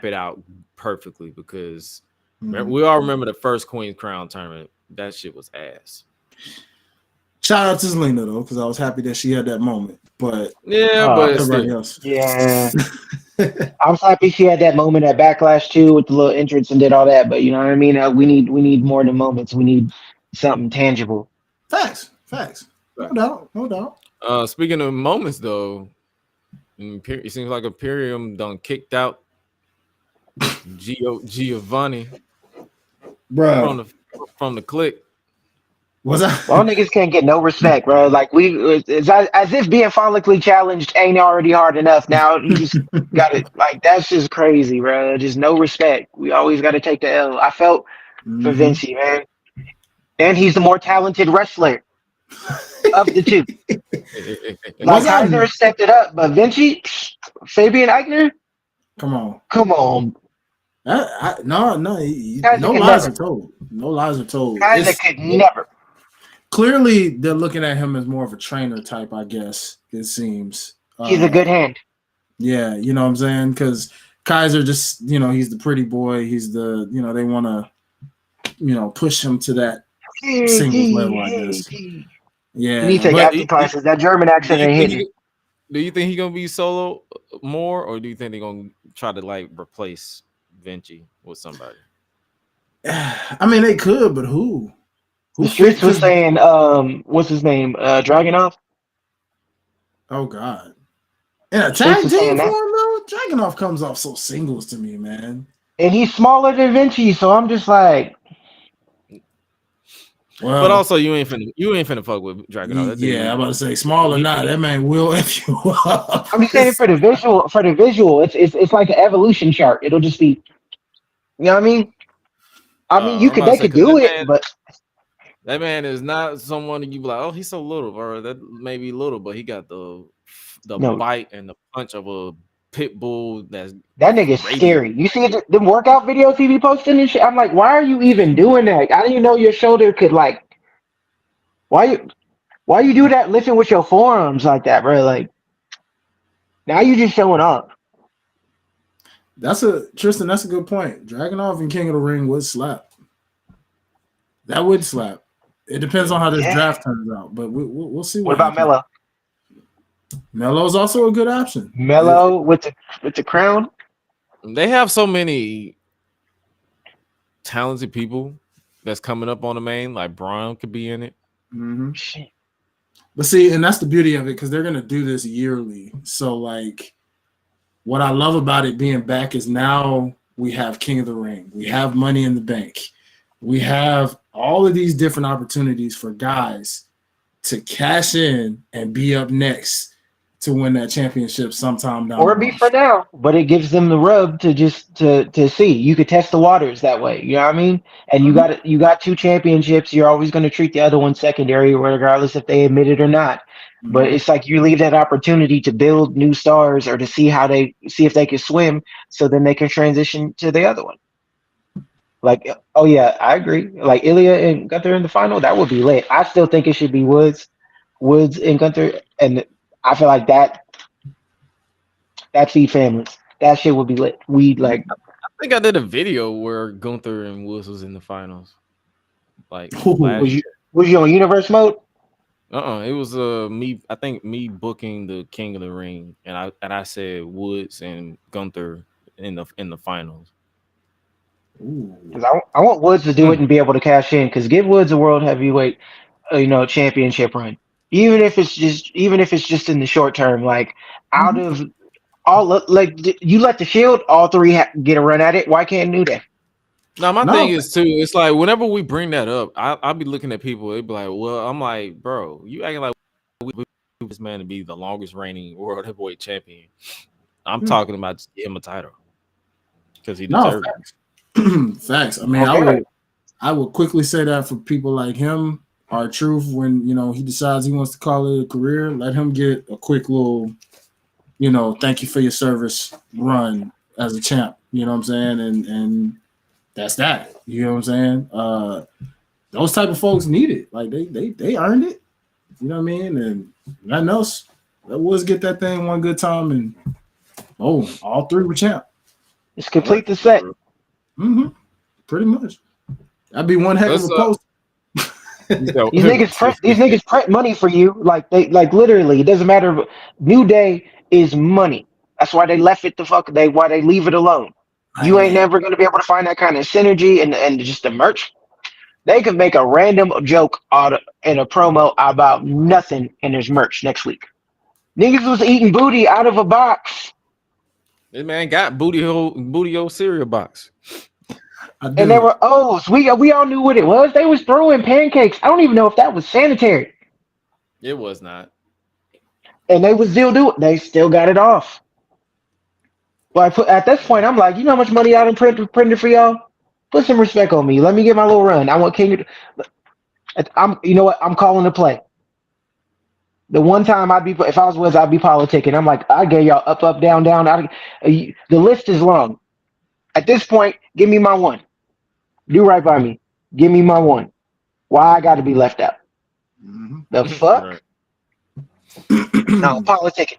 it out perfectly, because we all remember the first Queen's Crown tournament. That shit was ass. Shout out to Zelina though, because I was happy that she had that moment. But but everybody else. Yeah. I was happy she had that moment at Backlash too, with the little entrance and did all that. But you know what I mean? We need more than moments. We need something tangible. Facts. No doubt. Speaking of moments though, it seems like Imperium done kicked out Giovanni from the clique. Was that? Well, niggas can't get no respect, bro. Like it's as if being follically challenged ain't already hard enough. Now you just got it. Like that's just crazy, bro. Just no respect. We always got to take the L. I felt for Vinci, man, and he's the more talented wrestler of the two. Like Kaiser stepped it up, but Vinci, Fabian Eichner, come on. No lies are told. No lies are told. Kaiser could never. Clearly, they're looking at him as more of a trainer type, I guess, it seems. He's a good hand. Yeah, you know what I'm saying? Because Kaiser just, he's the pretty boy. He's the, they want to, push him to that singles level, I guess. Yeah. You need to take acting classes. That German accent ain't hitting. Do you think he's going to be solo more, or do you think they're going to try to, replace Vinci with somebody? I mean, they could, but who? The streets was saying, what's his name? Dragunov? Oh, God. In a tag team form, though? Dragunov comes off so singles to me, man. And he's smaller than Vinci, so I'm just like... Well, but also, you ain't finna fuck with Dragunov. Yeah, I'm about to say, small or not, that man will F you up. I'm just saying for the visual, it's like an evolution chart. It'll just be, you know what I mean? I mean, I'm about they to say could because do it, but that man is not someone that you be like, oh, he's so little, or that may be little, but he got the no, bite and the punch of a pit bull that's that nigga's radiant. scary. You see the workout videos he be posting and shit? I'm like, why are you even doing that? I didn't even know your shoulder could like. Why you do that lifting with your forearms like that, bro? Like now you just showing up. Tristan. That's a good point. Dragunov and King of the Ring would slap. That would slap. It depends on how this draft turns out, but we'll see What about happens. Melo? Melo's also a good option. Melo with the crown. They have so many talented people that's coming up on the main. Like Braun could be in it. Mm-hmm. But see, and that's the beauty of it because they're gonna do this yearly. So like, what I love about it being back is now we have King of the Ring, we have Money in the Bank, we have all of these different opportunities for guys to cash in and be up next to win that championship sometime down Or the be road. for now, but it gives them the rub to just to see. You could test the waters that way. You know what I mean? And you got 2 championships. You're always going to treat the other one secondary, regardless if they admit it or not. But it's like you leave that opportunity to build new stars or to see if they can swim, so then they can transition to the other one. Like, oh yeah, I agree. Like Ilya and Gunther in the final, that would be lit. I still think it should be Woods and Gunther, and I feel like that feed families. That shit would be lit. I think I did a video where Gunther and Woods was in the finals. Like was you on universe mode? It was me. I think me booking the King of the Ring, and I said Woods and Gunther in the finals. Because I want Woods to do it and be able to cash in. Because give Woods a world heavyweight, championship run. Even if it's just in the short term, like out of all, like you let the Shield, all 3 get a run at it. Why can't New Day? Now my thing is too. It's like whenever we bring that up, I'll be looking at people. They'd be like, "Well," I'm like, "Bro, you acting like we this man to be the longest reigning world heavyweight champion." I'm talking about just give him a title because he deserves it. Facts. I mean, I would quickly say that for people like him, our truth, when he decides he wants to call it a career, let him get a quick little, thank you for your service run as a champ. You know what I'm saying? And that's that. You know what I'm saying? Those type of folks need it. Like they earned it. You know what I mean? And nothing else. Let Woods get that thing one good time, and all 3 were champ. It's complete the set. Pretty much. That'd be one heck of a post. These niggas print money for you. Like literally, it doesn't matter. New Day is money. That's why they left it why they leave it alone. You ain't never gonna be able to find that kind of synergy and just the merch. They could make a random joke in a promo about nothing, and there's merch next week. Niggas was eating booty out of a box. This man got booty hole cereal box. And they were O's. We all knew what it was. They was throwing pancakes. I don't even know if that was sanitary. It was not. And they was still doing. They still got it off. But at this point, I'm like, you know how much money I done printed for y'all? Put some respect on me. Let me get my little run. I want King. You know what? I'm calling the play. The one time if I was Woods, I'd be politicking. I'm like, I gave y'all up, down, down. The list is long. At this point, give me my one. Do right by me. Give me my one. Why I got to be left out? The fuck? Right. No, politicking.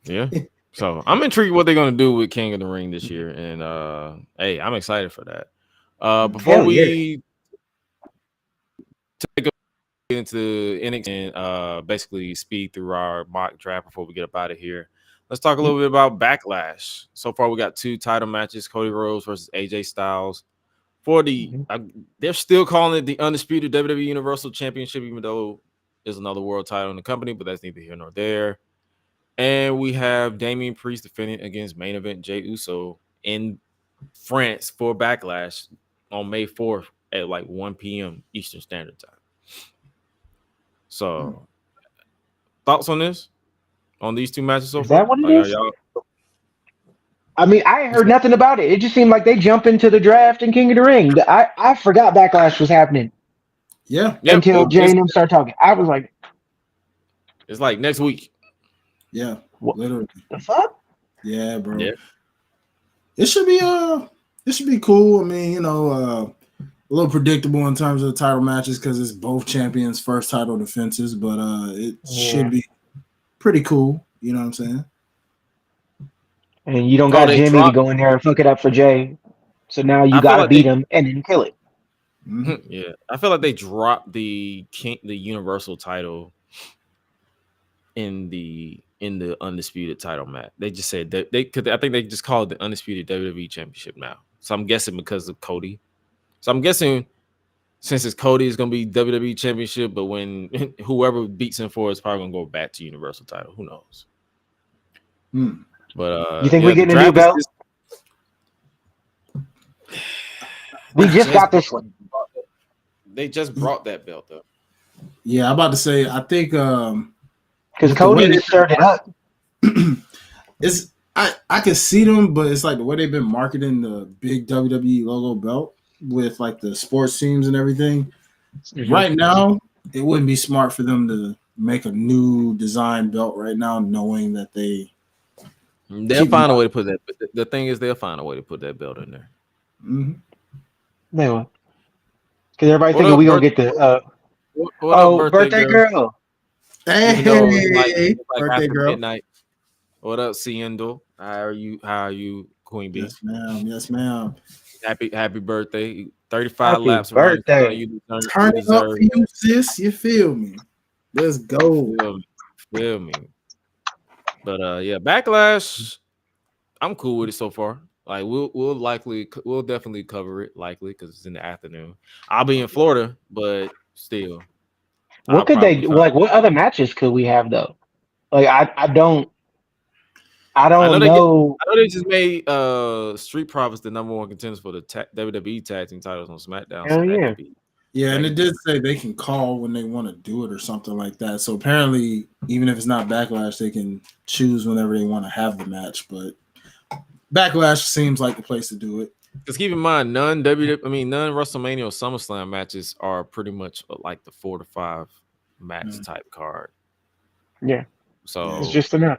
Yeah. So I'm intrigued what they're gonna do with King of the Ring this year, and hey, I'm excited for that. Before we take into NXT and basically speed through our mock draft before we get up out of here, let's talk a little bit about Backlash. So far, we got 2 title matches: Cody Rhodes versus AJ Styles. For they're still calling it the undisputed WWE Universal Championship, even though there's another world title in the company, but that's neither here nor there. And we have Damian Priest defending against main event Jey Uso in France for Backlash on May 4th at like 1 p.m. Eastern Standard Time. So, thoughts on this? On these 2 matches so far? Is that what it is? I mean, I ain't heard nothing about it. It just seemed like they jumped into the draft and King of the Ring. I forgot Backlash was happening. Yeah. Until Jay and them start talking. I was like, it's like next week. Yeah. What literally. the fuck? Yeah, bro. Yeah. It should be cool. I mean, you know, a little predictable in terms of the title matches because it's both champions' first title defenses, but it should be pretty cool. You know what I'm saying? And you don't got Jimmy to go in there and fuck it up for Jay. So now you got to beat him and then kill it. Mm-hmm. Yeah. I feel like they dropped the Universal title in the undisputed title match. They just said that I think they just called it the undisputed WWE Championship now. So I'm guessing because of Cody. So I'm guessing since it's Cody, it's gonna be WWE Championship, but when whoever beats him for it is probably gonna go back to Universal title. Who knows? But you think we're getting a new belt? We just got this one. They just brought that belt though. Yeah, I'm about to say I think because Cody just stirred it up. It's I can see them, but it's like the way they've been marketing the big WWE logo belt with like the sports teams and everything. Mm-hmm. Right now, it wouldn't be smart for them to make a new design belt right now, knowing that they'll find a way to put that. The thing is, they'll find a way to put that belt in there. Mm-hmm. They will. Because everybody thinking we gonna get the birthday girl. Hey, like birthday girl. Midnight. What up, Ciendo? How are you, Queen Bee? Yes, ma'am. Yes, ma'am. Happy birthday. 35 happy laps birthday. around. You turn it up for you, sis. You feel me? Let's go. Feel me. But yeah, Backlash. I'm cool with it so far. Like we'll definitely cover it likely because it's in the afternoon. I'll be in Florida, but still. What could they like? What other matches could we have though? Like I don't know. I know they just made Street Profits the number one contenders for the WWE tag team titles on SmackDown. Hell yeah. Yeah, and it did say they can call when they want to do it or something like that. So apparently, even if it's not Backlash, they can choose whenever they want to have the match. But Backlash seems like the place to do it. Because keep in mind, none WrestleMania or SummerSlam matches are pretty much like the 4 to 5 match type card. Yeah. So it's just enough.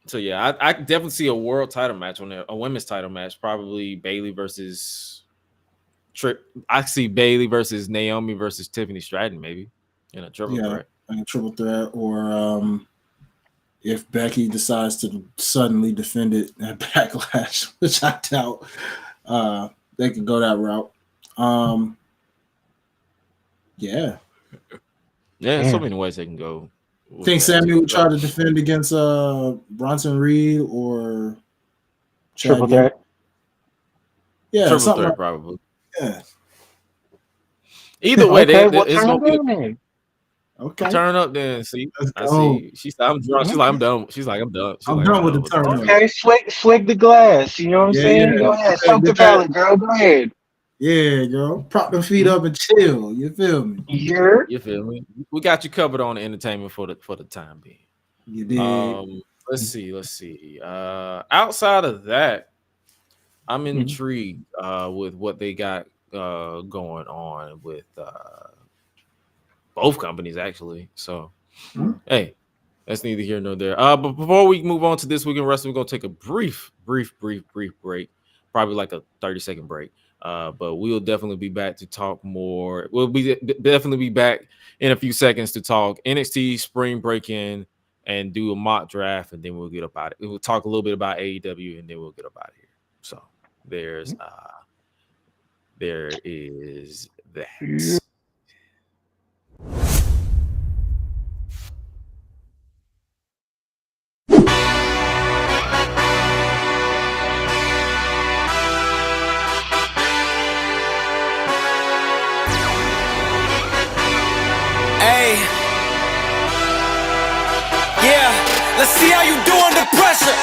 So yeah, I definitely see a world title match on there, a women's title match, probably Bayley versus I see Bayley versus Naomi versus Tiffany Stratton, maybe in a triple threat. In a triple threat, or if Becky decides to suddenly defend it at Backlash, which I doubt, they could go that route. Yeah, so many ways they can go. Think Sammy would try to defend against Bronson Reed or triple threat? Yeah, triple threat probably. Yeah. Either way, it's gonna be okay. Turn up then. See, I see. She said, "I'm drunk." She's like, "I'm done." She's like, "I'm done." I'm done with the turn up. Okay, swig the glass. You know what I'm saying? Go ahead, soak the palate, girl. Go ahead. Yeah, girl. Prop the feet up and chill. You feel me? You feel me? We got you covered on the entertainment for the time being. You did. Let's see. Outside of that, I'm intrigued with what they got going on with both companies actually. So hey, that's neither here nor there. But before we move on to this week in wrestling, we're gonna take a brief break, probably like a 30-second break. But we'll definitely be back to talk more. We'll definitely be back in a few seconds to talk NXT Spring Breakin and do a mock draft, and then we'll get up out of it. We'll talk a little bit about AEW, and then we'll get up out of here. So there is that. Let's see how you do under pressure.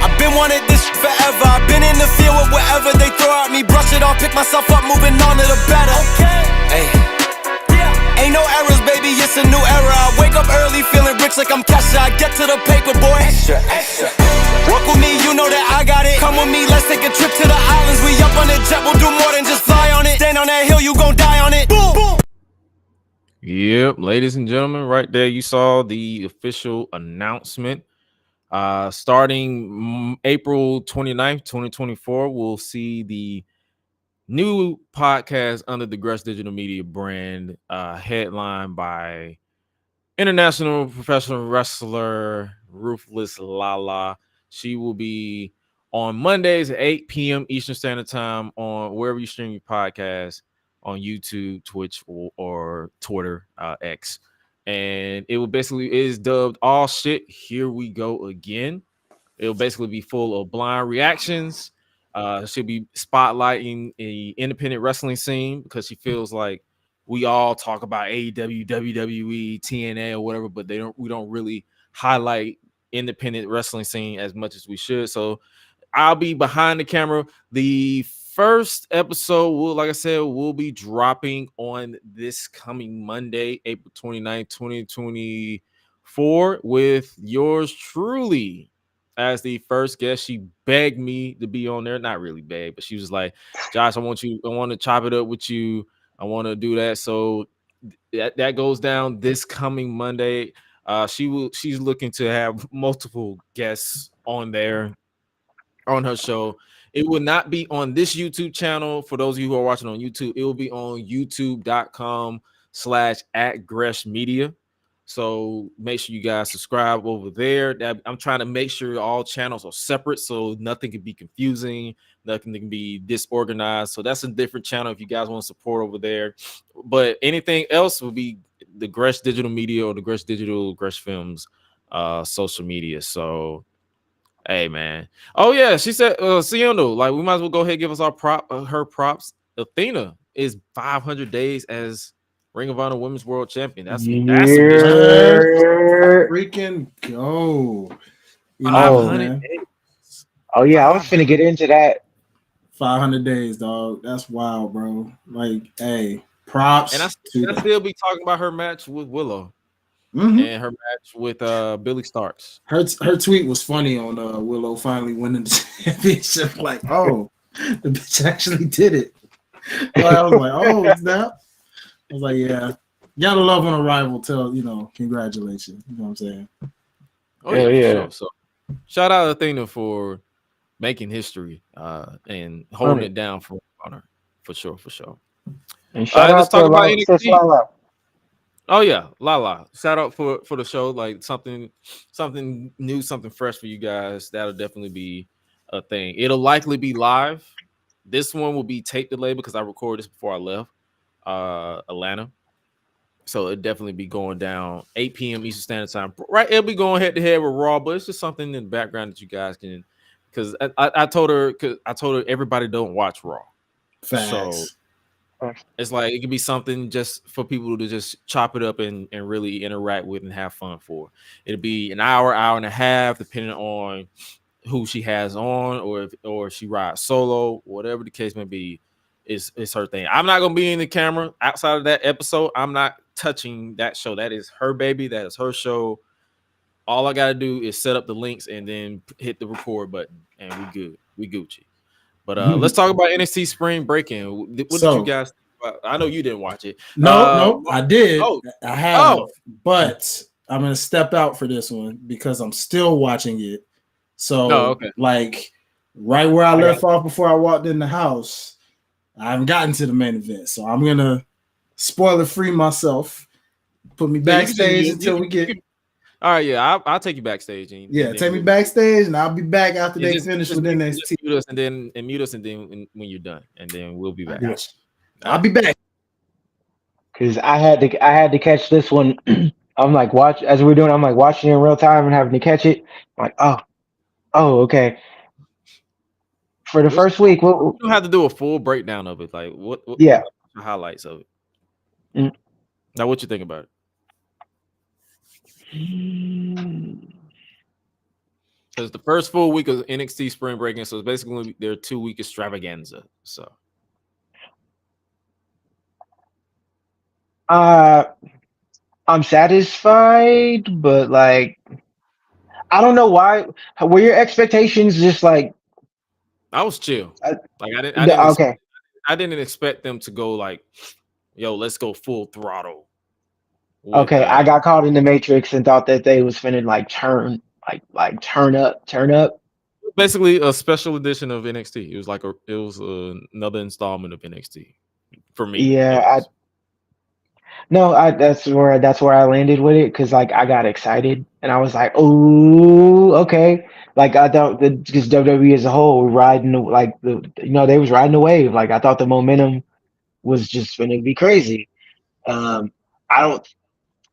I've been wanting this forever. I've been in the field with whatever they throw at me. Brush it off, pick myself up, moving on to the better. Ain't no errors, baby, it's a new era. I wake up early feeling rich like I'm Kesha. I get to the paper, boy. Extra, extra. Work with me, you know that I got it. Come with me, let's take a trip to the islands. We up on the jet, we'll do more than just fly on it. Stand on that hill, you gon' die on it. Boom, boom. Yep, ladies and gentlemen, right there you saw the official announcement. Starting April 29th, 2024, we'll see the new podcast under the GRESH Digital Media brand, headlined by international professional wrestler Ruthless Lala. She will be on Mondays at 8 p.m. Eastern Standard Time on wherever you stream your podcast, on YouTube, Twitch, or Twitter, X. And it will basically is dubbed All Shit, Here We Go Again. It'll basically be full of blind reactions. She'll be spotlighting the independent wrestling scene because she feels like we all talk about AEW, WWE, TNA, or whatever, but we don't really highlight independent wrestling scene as much as we should. So I'll be behind the camera. The first episode will be dropping on this coming Monday, April 29th, 2024, with yours truly as the first guest. She begged me to be on there. Not really begged, but she was like, Josh, I want to chop it up with you. I want to do that. So that goes down this coming Monday. She's looking to have multiple guests on there on her show. It will not be on this YouTube channel. For those of you who are watching on YouTube, it will be on youtube.com/@GreshMedia. So make sure you guys subscribe over there. I'm trying to make sure all channels are separate so nothing can be confusing, nothing can be disorganized. So that's a different channel if you guys want to support over there. But anything else will be the GRESH Digital Media or the GRESH Digital GRESH Films social media. So hey, man. Oh, yeah. She said, Siondo, like, we might as well go ahead and give us our her props. Athena is 500 days as Ring of Honor Women's World Champion. That's some freaking go. You know, 500 days. Oh, yeah. I was finna get into that. 500 days, dog. That's wild, bro. Like, hey, props. And I still be talking about her match with Willow. Mm-hmm. And her match with Billy Starks. Her tweet was funny on Willow finally winning the championship. Like, oh, the bitch actually did it. So I was like, oh, snap. I was like, yeah. Gotta love when a rival tells, congratulations. You know what I'm saying? Oh, yeah. Sure. So shout out to Athena for making history and holding it down for Honor. For sure. And shout out let's talk about NXT. Oh yeah, Lala. Shout out for the show. Like something new, something fresh for you guys. That'll definitely be a thing. It'll likely be live. This one will be tape delay because I recorded this before I left Atlanta. So it'll definitely be going down 8 p.m. Eastern Standard Time. Right, it'll be going head to head with Raw, but it's just something in the background that you guys can. Because I told her everybody don't watch Raw. Facts. So it's like it could be something just for people to just chop it up and really interact with and have fun for. It'll be an hour and a half, depending on who she has on, or if she rides solo, whatever the case may be. It's her thing. I'm not gonna be in the camera outside of that episode. I'm not touching that show. That is her baby. That is her show. All I gotta do is set up the links and then hit the record button, and we good. We Gucci. But let's talk about NXT Spring Breakin. What did you guys think about? I know you didn't watch it. No, I did. I have, but I'm gonna step out for this one because I'm still watching it. So, like, right where I left off before I walked in the house, I haven't gotten to the main event. So I'm gonna spoiler free myself. Put me backstage until we get. All right, yeah, I'll take you backstage. Take me backstage, and I'll be back after they finish with NXT. Mute us, and then when you're done, and then we'll be back. Yes. I'll be back. Because I had to catch this one. I'm like watching in real time and having to catch it. I'm like, oh, okay. For the first week, you don't have to do a full breakdown of it. Like what highlights of it. Now, what you think about it? Because the first full week of NXT Spring Breakin', so it's basically their 2-week extravaganza. So I'm satisfied, but like I don't know why. Were your expectations just like I was chill. Like okay? I didn't expect them to go like, yo, let's go full throttle. With Okay, I got caught in the matrix and thought that they was finna like turn up. basically a special edition of NXT. It was another installment of NXT for me. Yeah, that's where I landed with it because like I got excited and I was like, oh, okay. Like I thought that because WWE as a whole riding they was riding the wave. Like I thought the momentum was just gonna be crazy. Um, I don't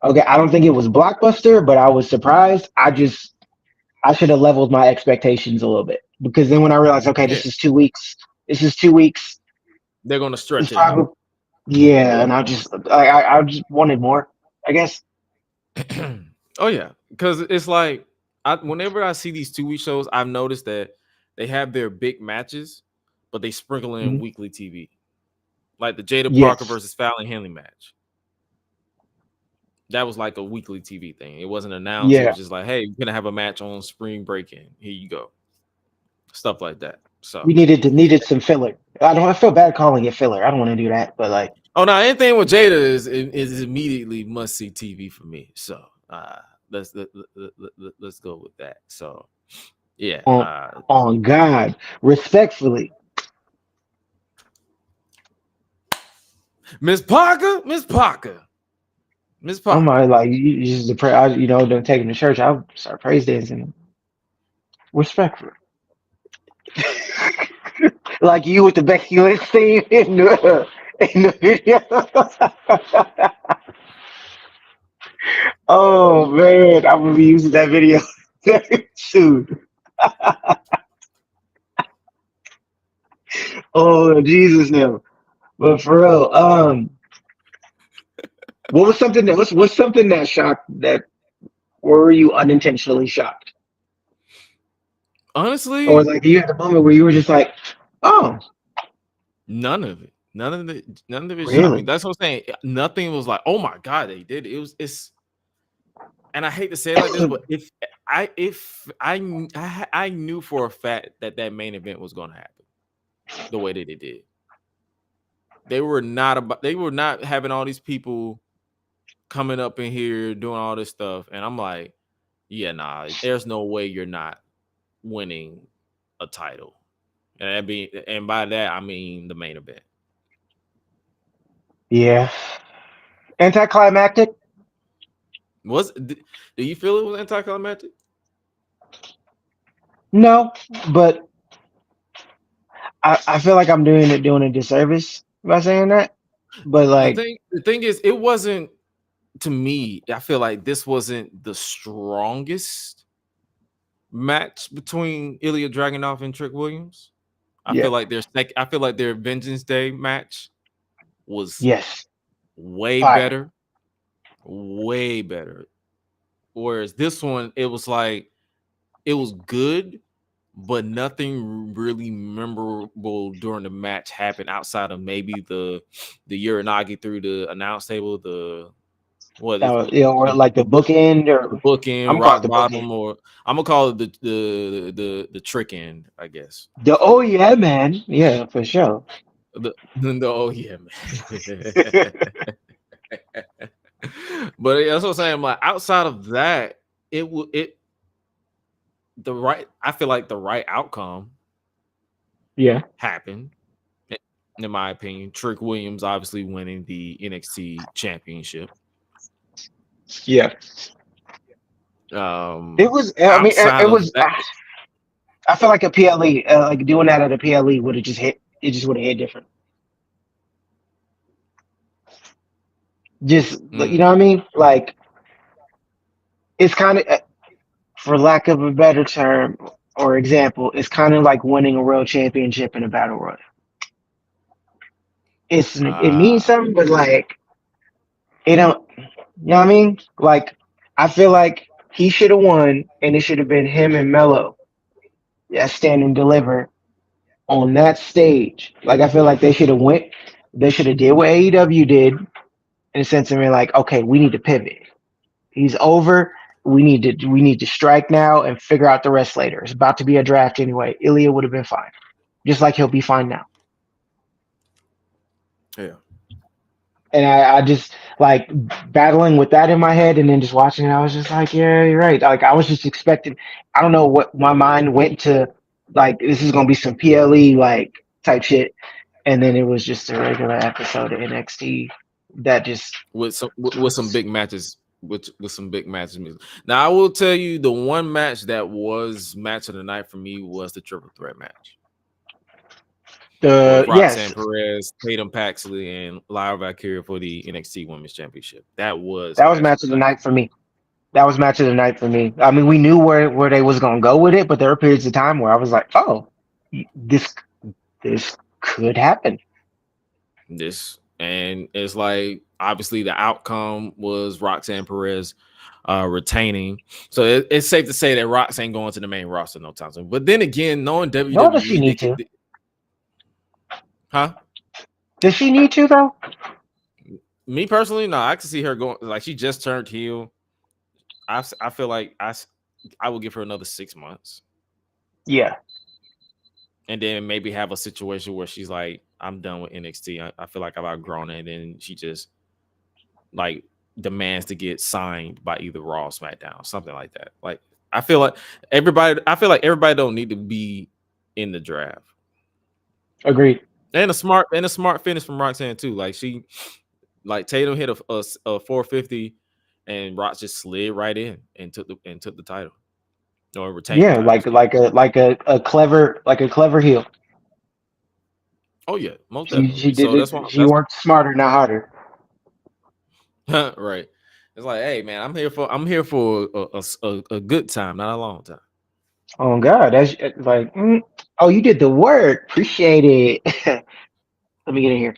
I don't think it was blockbuster, but I was surprised. I should have leveled my expectations a little bit because then when I realized, okay, Yeah. this is 2 weeks. This is 2 weeks. They're gonna stretch It's it out. yeah, and I just wanted more, I guess. Oh yeah, because it's like whenever I see these 2-week shows, I've noticed that they have their big matches, but they sprinkle in Mhm. weekly TV, like the Jada Parker Yes. versus Fallon Henley match. That was like a weekly TV thing. It wasn't announced. It Yeah. was just like, hey, we're gonna have a match on Spring Breakin. Here you go, stuff like that. So, We needed some filler. I feel bad calling it filler. I don't want to do that, but like oh no, anything with Jada is immediately must see TV for me. So, let's go with that. So, yeah. on God, respectfully. Miss Parker. Oh my, like you just the pray, don't take him to church. I'll start praise dancing. Respectfully. Like you with the Becky Lynch theme in the video. Oh man, I'm gonna be using that video soon. Oh Jesus, no. But for real, what's something that shocked that or were you unintentionally shocked? Honestly, Or like you had a moment where you were just like, oh, none of it. None of it shocked me. really? That's what I'm saying. Nothing was like, oh my god, they did it. It's and I hate to say it like this, but if I knew for a fact that main event was going to happen the way that it did. They were not having all these people coming up in here doing all this stuff, and I'm like, yeah, nah, there's no way you're not winning a title, and by that I mean the main event. Yeah. Anticlimactic? Do you feel it was anticlimactic? No, but I feel like I'm doing a disservice by saying that. But like, The thing is, it wasn't, to me, I feel like this wasn't the strongest match between Ilya Dragunov and Trick Williams. I yeah, feel like their Vengeance Day match was yes, way fire. better. Way better. Whereas this one, it was like it was good, but nothing really memorable during the match happened outside of maybe the Uranagi through the announce table, Or like the bookend, the or bookend, I'm gonna call it rock the bookend. bottom, or I'm gonna call it the trick end, I guess. Oh yeah, man, yeah, for sure. Oh yeah, man. But that's what I'm saying. Like outside of that, I feel like the right outcome Yeah, happened. In my opinion, Trick Williams obviously winning the NXT Championship. yeah. It was. I mean, Outside it of was. that, I feel like a PLE, like doing that at a PLE would have just hit. It just would have hit different. Just you know what I mean? Like it's kind of, for lack of a better term or example, it's kind of like winning a world championship in a battle royal. It means something, but like it don't. You know what I mean? Like I feel like he should have won, and it should have been him and Mello. Yeah, stand and deliver on that stage. Like I feel like they should have went. They should have did what AEW did in a sense of being like, okay, we need to pivot. He's over. We need to strike now and figure out the rest later. It's about to be a draft anyway. Ilya would have been fine, just like he'll be fine now. Yeah. And I just like battling with that in my head, and then just watching it, I was just like, yeah, you're right. Like I was just expecting. I don't know what my mind went to. Like this is gonna be some PLE like type shit, and then it was just a regular episode of NXT that just with some big matches. With some big matches. Now I will tell you, the one match that was match of the night for me was the triple threat match. Roxanne Perez, Tatum Paxley, and Lyra Valkyria for the NXT Women's Championship. That was match of the night for me. That was match of the night for me. I mean, we knew where they was gonna go with it, but there were periods of time where I was like, oh, this could happen. And it's like obviously the outcome was Roxanne Perez retaining. So it's safe to say that Roxanne going to the main roster no time soon. But then again, knowing WWE, no, does she need to? Huh? Does she need to though? Me personally, no. I can see her going. Like she just turned heel. I feel like I will give her another 6 months. Yeah. And then maybe have a situation where she's like, I'm done with NXT. I feel like I've outgrown it. And then she just like demands to get signed by either Raw or SmackDown, something like that. Like I feel like everybody don't need to be in the draft. Agreed. And a smart finish from Roxanne too. Like Tatum hit a 450 and Rox just slid right in and took the title. Or retained. Yeah, like a clever heel. Oh yeah, most definitely. She did it. She worked smarter, not harder. Right. It's like, hey man, I'm here for a good time, not a long time. Oh God, that's like, oh, you did the work. Appreciate it. Let me get in here.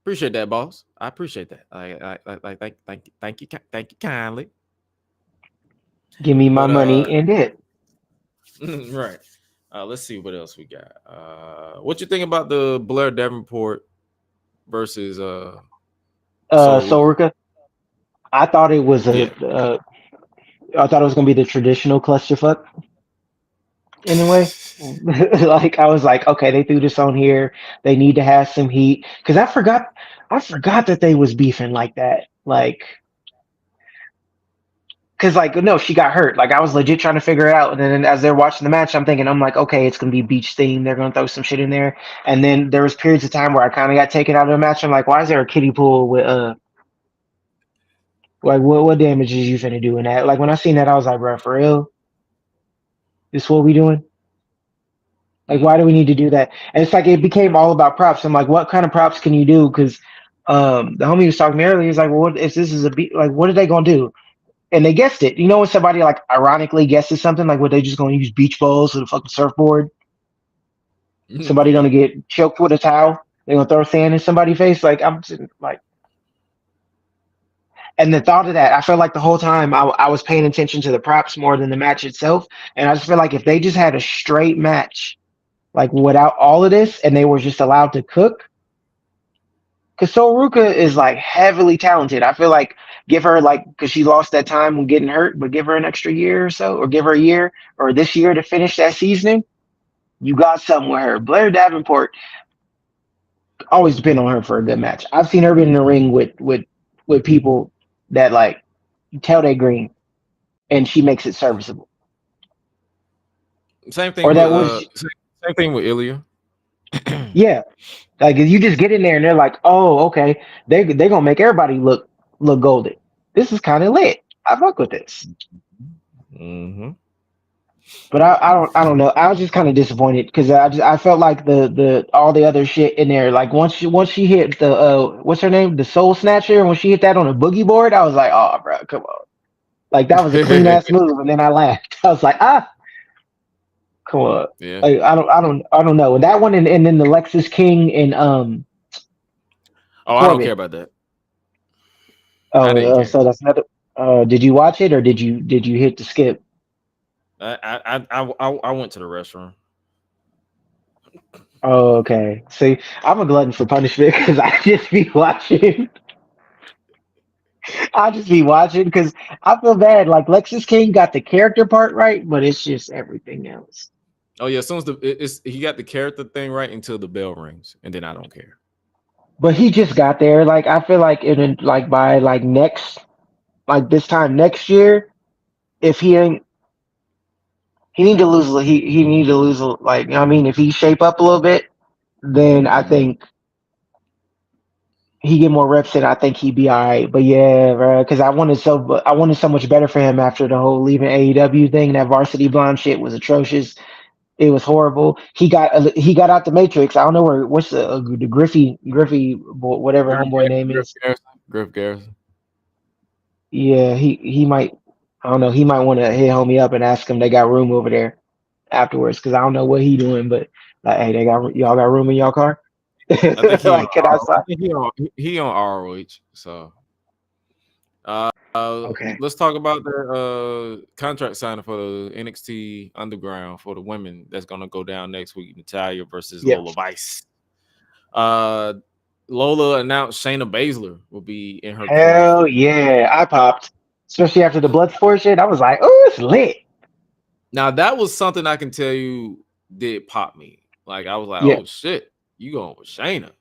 Appreciate that, boss. I appreciate that. Thank you kindly. Give me my money and it. Right. Let's see what else we got. What you think about the Blair Davenport versus Soruka? I thought it was I thought it was gonna be the traditional clusterfuck. Anyway, like I was like, okay, they threw this on here. They need to have some heat because I forgot that they was beefing like that. Like, because like no, she got hurt. Like I was legit trying to figure it out, and then as they're watching the match, I'm like, okay, it's gonna be beach theme. They're gonna throw some shit in there, and then there was periods of time where I kind of got taken out of the match. I'm like, why is there a kiddie pool with like what damage is you finna do in that? Like when I seen that, I was like, bro, for real, this what we doing? Like, why do we need to do that? And it's like it became all about props. I'm like, what kind of props can you do? Because the homie was talking to me earlier. He's like, well, what if this is like, what are they gonna do? And they guessed it. You know when somebody like ironically guesses something, like what they just gonna use beach balls with a fucking surfboard? Somebody gonna get choked with a towel? They're gonna throw sand in somebody's face? Like I'm just like, and the thought of that, I felt like the whole time I was paying attention to the props more than the match itself. And I just feel like if they just had a straight match, like without all of this, and they were just allowed to cook. Because Soruka is like heavily talented. I feel like give her like, because she lost that time when getting hurt, but give her an extra year or so, or give her a year or this year to finish that seasoning. You got something with her. Blair Davenport, always depend on her for a good match. I've seen her be in the ring with people that like tell they green, and she makes it serviceable. Same thing. Or that same thing with Ilya. Yeah, like if you just get in there and they're like, oh, okay, they're gonna make everybody look golden. This is kind of lit. I fuck with this. Mm-hmm. But I don't know. I was just kind of disappointed because I felt like the all the other shit in there. Like once she hit the what's her name, the Soul Snatcher, when she hit that on a boogie board, I was like, oh, bro, come on. Like that was a clean ass move, and then I laughed. I was like, come on. Yeah. Like, I don't know. That one and then the Lexus King and Oh, I don't care about that. Oh, so that's another. Did you watch it or did you hit the skip? I went to the restaurant. Oh, okay. See, I'm a glutton for punishment because I just be watching. I'll just be watching because I feel bad. Like Lexus King got the character part right, but it's just everything else. Oh yeah, as soon as he got the character thing right until the bell rings, and then I don't care. But he just got there. Like I feel like like by like this time next year, if he ain't, he need to lose. He need to lose. Like, you know what I mean, if he shape up a little bit, then I think he get more reps, and I think he'd be all right. But yeah, bro, because I wanted so much better for him after the whole leaving AEW thing. That Varsity Blonde shit was atrocious. It was horrible. He got out the Matrix. I don't know what's the Griffey whatever homeboy name is. Griff Garrison. Yeah, he might. I don't know. He might want to hit homie up and ask him they got room over there afterwards because I don't know what he doing. But like, hey, y'all got room in y'all car? I think Like, can I sign? he on ROH. So, Okay. let's talk about the contract signing for the NXT Underground for the women. That's gonna go down next week. Natalya versus Lola Vice. Lola announced Shayna Baszler will be in her. Hell yeah, I popped, especially after the Bloodsport shit. I was like, oh, it's lit. Now that was something I can tell you did pop me. Like I was like, Yeah. oh shit, you going with Shayna?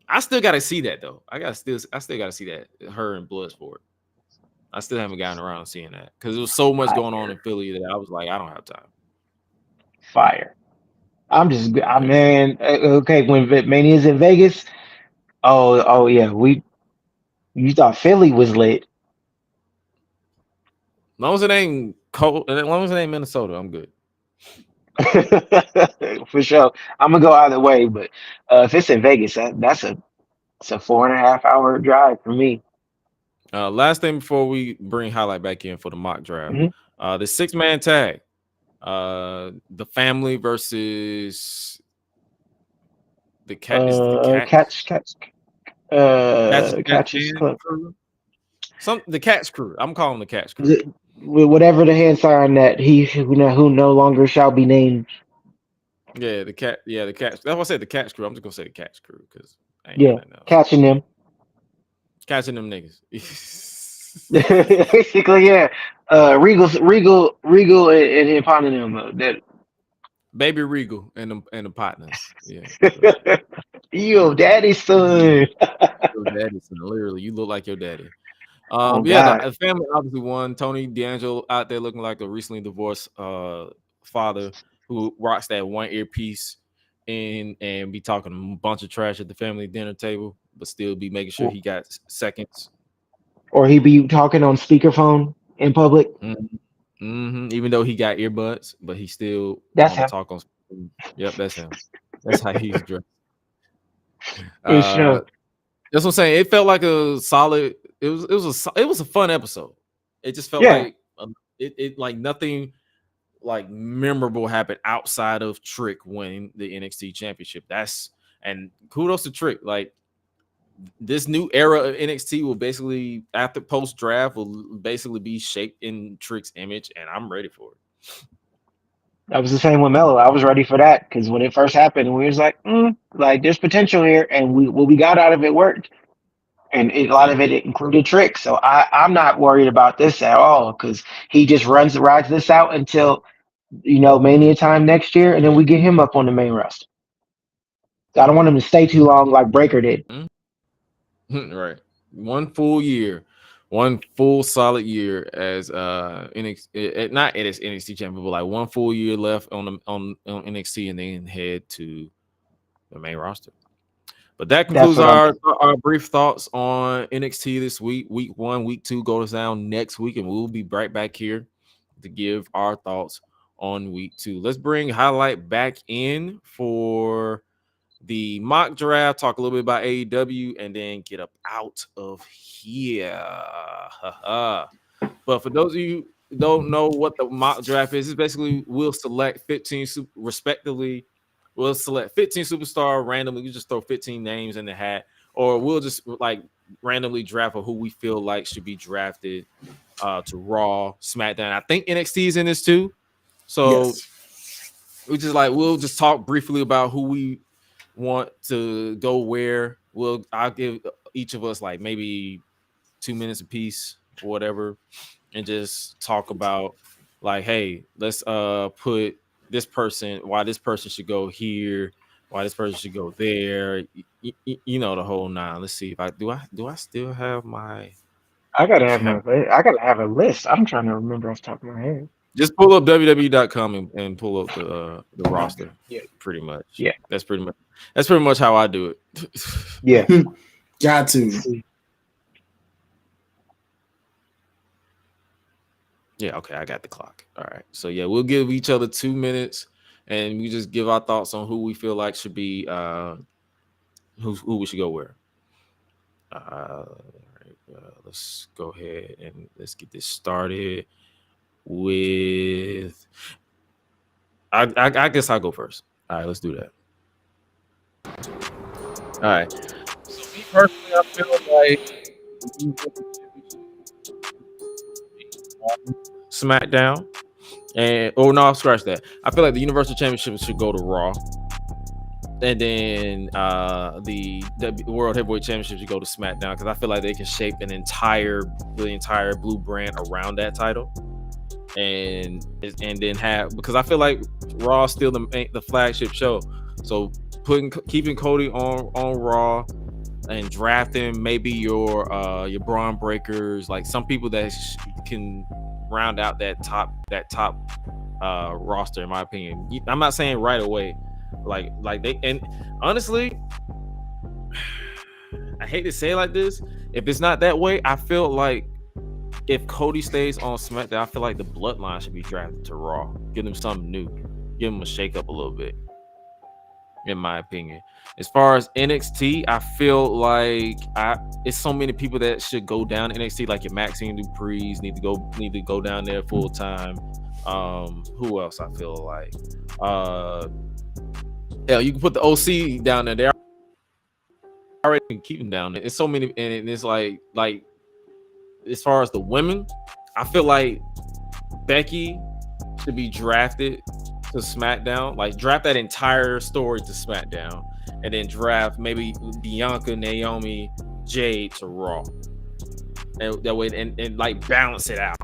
I still gotta see that though. I still gotta see that her in Bloodsport. I still haven't gotten around to seeing that because there was so much going on in Philly that I was like, I don't have time. Fire. Man. Okay, when Mania's in Vegas. Oh yeah, you thought Philly was lit. As long as it ain't cold, as long as it ain't Minnesota, I'm good. For sure. I'm gonna go either way, but if it's in Vegas, it's a 4.5 hour drive for me. Last thing before we bring highlight back in for the mock draft, Mhm. the 6-man tag, the family versus the cat. Is the cat Catch crew? The Catch crew. I'm calling the Catch crew. Whatever the hand sign that who no longer shall be named. Yeah, the cat. Yeah, the Catch. That's why I said the Catch crew. I'm just gonna say the Catch crew because catching them. Catching them niggas. Basically, yeah. Regal, and him pounding them. That Baby Regal and the partners. Yeah. Yo, daddy's son. Your daddy, son. Literally, you look like your daddy. The family obviously won. Tony D'Angelo out there looking like a recently divorced father who rocks that one earpiece and be talking a bunch of trash at the family dinner table, but still be making sure he got seconds. Or he be talking on speakerphone in public. Even though he got earbuds, but he still talk on. Yep, that's him. That's how he's dressed. Sure. That's what I'm saying. It felt like a solid. It was a fun episode. It just felt like it like nothing like memorable happened outside of Trick winning the NXT Championship. And kudos to Trick. Like this new era of NXT will basically after post draft will basically be shaped in Trick's image, and I'm ready for it. That was the same with Melo. I was ready for that because when it first happened, we was like, like there's potential here, and what we got out of it worked, and a lot of it included Trick. So I'm not worried about this at all because he just rides this out until Mania time next year, and then we get him up on the main roster. So I don't want him to stay too long like Breaker did. Right, one full solid year as NXT, not as NXT champion, but like one full year left on NXT, and then head to the main roster. But that concludes our brief thoughts on NXT this week. Week 1, week 2 goes down next week, and we'll be right back here to give our thoughts on week 2. Let's bring highlight back in for the mock draft, talk a little bit about AEW, and then get up out of here. But for those of you who don't know what the mock draft is, it's basically we'll select 15 respectively. We'll select 15 superstar randomly. You just throw 15 names in the hat, or we'll just like randomly draft for who we feel like should be drafted to Raw, SmackDown. I think NXT is in this too. So we'll just talk briefly about who we want to go where. I'll give each of us like maybe 2 minutes apiece or whatever, and just talk about like, hey, let's put this person, why this person should go here, why this person should go there, you know, the whole nine. Let's see if I still have my. I gotta have a list. I'm trying to remember off the top of my head. Just pull up WWE.com and pull up the roster. Yeah, pretty much. Yeah, that's pretty much how I do it. Yeah, got to. Yeah, okay, I got the clock. All right, so yeah, we'll give each other 2 minutes, and we just give our thoughts on who we feel like should be who we should go where. Let's go ahead and let's get this started with. I guess I'll go first. All right, let's do that. All right. So me personally, I feel like SmackDown, and no, scratch that. I feel like the Universal Championship should go to Raw, and then the World Heavyweight Championship should go to SmackDown, because I feel like they can shape the entire blue brand around that title, and then have, because I feel like Raw is still the flagship show, so keeping Cody on Raw and drafting maybe your Braun Breakers, like some people that can round out that top roster, in my opinion. I'm not saying right away, like they, and honestly, I hate to say it like this, if it's not that way, I feel like if Cody stays on SmackDown, I feel like the Bloodline should be drafted to Raw. Give them something new, give them a shake up a little bit, in my opinion. As far as NXT, I feel like it's so many people that should go down NXT, like your Maxine Dupree's need to go down there full time. Who else? I feel like you can put the OC down there. They already can keep them down there. It's so many, and it's like as far as the women, I feel like Becky should be drafted to SmackDown. Like draft that entire story to SmackDown, and then draft maybe Bianca, Naomi, Jade to Raw, and that way, and like balance it out.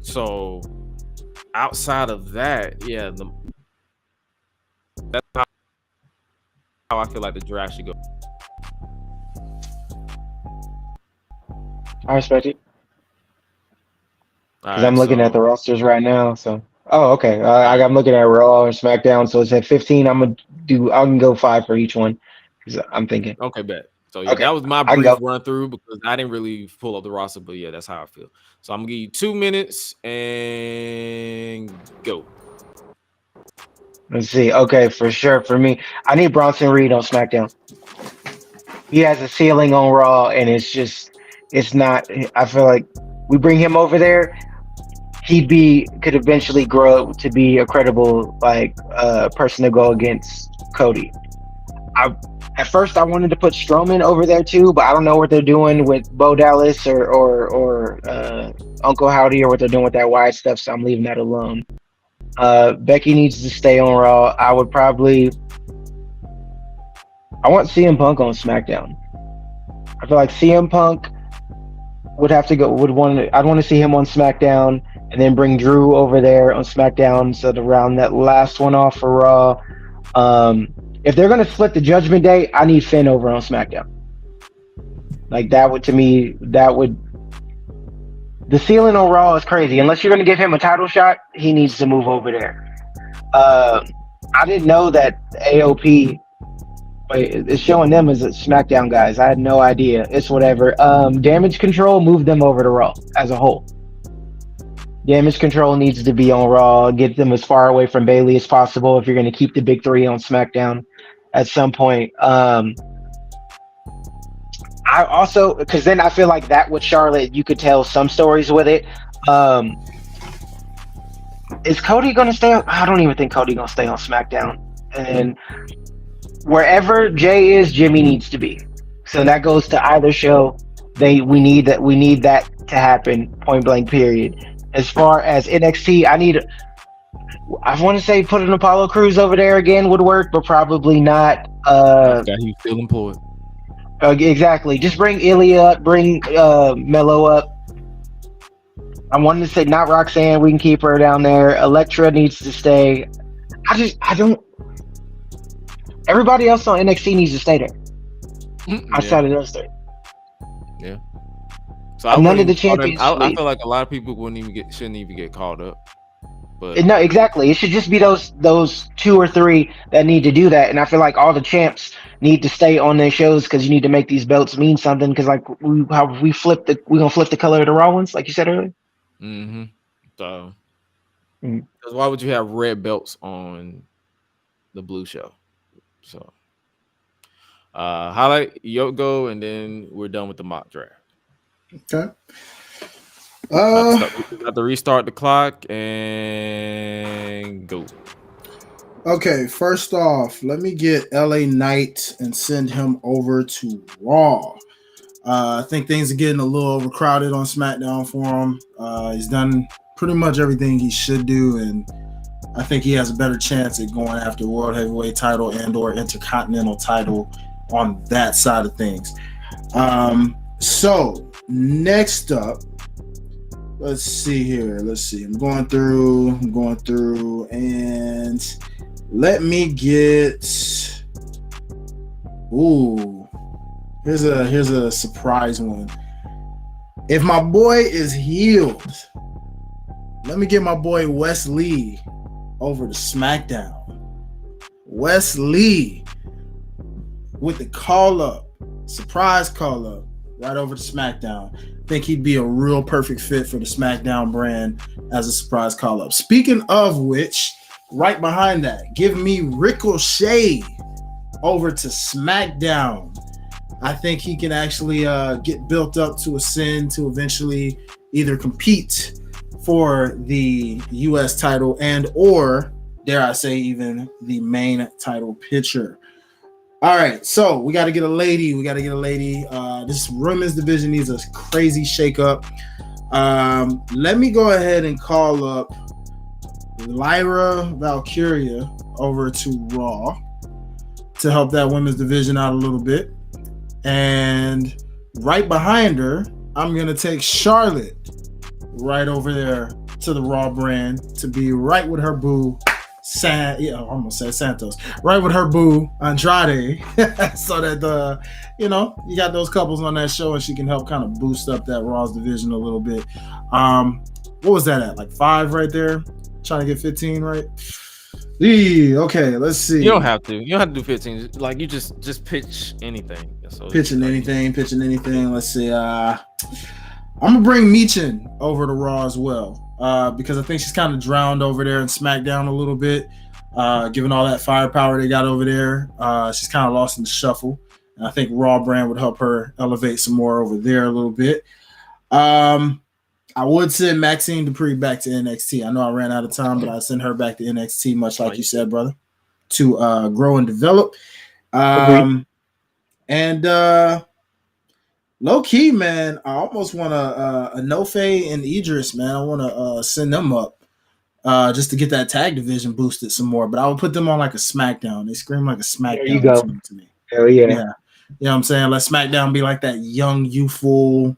So outside of that, yeah, that's how I feel like the draft should go. I respect it. Because I'm looking at the rosters right now. So, okay. I'm looking at Raw and SmackDown. So it's at 15. I can go 5 for each one. Because I'm thinking. Okay, bet. So yeah, that was my brief run through, because I didn't really pull up the roster, but yeah, that's how I feel. So I'm gonna give you 2 minutes and go. Let's see. Okay, for sure. For me, I need Bronson Reed on SmackDown. He has a ceiling on Raw, and it's not. I feel like we bring him over there, could eventually grow to be a credible person to go against Cody. At first I wanted to put Strowman over there too, but I don't know what they're doing with Bo Dallas or Uncle Howdy, or what they're doing with that Wyatt stuff, so I'm leaving that alone. Becky needs to stay on Raw. I want CM Punk on SmackDown. I feel like CM Punk I'd want to see him on SmackDown, and then bring Drew over there on SmackDown, so to round that last one off for Raw. If they're going to split the Judgment Day, I need Finn over on SmackDown. Like the ceiling on Raw is crazy. Unless you're going to give him a title shot, he needs to move over there. I didn't know that AOP is showing them as a SmackDown guys. I had no idea. It's whatever. Damage Control, move them over to Raw as a whole. Damage Control needs to be on Raw. Get them as far away from Bayley as possible if you're going to keep the big three on SmackDown at some point. I also, because then I feel like that with Charlotte, you could tell some stories with it. Is Cody going to stay on? I don't even think Cody going to stay on SmackDown. And wherever Jay is, Jimmy needs to be. So that goes to either show. We need that to happen, point blank, period. As far as NXT, I want to say put an Apollo Crews over there again would work, but probably not. Yeah, he's still employed. Exactly. Just bring Ilya up, bring Mello up. I wanted to say not Roxanne. We can keep her down there. Elektra needs to stay. I don't. Everybody else on NXT needs to stay there. Outside of those three. Yeah. So none of the champions. I feel like a lot of people shouldn't even get called up. But no, exactly. It should just be those 2 or 3 that need to do that. And I feel like all the champs need to stay on their shows because you need to make these belts mean something. Because like we're gonna flip the color of the raw ones, like you said earlier. Mm-hmm. So, because why would you have red belts on the blue show? So, highlight Yoko, and then we're done with the mock draft. Okay. Got to restart the clock and go. Okay, first off, let me get LA Knight and send him over to Raw. I think things are getting a little overcrowded on SmackDown for him. He's done pretty much everything he should do, and I think he has a better chance at going after World Heavyweight title and or Intercontinental title on that side of things. So next up, let's see here. Let's see. I'm going through, and let me get. Ooh, here's a surprise one. If my boy is healed, let me get my boy Wes Lee over to SmackDown. Wes Lee with the surprise call up, right over to SmackDown. I think he'd be a real perfect fit for the SmackDown brand as a surprise call up. Speaking of which, right behind that, give me Ricochet over to SmackDown. I think he can actually get built up to ascend to eventually either compete for the U.S. title and or, dare I say, even the main title picture. All right, so we got to get a lady. This women's division needs a crazy shakeup. Let me go ahead and call up Lyra Valkyria over to Raw to help that women's division out a little bit. And right behind her, I'm going to take Charlotte right over there to the Raw brand to be right with her boo. I almost said Santos. Right with her boo Andrade, so that you got those couples on that show, and she can help kind of boost up that Raw's division a little bit. What was that at? Like 5 right there? Trying to get 15 right? Okay, let's see. You don't have to do 15. Like you just pitch anything. So pitching anything. Let's see. I'm gonna bring Michin over to Raw as well. Because I think she's kind of drowned over there in SmackDown a little bit, given all that firepower they got over there. She's kind of lost in the shuffle, and I think Raw brand would help her elevate some more over there a little bit. I would send Maxine Dupree back to NXT. I know I ran out of time, but I send her back to NXT, much like you said, brother, to grow and develop. Low key, man, I almost want a Nofe and Idris, man. I want to send them up just to get that tag division boosted some more. But I would put them on like a SmackDown. They scream like a SmackDown. There you go. To me. Hell yeah. You know what I'm saying? Let SmackDown be like that young, youthful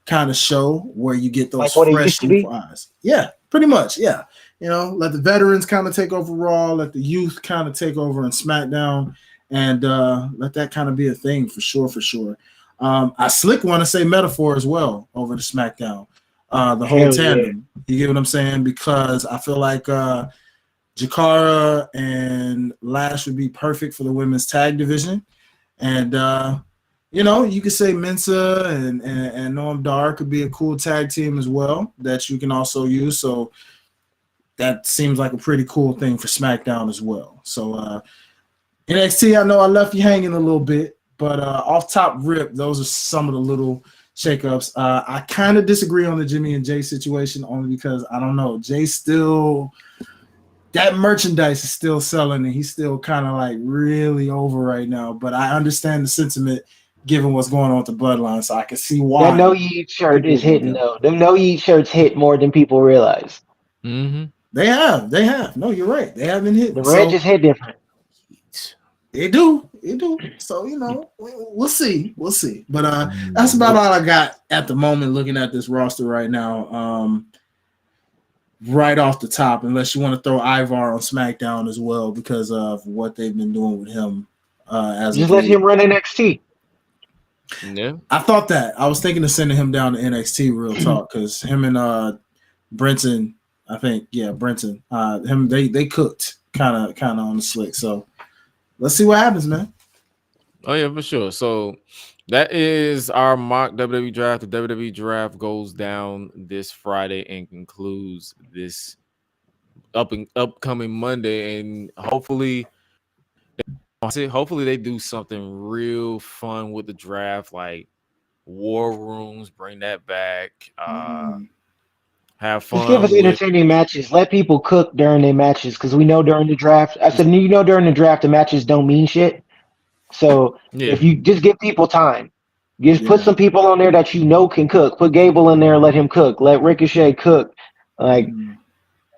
kind of show where you get those like fresh, youthful eyes. Yeah, pretty much. Yeah. Let the veterans kind of take over Raw. Let the youth kind of take over in SmackDown. And let that kind of be a thing for sure. I slick want to say Metaphor as well over to SmackDown. The whole tandem. Yeah. You get what I'm saying? Because I feel like Jakara and Lash would be perfect for the women's tag division. And, you could say Mensa and Noam Dar could be a cool tag team as well that you can also use. So that seems like a pretty cool thing for SmackDown as well. So NXT, I know I left you hanging a little bit. But off top rip, those are some of the little shakeups. I kind of disagree on the Jimmy and Jay situation only because I don't know. Jay still, that merchandise is still selling, and he's still kind of like really over right now. But I understand the sentiment given what's going on with the Bloodline, so I can see why. That No Yeet shirt is hitting though. Them No Yeet shirts hit more than people realize. Mm-hmm. They have. No, you're right. They have been hitting. The red just hit different. It do. So we'll see. But that's about all I got at the moment. Looking at this roster right now, right off the top, unless you want to throw Ivar on SmackDown as well because of what they've been doing with him. Just let him run NXT. Yeah, I thought that. I was thinking of sending him down to NXT. Real talk, because him and Brenton, I think, Brenton, him they cooked kind of on the slick. So let's see what happens, man. Oh yeah, for sure. So that is our mock WWE draft. The WWE draft goes down this Friday and concludes this upcoming Monday, and hopefully they do something real fun with the draft, like war rooms. Bring that back. Have fun. Just give us entertaining matches. Let people cook during their matches, because we know during the draft. I said, during the draft, the matches don't mean shit. So if you just give people time, put some people on there that you know can cook. Put Gable in there, let him cook. Let Ricochet cook. Like,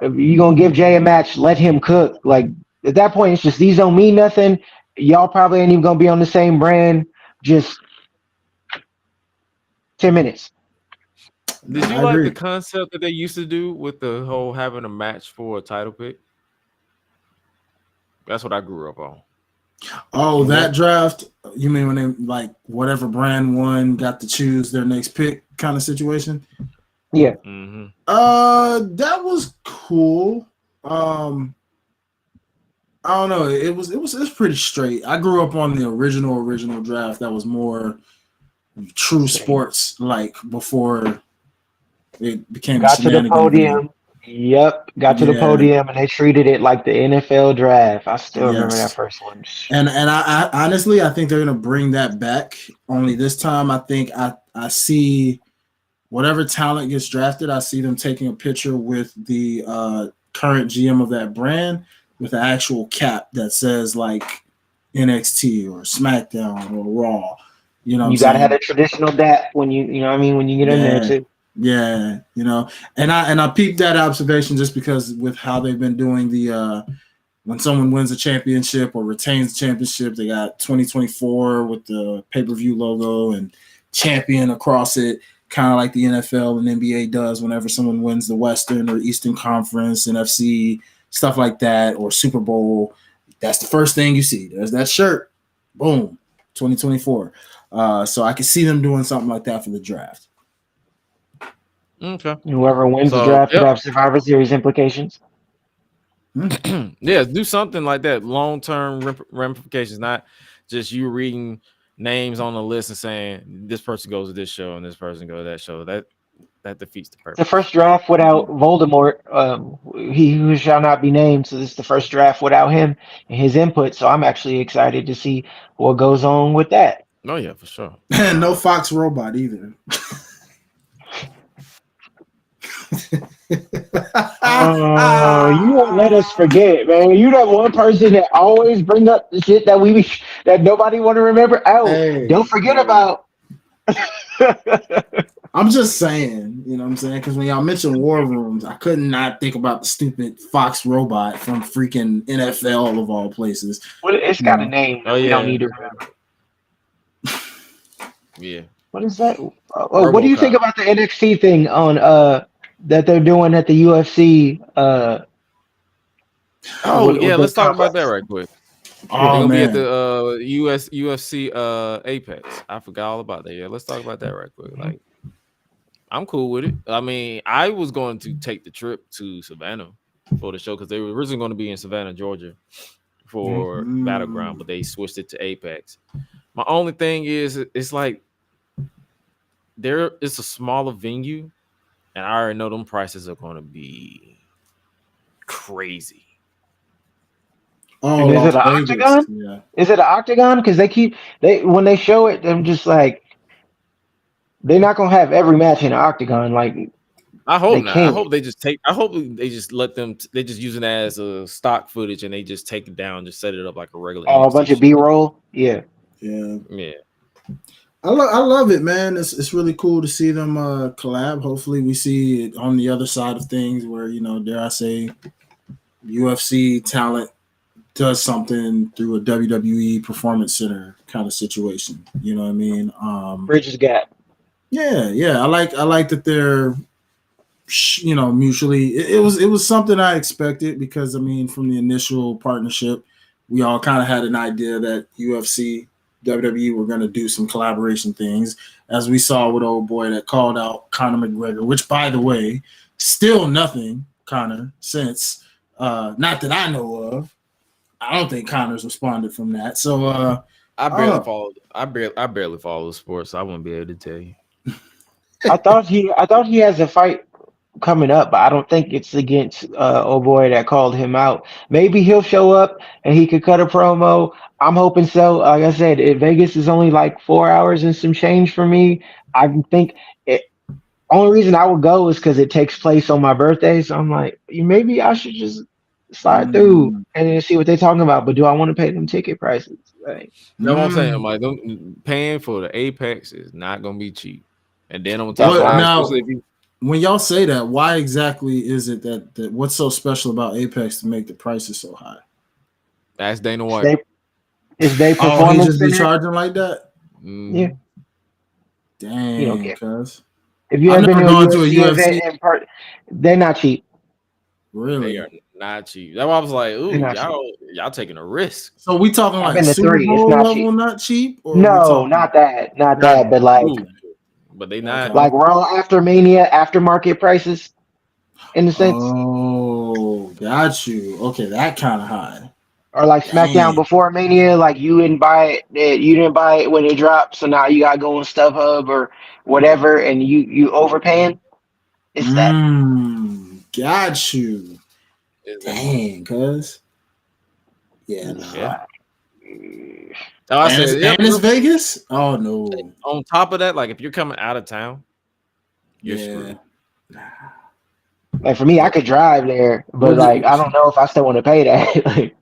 if you're gonna give Jay a match, let him cook. Like, at that point, it's just these don't mean nothing. Y'all probably ain't even gonna be on the same brand. Just 10 minutes. Did you like the concept that they used to do with the whole having a match for a title pick? That's what I grew up on. Oh, that draft? You mean when they like whatever brand won got to choose their next pick kind of situation? Yeah. That was cool. I don't know. It was pretty straight. I grew up on the original draft that was more true sports, like before it became got to the podium. Got to the podium, and they treated it like the NFL draft. I still remember that first one. And I honestly, I think they're gonna bring that back. Only this time, I think I see whatever talent gets drafted. I see them taking a picture with the current GM of that brand with an actual cap that says like NXT or SmackDown or Raw. You know, you gotta have a traditional DAP when you know what I mean, when you get in there too. Yeah, and I peeped that observation just because with how they've been doing the when someone wins a championship or retains the championship, they got 2024 with the pay-per-view logo and champion across it, kind of like the NFL and NBA does whenever someone wins the Western or Eastern Conference, NFC, stuff like that, or Super Bowl. That's the first thing you see. There's that shirt. Boom, 2024. So I can see them doing something like that for the draft. Okay. Whoever wins the draft could have Survivor Series implications. Yeah, do something like that. Long-term ramifications, not just you reading names on the list and saying this person goes to this show and this person goes to that show. That defeats the purpose. The first draft without Voldemort, he who shall not be named. So this is the first draft without him and his input. So I'm actually excited to see what goes on with that. Oh yeah, for sure. And no Fox robot either. You won't let us forget, man. You that one person that always bring up the shit that nobody want to remember. Oh, don't forget about. I'm just saying, you know what I'm saying? Because when y'all mentioned War Rooms, I could not think about the stupid Fox robot from freaking NFL of all places. Well, it's got a name. You don't need to remember. Yeah. What is that? What do you think about the NXT thing on that they're doing at the UFC? Let's talk about that right quick. Oh, man. Be at the UFC Apex. I forgot all about that. Yeah, let's talk about that right quick. Like, I'm cool with it. I mean, I was going to take the trip to Savannah for the show because they were originally going to be in Savannah, Georgia for Battleground, but they switched it to Apex. My only thing is, it's like it's a smaller venue, and I already know them prices are going to be crazy. Oh, is it an octagon? Yeah. Is it an octagon? Because when they show it, I'm just like, they're not gonna have every match in an octagon. Like, I hope not. I hope they just let them. They just use it as a stock footage, and they just take it down, just set it up like a regular. Oh, a bunch of B-roll. Yeah. I love it, man. It's really cool to see them collab. Hopefully, we see it on the other side of things, where dare I say, UFC talent does something through a WWE Performance Center kind of situation. You know what I mean? Bridges gap. Yeah. I like that they're, mutually. It was something I expected because I mean, from the initial partnership, we all kind of had an idea that UFC, WWE were going to do some collaboration things, as we saw with old boy that called out Conor McGregor, which, by the way, still nothing, Conor, since not that I know of. I don't think Conor's responded from that. So I barely follow sports, so I wouldn't be able to tell you. I thought he has a fight coming up, but I don't think it's against old boy that called him out. Maybe he'll show up and he could cut a promo. I'm hoping so. Like I said, Vegas is only like 4 hours and some change for me. I think only reason I would go is because it takes place on my birthday. So I'm like, maybe I should just slide through and then see what they're talking about. But do I want to pay them ticket prices? Like, That's what I'm saying. Like, paying for the Apex is not gonna be cheap. And then on top of that, now, when y'all say that, why exactly is it that what's so special about Apex to make the prices so high? That's Dana White. Is they performance? He just be charging like that? Yeah. Dang, cuz. If you ever been to a UFC event, they're not cheap. Really? They are not cheap. That's why I was like, ooh, y'all taking a risk. So we talking like Super Bowl level, not cheap? Or no, not that. Not that, but like, but they not like Raw after Mania, aftermarket prices, in a sense. Oh, got you. Okay, that kind of high. Or like SmackDown before Mania, like you didn't buy it when it dropped, so now you gotta go on StubHub or whatever, and you overpaying. It's that. Got you. Dang, cuz. Yeah, no. And it's Vegas? Oh no. On top of that, like if you're coming out of town, you're screwed. Like for me, I could drive there, but like I don't know if I still want to pay that. Like,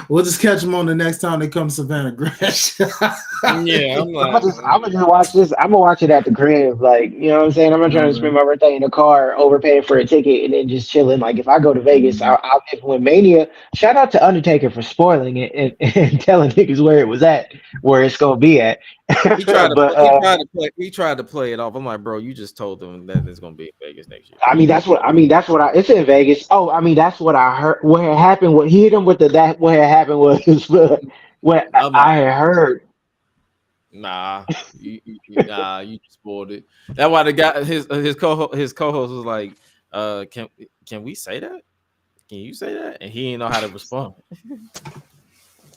we'll just catch them on the next time they come to Savannah Gresh. Yeah, I'm gonna just watch this. I'm gonna watch it at the crib. Like, you know what I'm saying? I'm not trying to spend my birthday in a car, overpaying for a ticket, and then just chilling. Like if I go to Vegas, I'll when Mania. Shout out to Undertaker for spoiling it and telling niggas where it was at, where it's gonna be at. He tried to play it off. I'm like, bro, you just told them that it's gonna be in Vegas next year. It's in Vegas. Oh, I mean, that's what I heard. What had happened? What he hit him with what had happened was what I had heard. Nah, you spoiled it. That's why the guy, his co-host was like, can we say that? Can you say that? And he didn't know how to respond.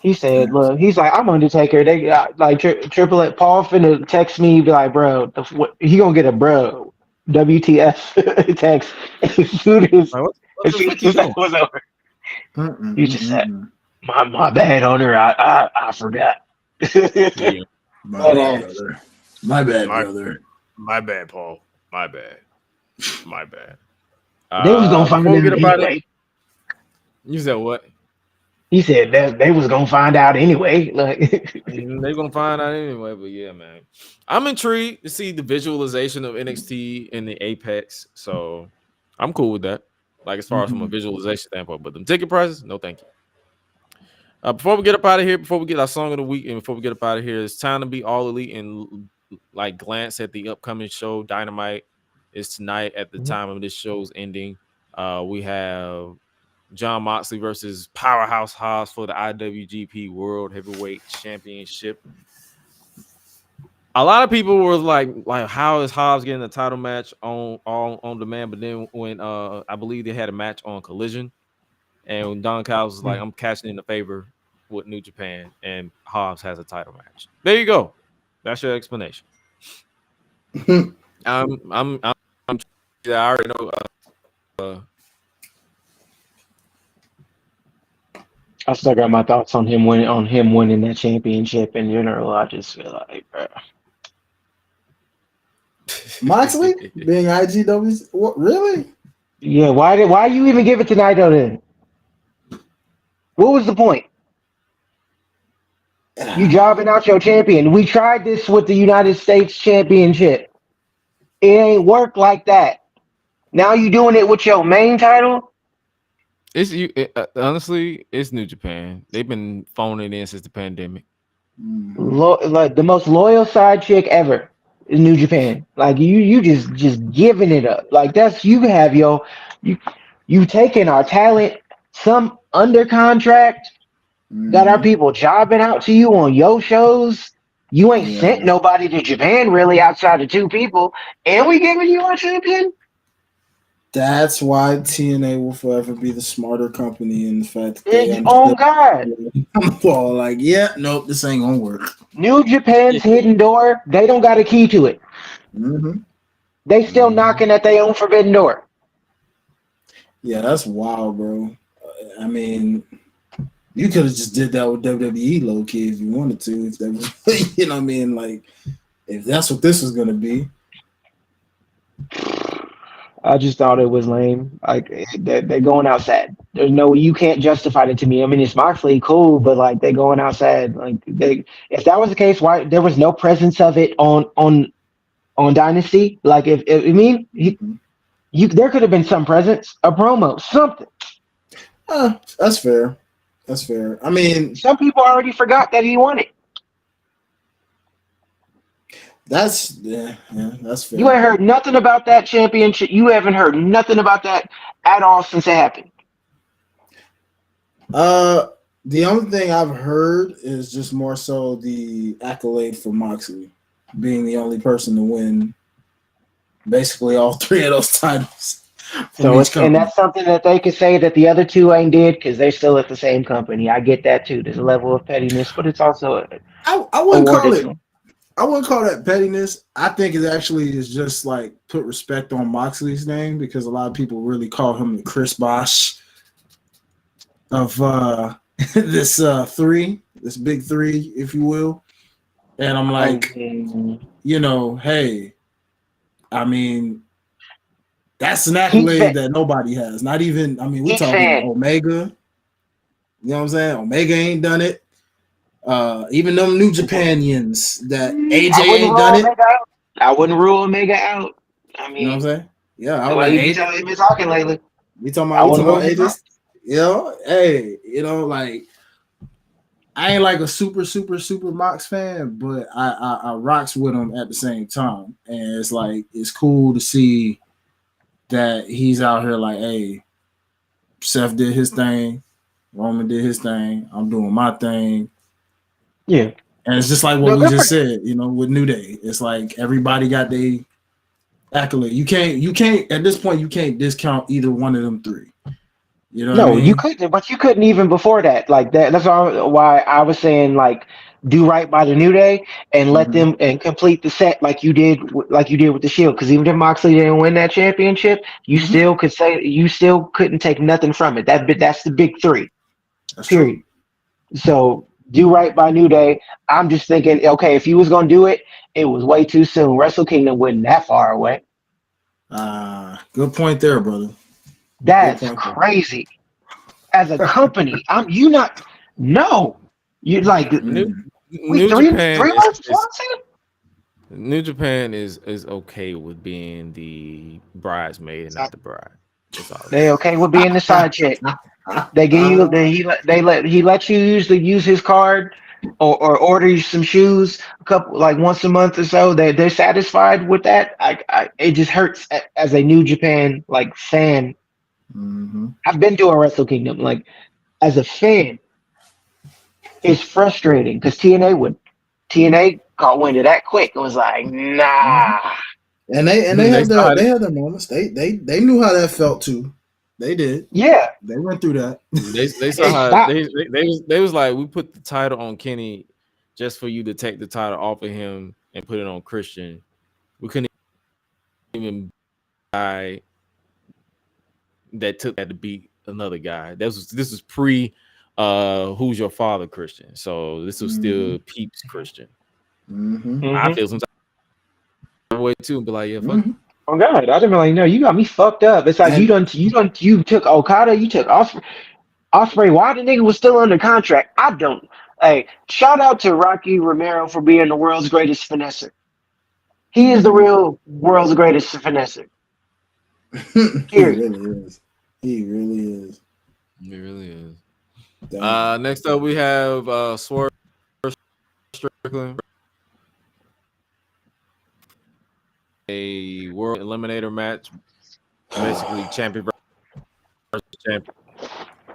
He said, "Look, he's like, I'm Undertaker. They got like Triple H. Paul finna text me, be like, bro, he gonna get a bro WTF text as soon as that was over. You just said, my bad, owner. I forgot. My bad, brother. My bad, brother. My bad, Paul. My bad. They was gonna find out anyway. You said what? He said that they was gonna find out anyway. Like they're gonna find out anyway. But yeah, man, I'm intrigued to see the visualization of NXT in the Apex. So I'm cool with that. Like as far as from a visualization standpoint, but the ticket prices, no, thank you. Before we get up out of here, before we get our song of the week, and before we get up out of here, it's time to be all elite and like glance at the upcoming show. Dynamite is tonight at the time of this show's ending. We have John Moxley versus Powerhouse Hobbs for the IWGP World Heavyweight Championship. A lot of people were like, how is Hobbs getting a title match on demand? But then when I believe they had a match on Collision, and when Don Callis was like, I'm catching in the favor with New Japan, and Hobbs has a title match. There you go. That's your explanation. I already know. I still got my thoughts on him winning that championship in general. I just feel like, bro. Moxley being IGW's what, really? Yeah, why you even give it to Naito then? What was the point? You jobbing out your champion. We tried this with the United States Championship. It ain't work like that. Now you doing it with your main title? Honestly, it's New Japan. They've been phoning it in since the pandemic. Like the most loyal side chick ever is New Japan. Like you just giving it up. Like that's you have you you taking our talent, some under contract, got our people jobbing out to you on your shows. You ain't sent nobody to Japan really outside of 2 people, and we giving you our champion. That's why TNA will forever be the smarter company in the fact that they Oh God. well, like, yeah, nope, this ain't gonna work. New Japan's hidden door, they don't got a key to it. They still knocking at their own forbidden door. Yeah, that's wild, bro. I mean, you could have just did that with WWE low key if you wanted to. If that was, you know what I mean? Like, if that's what this was gonna be. I just thought it was lame. Like they're going outside. There's no, you can't justify it to me. I mean, it's Moxley, cool, but like they going outside. Like if that was the case, why there was no presence of it on Dynasty? Like if I mean, there could have been some presence, a promo, something. That's fair. That's fair. I mean, some people already forgot that he won it. That's that's fair. You ain't heard nothing about that championship. You haven't heard nothing about that at all since it happened. The only thing I've heard is just more so the accolade for Moxley being the only person to win basically all 3 of those titles. So and that's something that they could say that the other 2 ain't did because they're still at the same company. I get that too. There's a level of pettiness, but it's also I wouldn't call it. I wouldn't call that pettiness. I think it actually is just like put respect on Moxley's name because a lot of people really call him the Chris Bosh of this big 3, if you will. And I'm like, you know, hey, I mean, that's an accolade that nobody has. Not even, I mean, we're talking Omega. You know what I'm saying? Omega ain't done it. Even them New Japanians that AJ ain't done it. I wouldn't rule Omega out. I mean, you know what I'm saying? Yeah, I would. You've been talking lately. We talking about ages. You know, hey, you know, like I ain't like a super Mox fan, but I rocks with him at the same time, and it's like it's cool to see that he's out here like, hey, Seth did his thing, Roman did his thing, I'm doing my thing. Yeah. And it's just like what we just said, you know, with New Day. It's like everybody got their accolade. You can't at this point you can't discount either one of them 3. You know what I mean? You couldn't, but you couldn't even before that. Like that. That's why I was saying like do right by the New Day and let them and complete the set like you did with the Shield. Because even if Moxley didn't win that championship, you still could say you still couldn't take nothing from it. That's the big 3. That's period. True. So do right by New Day. I'm just thinking, okay, if he was gonna do it, it was way too soon. Wrestle Kingdom wasn't that far away. Good point there, brother. That's crazy. As a company, you like New Japan is okay with being the bridesmaid and not the bride. They okay with being the side chick. They give you he lets you use his card or order you some shoes a couple like once a month or so. They're satisfied with that. It just hurts as a New Japan like fan. I've been to a Wrestle Kingdom like as a fan. It's frustrating because TNA caught wind of that quick. It was like nah. And they had their moments. They knew how that felt too. They did. Yeah. They went through that. They saw how they was like, we put the title on Kenny just for you to take the title off of him and put it on Christian. We couldn't even buy that to beat another guy. This was pre Who's Your Father Christian. So this was still Peeps Christian. I feel some type of way too and be like, yeah, fuck. Oh God, I didn't like no, you got me fucked up. It's like you took Okada, you took Ospreay. Why the nigga was still under contract? I don't. Hey, shout out to Rocky Romero for being the world's greatest finesser. He is the real world's greatest finesser. He really is. He really is. It really is. Damn. Next up, we have Swerve Strickland, a World Eliminator match, basically champion versus champion.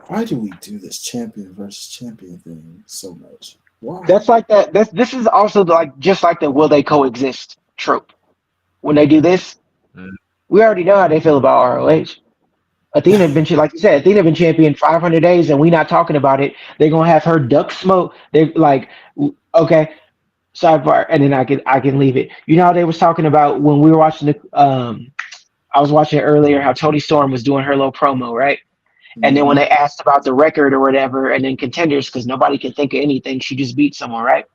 Why do we do this champion versus champion thing so much? Why? That's like that. This is also like just like the will they coexist trope. When they do this, we already know how they feel about ROH. Athena been like you said, Athena been champion 500 days, and we not talking about it. They're gonna have her duck smoke. They like okay, sidebar, and then I can leave it. You know how they was talking about when we were watching the I was watching earlier how Toni Storm was doing her little promo, right? And then when they asked about the record or whatever, and then contenders, because nobody can think of anything, she just beat someone, right?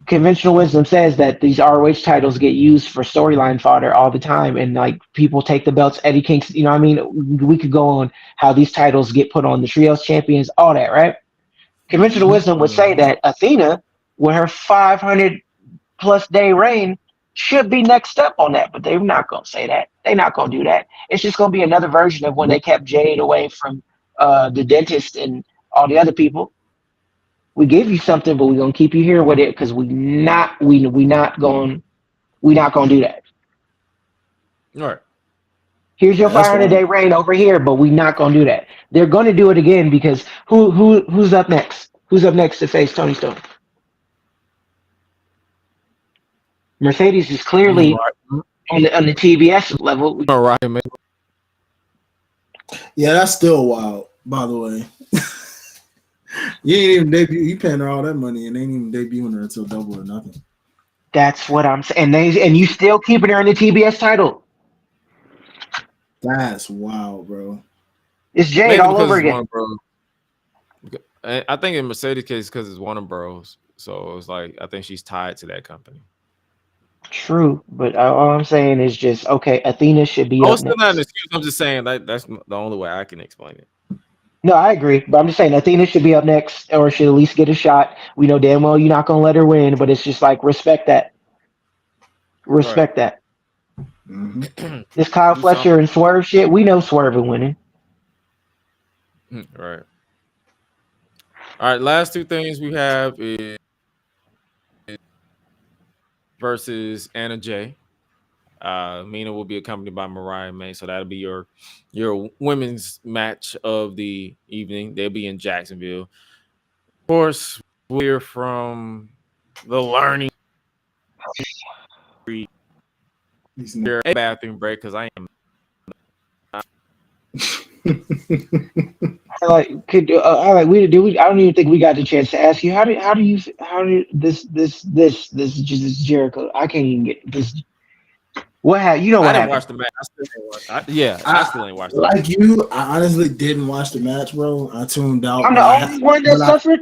Conventional wisdom says that these ROH titles get used for storyline fodder all the time, and like people take the belts. Eddie Kingston, you know what I mean? We could go on how these titles get put on the trios champions, all that, right? Conventional wisdom would say that Athena, with her 500 plus day reign, should be next up on that, but they're not going to say that. They're not going to do that. It's just going to be another version of when they kept Jade away from the dentist and all the other people. We gave you something, but we're going to keep you here with it because we not going to do that. All right. Here's your 500-day reign over here, but we're not going to do that. They're going to do it again because who's up next? Who's up next to face Toni Storm? Mercedes is clearly on the TBS level. All right, man. Yeah, that's still wild, by the way. You ain't even debut. You paying her all that money and ain't even debuting her until Double or Nothing. That's what I'm saying. And you still keeping her in the TBS title. That's wild, bro. It's Jade all over again. I think in Mercedes' case, because it's Warner Bros. So it's like I think she's tied to that company. True, but all I'm saying is just okay. Athena should be. Oh, it's still not an excuse. I'm just saying that's the only way I can explain it. No, I agree, but I'm just saying Athena should be up next, or should at least get a shot. We know damn well you're not gonna let her win, but it's just like respect that. Respect that. Mm-hmm. This Kyle Fletcher and Swerve shit, we know Swerve is winning. Right. All right. Last two things we have is versus Anna Jay. Mina will be accompanied by Mariah May, so that'll be your women's match of the evening. They'll be in Jacksonville. Of course, we're from the learning a bathroom break because I am. I don't even think we got the chance to ask you how do this Jericho? I can't even get this. What happened? You know what happened? I didn't watch the match. I still ain't watched. Like you, I honestly didn't watch the match, bro. I tuned out. I'm the only one that suffered.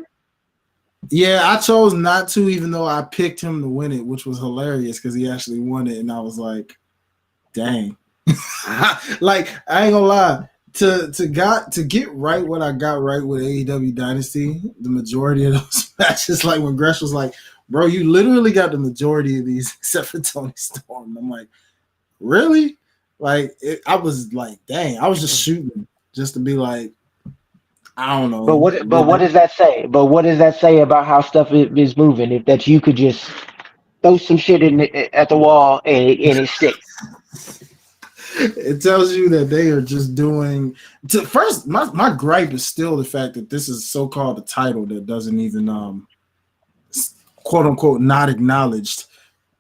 Yeah, I chose not to, even though I picked him to win it, which was hilarious because he actually won it, and I was like, "Dang!" Like I ain't gonna lie. To get right what I got right with AEW Dynasty, the majority of those matches, like when Gresh was like, "Bro, you literally got the majority of these except for Toni Storm." And I'm like, really? Like I was like, dang, I was just shooting just to be like, I don't know. But what does that say? But what does that say about how stuff is moving? If that you could just throw some shit at the wall and it sticks. It tells you that they are just doing. First, my gripe is still the fact that this is so-called a title that doesn't even quote unquote not acknowledged,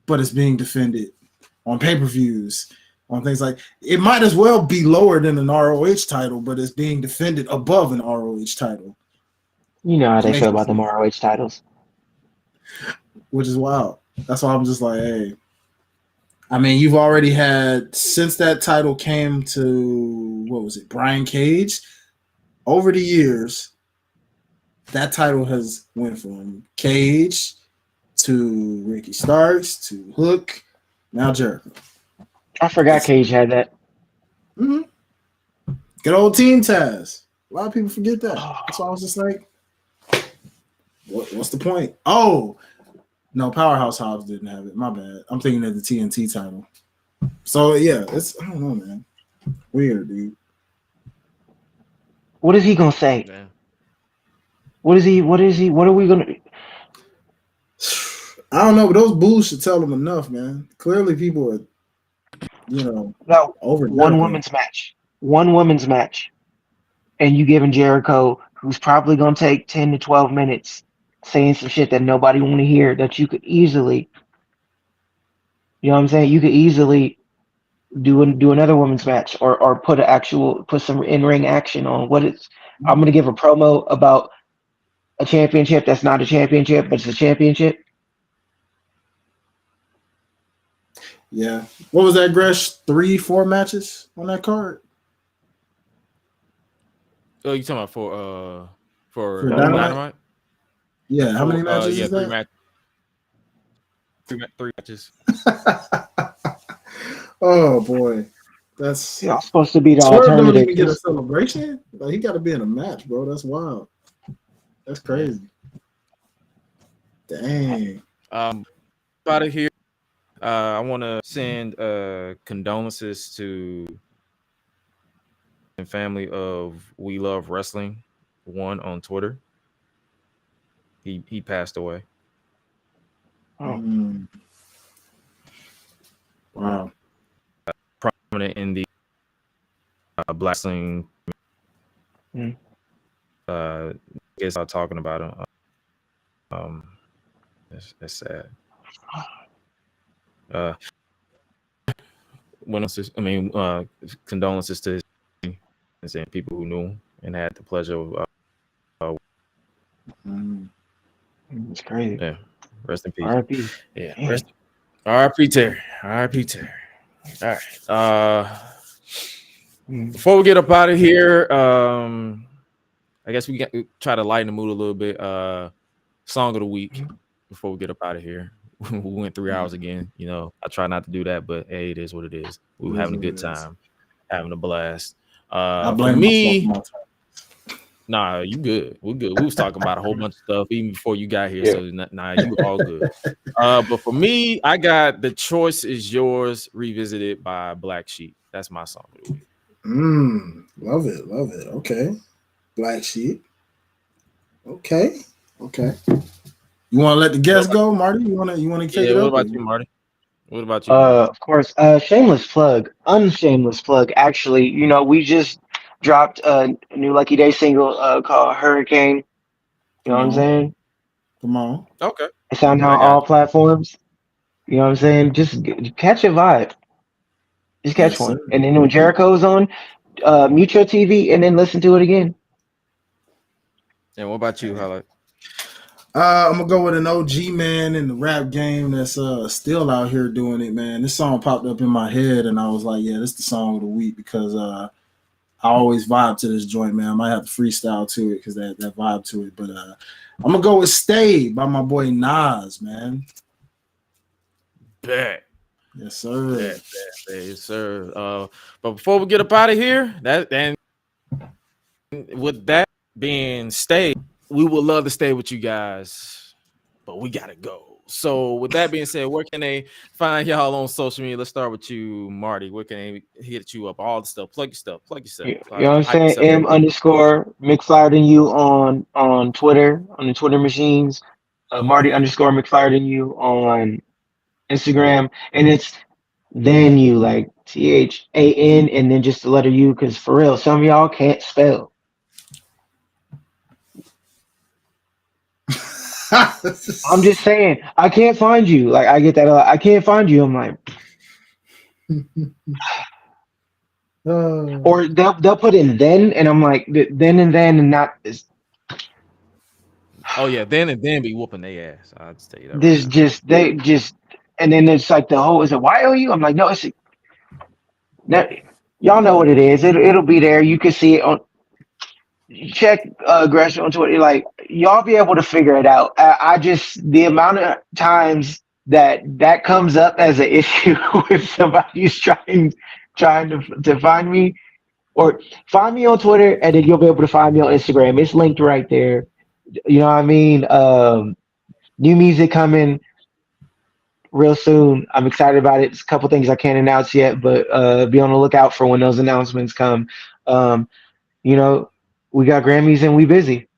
but it's being defended on pay-per-views, on things like it might as well be lower than an ROH title, but it's being defended above an ROH title. You know how they feel about them ROH titles, which is wild. That's why I'm just like, hey. I mean, you've already had, since that title came to, what was it, Brian Cage, over the years, that title has went from Cage to Ricky Starks to Hook, now Jericho. I forgot Cage had that. Mm-hmm. Good old Team Taz. A lot of people forget that. That's why I was just like, what's the point? Oh, no, Powerhouse Hobbs didn't have it. My bad. I'm thinking of the TNT title. So, yeah, I don't know, man. Weird, dude. What is he gonna say? Yeah. What is he? What are we gonna? I don't know, but those boos should tell them enough, man. Clearly, people are, No, over one Jericho. women's match, and you giving Jericho, who's probably gonna take 10 to 12 minutes, saying some shit that nobody want to hear, that you could easily, you know what I'm saying? You could easily do another women's match, or put some in-ring action on what it's. I'm gonna give a promo about a championship that's not a championship, but it's a championship. Yeah. What was that, Gresh? 3-4 matches on that card? Oh, you talking about for For Dynamite? Dynamite? Yeah. How many matches Yeah, is that? Three matches. Oh boy, that's Yeah, I'm supposed to be the Swerve don't alternative. even get a celebration. Like, he got to be in a match, bro. That's wild. That's crazy. Dang. Out of here. I want to send condolences to the family of We Love Wrestling one on Twitter. He passed away. Oh. Wow. Prominent in the black wrestling. Guess I'm talking about him. It's sad. Condolences to his and people who knew and had the pleasure of. It's crazy. Yeah, rest in peace. R.I.P. Yeah, R.I.P. Terry. R.I.P. Terry. All right. Before we get up out of here, I guess we try to lighten the mood a little bit. Song of the week before we get up out of here. We went 3 hours again. I try not to do that, but hey, it is what it is. We were having a good time, having a blast. I blame myself. Nah, you good. We're good. We was talking about a whole bunch of stuff even before you got here. Yeah. So you were all good. But for me, I got The Choice Is Yours Revisited by Black Sheep. That's my song of the week. Love it. Okay. Black Sheep. Okay. You want to let the guests go, Marty? You want to kick it up? What about you, Marty? What about you? Of course. Shameless plug. Unshameless plug. Actually, we just dropped a new Lucky Day single called Hurricane. You know what I'm saying? Come on. Okay. It's on all platforms. You know what I'm saying? Just catch a vibe. Just catch one. Sir. And then when Jericho's on, mute your TV and then listen to it again. And what about you, Highlight? I'm gonna go with an OG man in the rap game that's still out here doing it, man. This song popped up in my head, and I was like, yeah, this is the song of the week because I always vibe to this joint, man. I might have to freestyle to it because that vibe to it. But I'm gonna go with "Stay" by my boy Nas, man. Bet. Yes, sir. Yes, sir. But before we get up out of here, with that being "Stay," we would love to stay with you guys, but we gotta go. So with that being said, where can they find y'all on social media? Let's start with you, Marty. Where can they hit you up? All the stuff. Plug yourself. You know what I'm saying? M_McFlyerThanYou on Twitter, on the Twitter machines. Marty_McFlyerThanYou on Instagram. And it's then you, like THAN and then just the letter U, because for real, some of y'all can't spell. I'm just saying, I can't find you. Like, I get that a lot. I can't find you. I'm like, or they'll put in then, and I'm like, then and not. Oh yeah, then be whooping their ass. I'll just tell you that. This right and then it's like the whole, is it YOU? I'm like, no, it's that. Y'all know what it is. It'll be there. You can see it on. Check GRESH on Twitter. Like, y'all be able to figure it out. I just, the amount of times that comes up as an issue with somebody who's trying to find me, or find me on Twitter, and then you'll be able to find me on Instagram. It's linked right there. You know what I mean? New music coming real soon. I'm excited about it. It's a couple things I can't announce yet, but be on the lookout for when those announcements come. We got Grammys and we busy.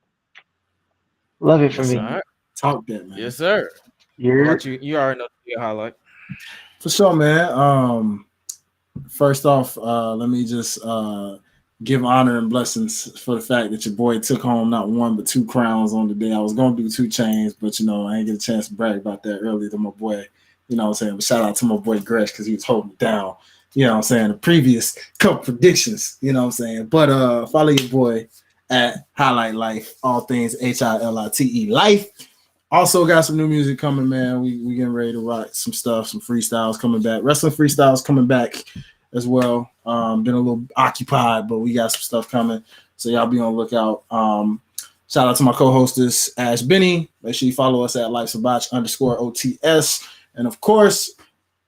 Love it for Yes, me. sir. Talk that, man. Yes, sir. What You're about you? You already know the highlight. For sure, man. First off, let me just give honor and blessings for the fact that your boy took home not one but 2 crowns on the day. I was gonna do 2 chains, but I ain't get a chance to brag about that earlier to my boy. You know what I'm saying? But shout out to my boy Gresh because he was holding me down. You know what I'm saying? The previous couple predictions. You know what I'm saying? But follow your boy at Highlight Life, all things HILITE Life. Also got some new music coming, man. We getting ready to rock some stuff, some freestyles coming back. Wrestling freestyles coming back as well. Been a little occupied, but we got some stuff coming. So y'all be on the lookout. Shout out to my co-hostess, Ash Benny. Make sure you follow us at _OTS. And of course,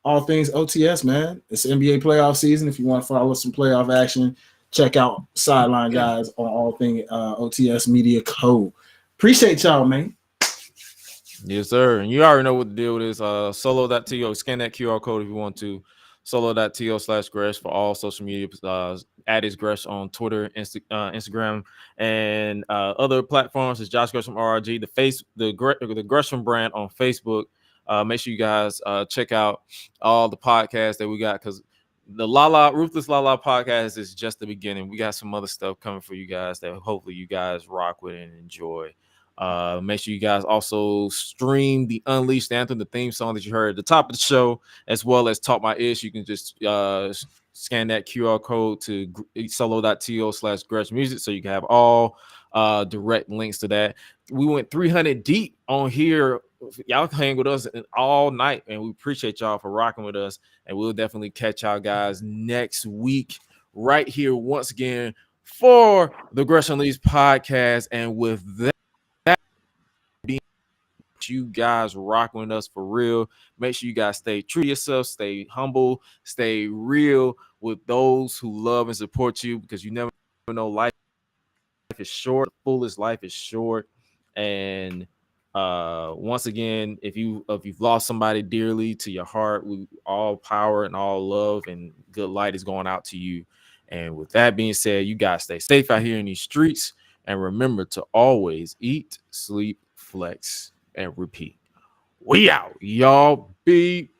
all things OTS, man. It's NBA playoff season. If you want to follow some playoff action, check out Sideline Guys on all things OTS Media Co. Appreciate y'all, man. Yes, sir. And you already know what the deal is. Solo.to. Scan that QR code if you want to. Solo.to/Gresh for all social media. At is Gresh on Twitter, Instagram, and other platforms. Is Josh Gresham RRG. The Gresham brand on Facebook. Make sure you guys check out all the podcasts that we got, because the Ruthless Lala podcast is just the beginning. We got some other stuff coming for you guys that hopefully you guys rock with and enjoy. Make sure you guys also stream the Unleashed Anthem, the theme song that you heard at the top of the show, as well as Talk My Ish. You can just scan that QR code to solo.to/Gresh Music so you can have all direct links to that. We went 300 deep on here. Y'all can hang with us all night, and we appreciate y'all for rocking with us. And we'll definitely catch y'all guys next week right here once again for the GRESH Unleashed podcast. And with that, you guys rocking with us for real. Make sure you guys stay true to yourself, stay humble, stay real with those who love and support you, because you never know, life is short. Fullest life is short. And once again, if you've lost somebody dearly to your heart, all power and all love and good light is going out to you. And with that being said, you guys stay safe out here in these streets, and remember to always eat, sleep, flex, and repeat. We out, y'all. Be